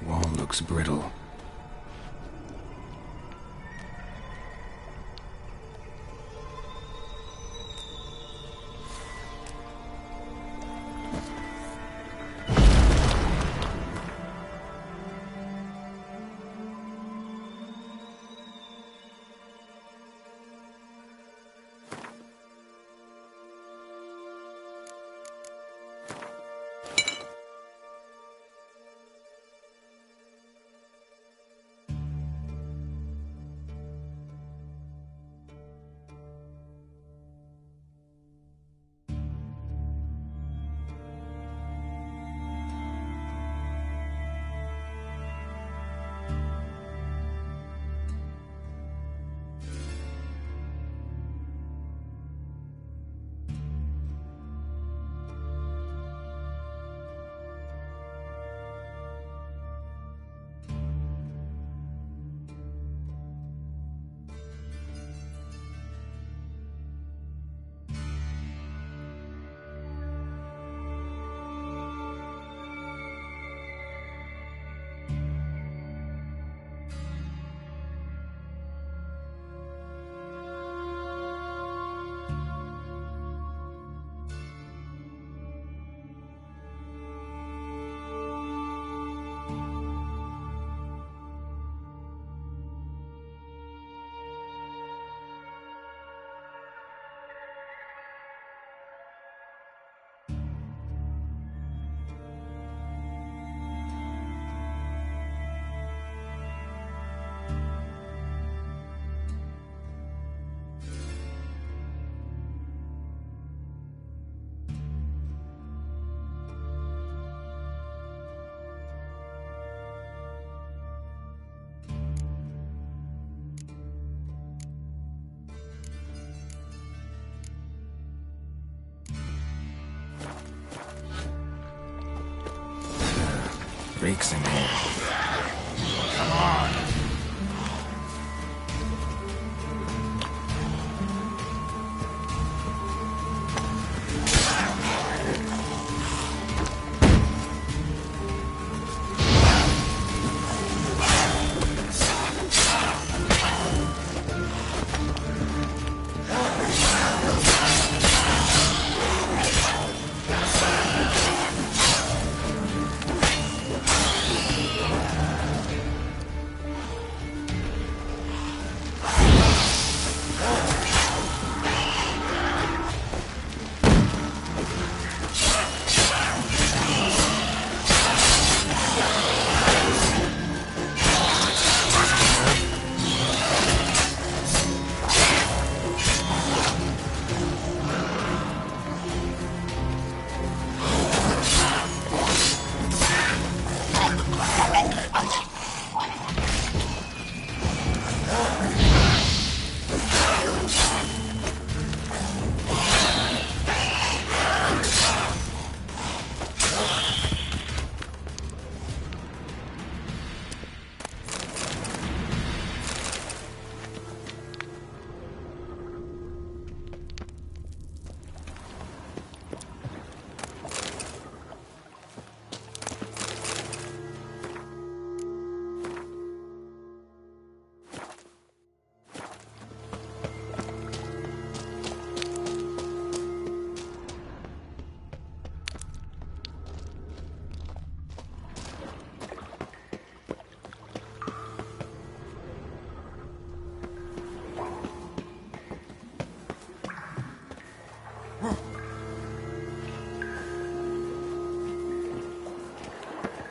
Wall looks brittle. reeks in here. Come on!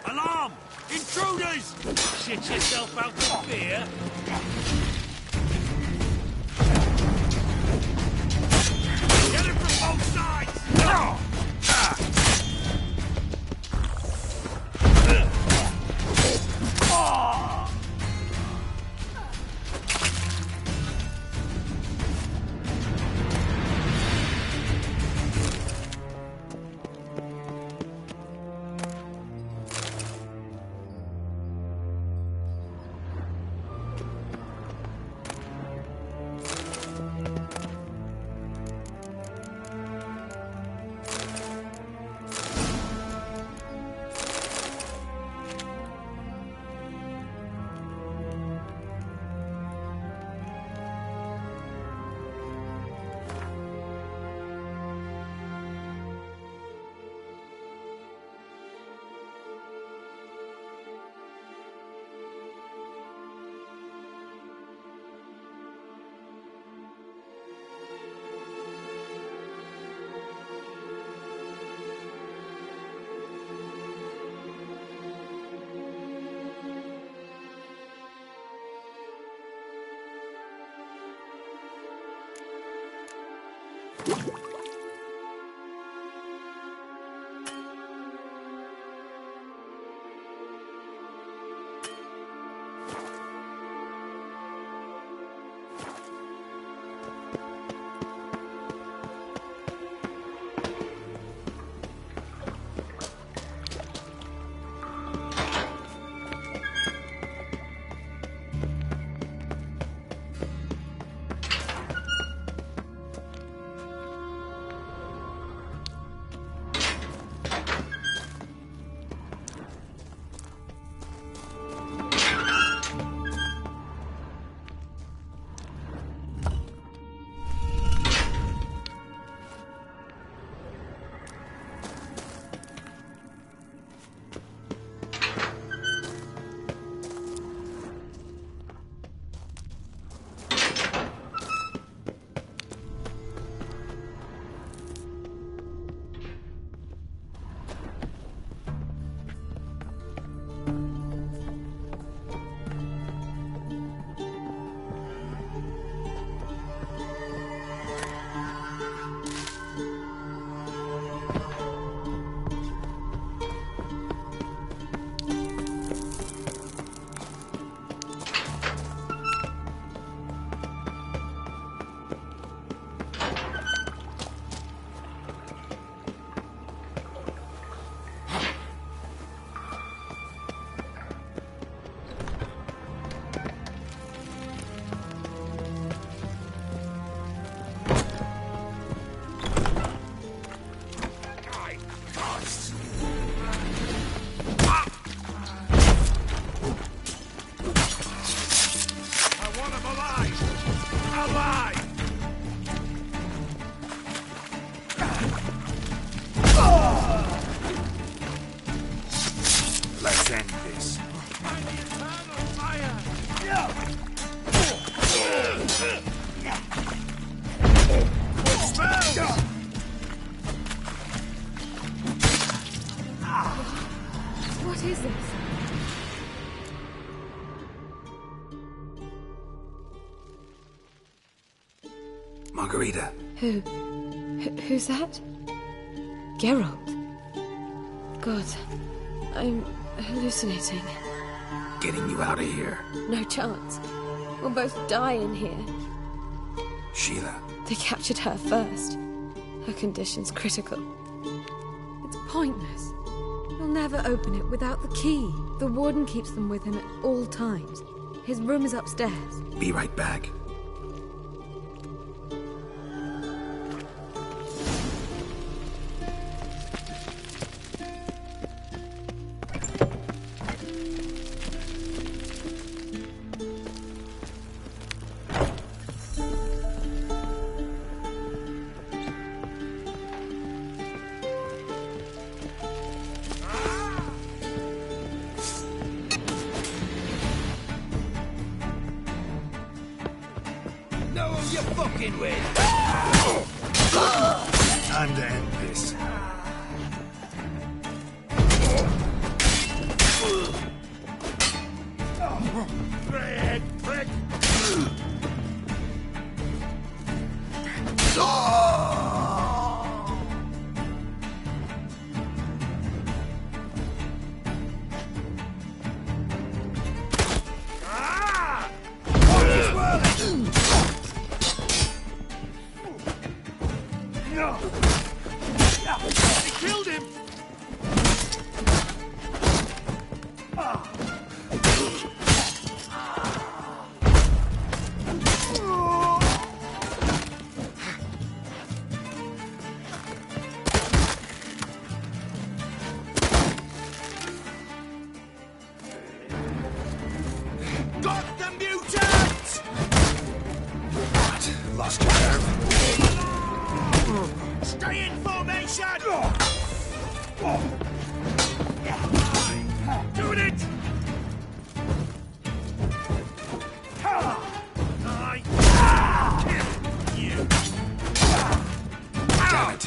Alarm! Intruders! Shit yourself out of fear? Get it from both sides! is this? Margarita. Who's that? Geralt. God, I'm hallucinating. Getting you out of here. No chance. We'll both die in here. Sheila. They captured her first. Her condition's critical. It's pointless. We'll never open it without the key. The warden keeps them with him at all times. His room is upstairs. Be right back. You fucking win! Time to end this. Prick! Prick! They killed him! Got the mutant! What? Lost your nerve? Stay in formation! Doing it! I kill you! Damn it!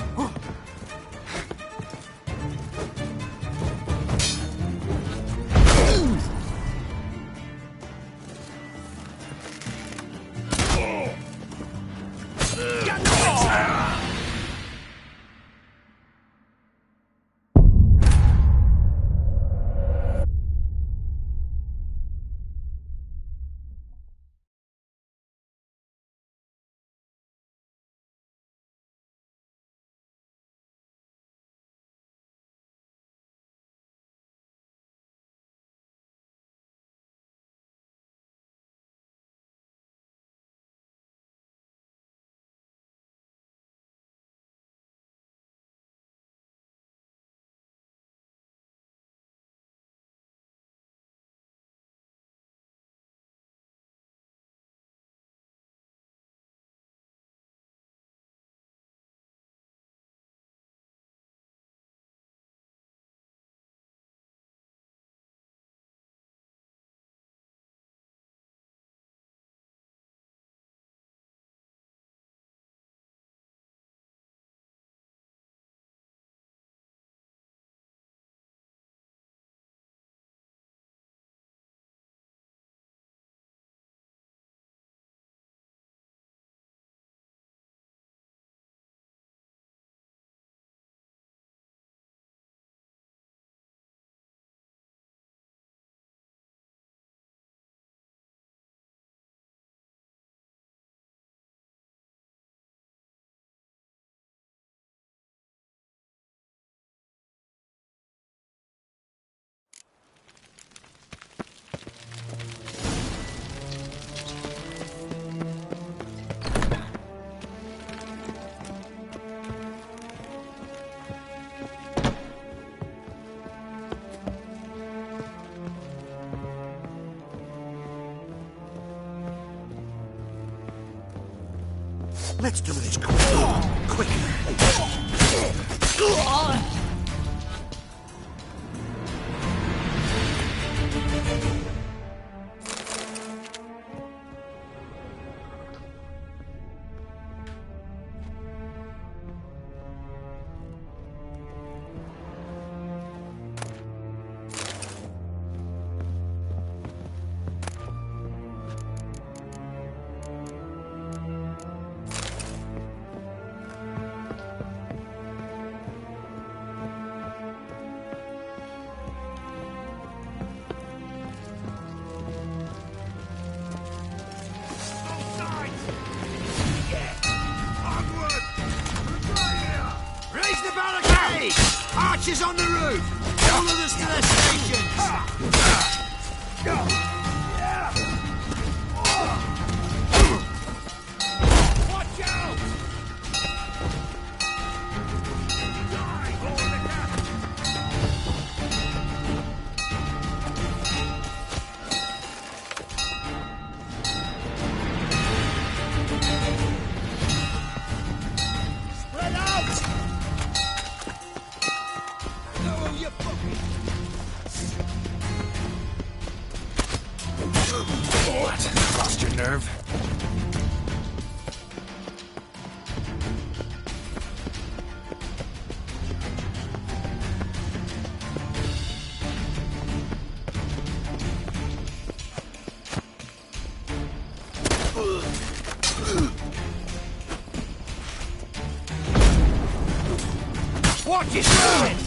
Get the Let's do this quick. the barricade! Archers on the roof! All of us to their stations! Watch out! Spread out! No, you What? Lost your nerve? Watch your step!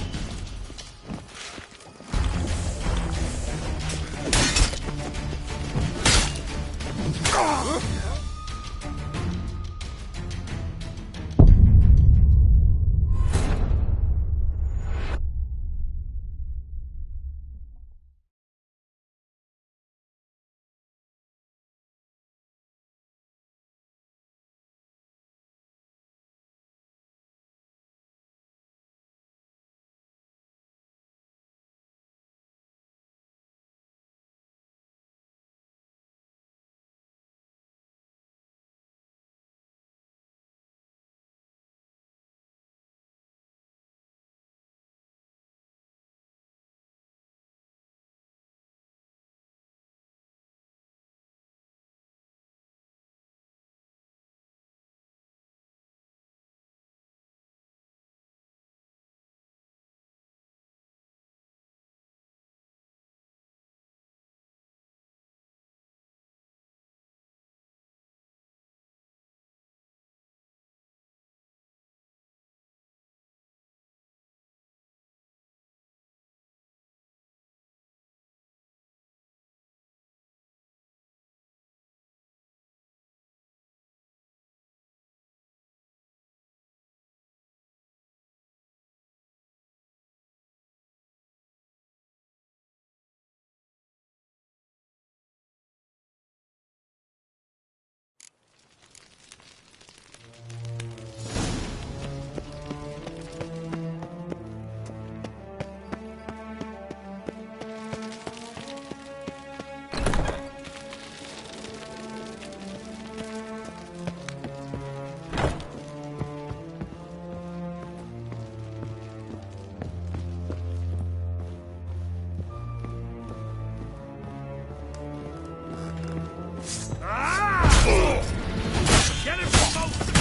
Get him from both!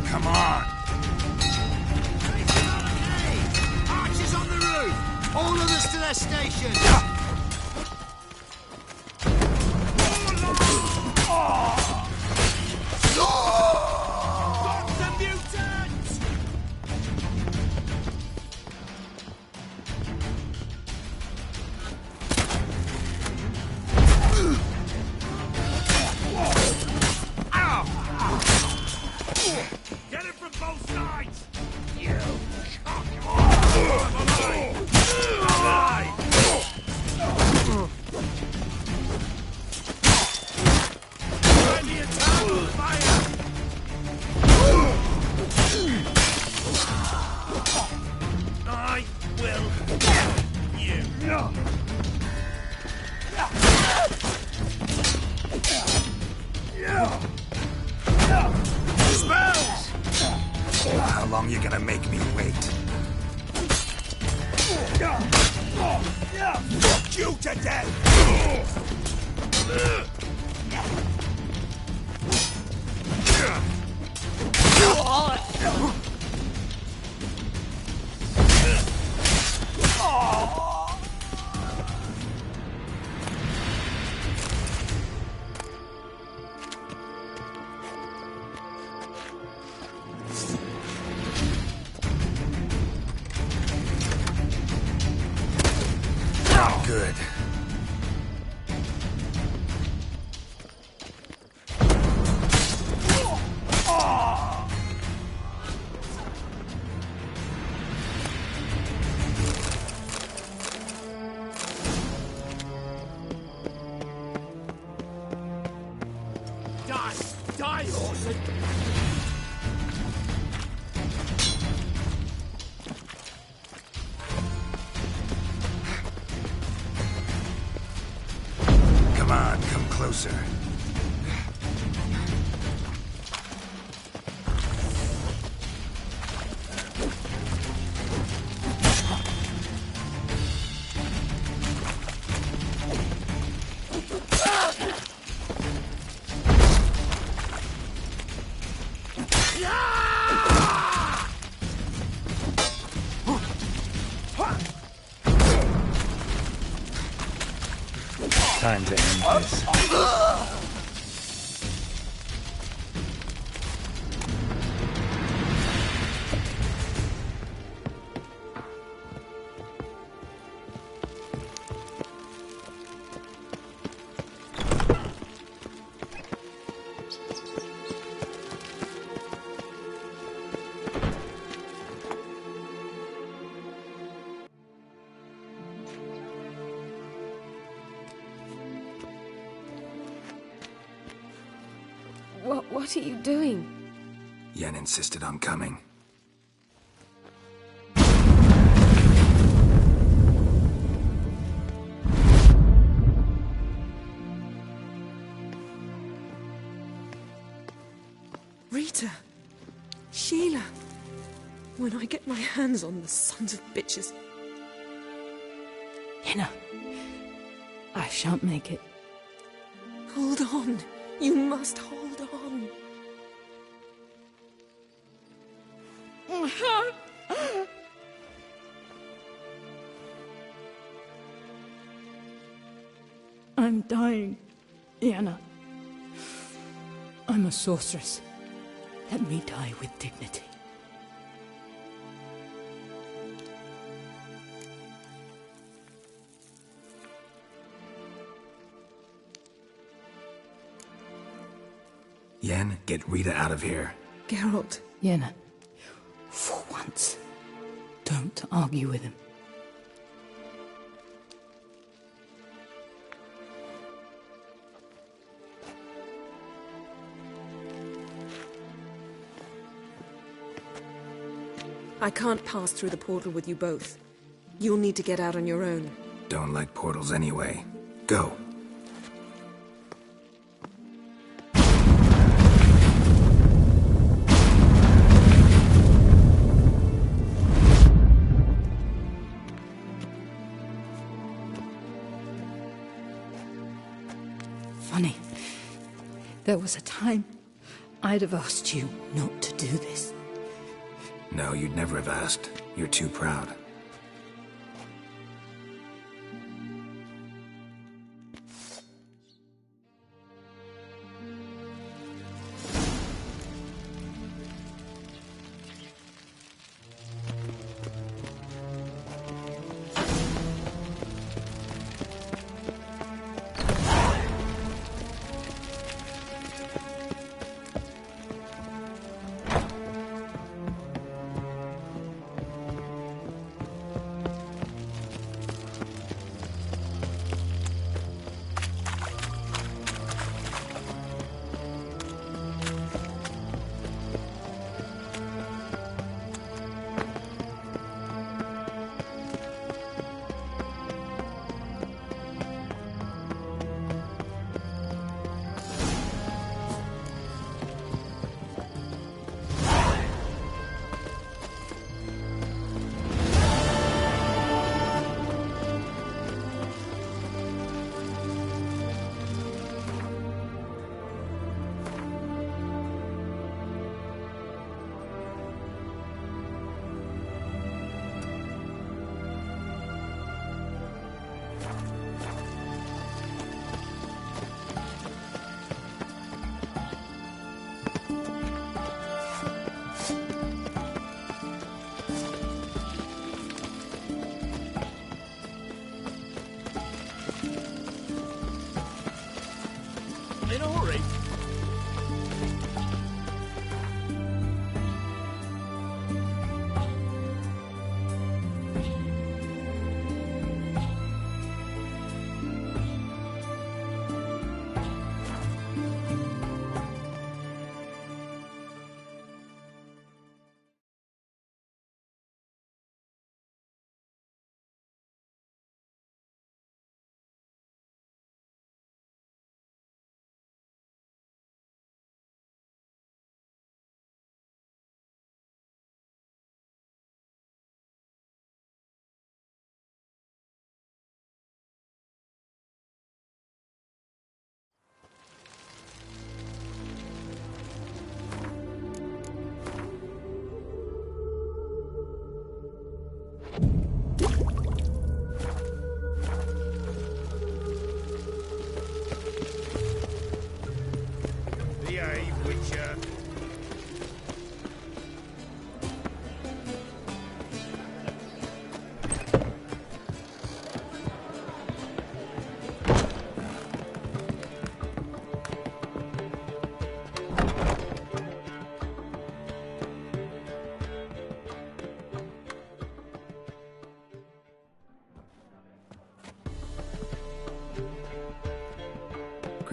Come on! Archers on the roof! All of us to their stations! Stop the mutants! Get him from both sides! You I will get you! Spells! How long you gonna make me wait? Fuck you to death! Good. Die, horse! Come on, come closer. Time to end this. What are you doing? Yen insisted on coming. Rita! Sheila! When I get my hands on the sons of bitches. Yenna, I shan't make it. Hold on. You must hold on. I'm dying, Yenna. I'm a sorceress. Let me die with dignity. Yen, get Rita out of here. Geralt. Yenna, for once, don't argue with him. I can't pass through the portal with you both. You'll need to get out on your own. Don't like portals anyway. Go. Funny. There was a time I'd have asked you not to do this. No, you'd never have asked. You're too proud.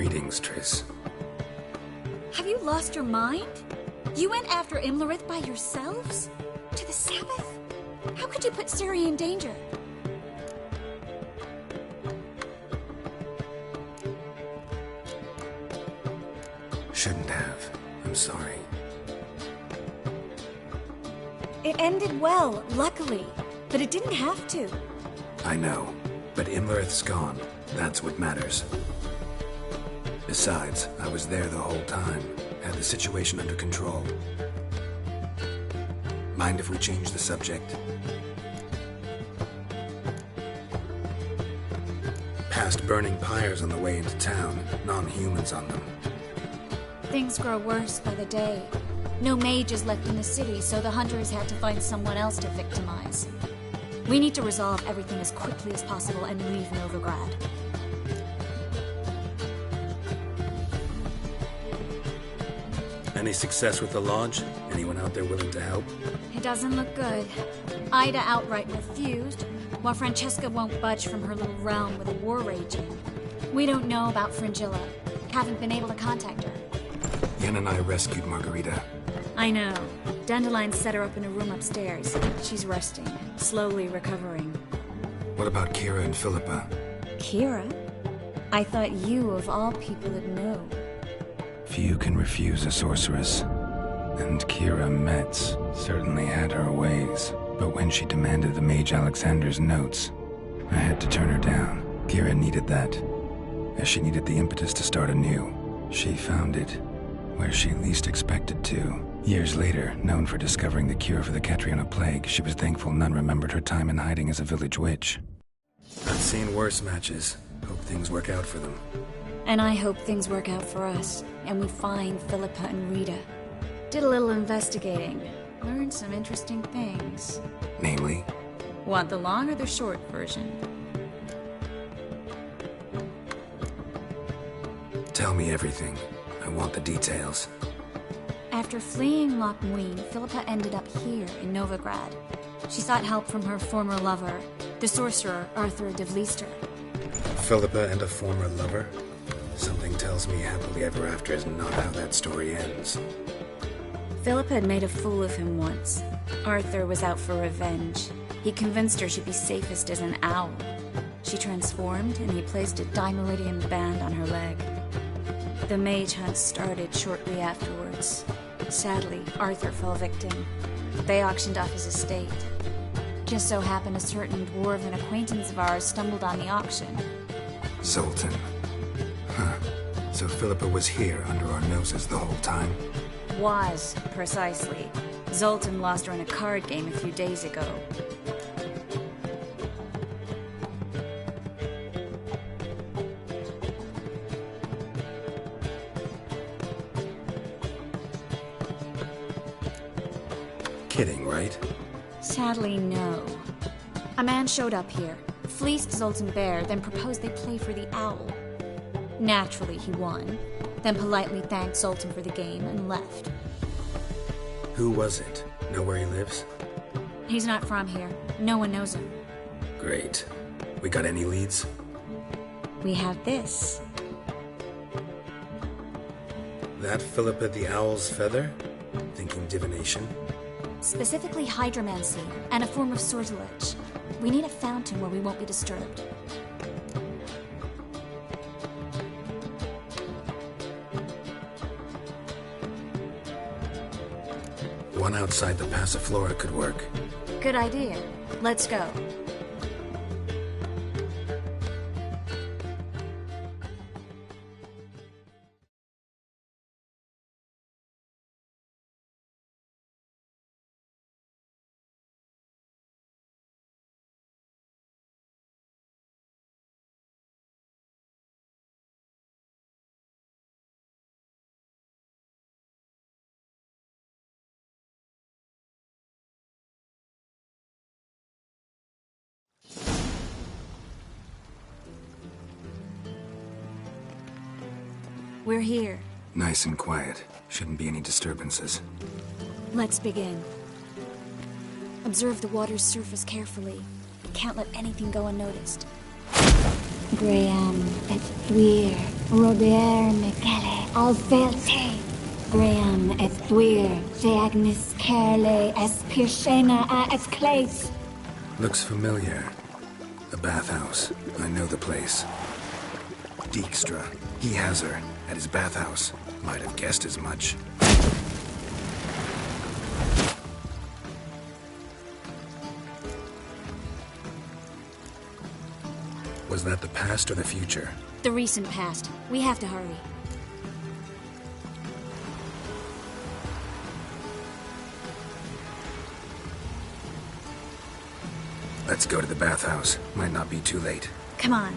Greetings, Triss. Have you lost your mind? You went after Imlerith by yourselves? To the Sabbath? How could you put Ciri in danger? Shouldn't have. I'm sorry. It ended well, luckily. But it didn't have to. I know, but Imlerith's gone. That's what matters. Besides, I was there the whole time. Had the situation under control. Mind if we change the subject? Past burning pyres on the way into town. Non-humans on them. Things grow worse by the day. No mages left in the city, so the hunters had to find someone else to victimize. We need to resolve everything as quickly as possible and leave Novigrad. Any success with the Lodge? Anyone out there willing to help? It doesn't look good. Ida outright refused, while Francesca won't budge from her little realm with a war raging. We don't know about Fringilla. Haven't been able to contact her. Yen and I rescued Margarita. I know. Dandelion set her up in a room upstairs. She's resting, slowly recovering. What about Kira and Philippa? Kira? I thought you, of all people, would know. Few can refuse a sorceress. And Kira Metz certainly had her ways. But when she demanded the Mage Alexander's notes, I had to turn her down. Kira needed that, as she needed the impetus to start anew. She found it where she least expected to. Years later, known for discovering the cure for the Catriona plague, she was thankful none remembered her time in hiding as a village witch. I've seen worse matches. Hope things work out for them. And I hope things work out for us, and we find Philippa and Rita. Did a little investigating. Learned some interesting things. Namely? Want the long or the short version? Tell me everything. I want the details. After fleeing Loch Muin, Philippa ended up here in Novigrad. She sought help from her former lover, the sorcerer Arthur de Vlister. Philippa and a former lover? Something tells me happily ever after is not how that story ends. Philippa had made a fool of him once. Arthur was out for revenge. He convinced her she'd be safest as an owl. She transformed, and he placed a Dimeridian band on her leg. The mage hunt started shortly afterwards. Sadly, Arthur fell victim. They auctioned off his estate. Just so happened a certain dwarven acquaintance of ours stumbled on the auction. Zoltan. Huh. So Philippa was here under our noses the whole time? Was, precisely. Zoltan lost her in a card game a few days ago. Kidding, right? Sadly, no. A man showed up here, fleeced Zoltan bare, then proposed they play for the owl. Naturally, he won, then politely thanked Zoltan for the game and left. Who was it? Know where he lives? He's not from here. No one knows him. Great. We got any leads? We have this. That Philippa the Owl's feather? Thinking divination? Specifically hydromancy, and a form of sortilege. We need a fountain where we won't be disturbed. One outside the Passiflora could work. Good idea. Let's go. We're here. Nice and quiet. Shouldn't be any disturbances. Let's begin. Observe the water's surface carefully. Can't let anything go unnoticed. Graham et Estwir, Robert Micele, Alfelte, Graham Estwir, Deagnis Kerle, Espirshena a Esclate. Looks familiar. The bathhouse. I know the place. Dijkstra. He has her at his bathhouse. Might have guessed as much. Was that the past or the future? The recent past. We have to hurry. Let's go to the bathhouse. Might not be too late. Come on.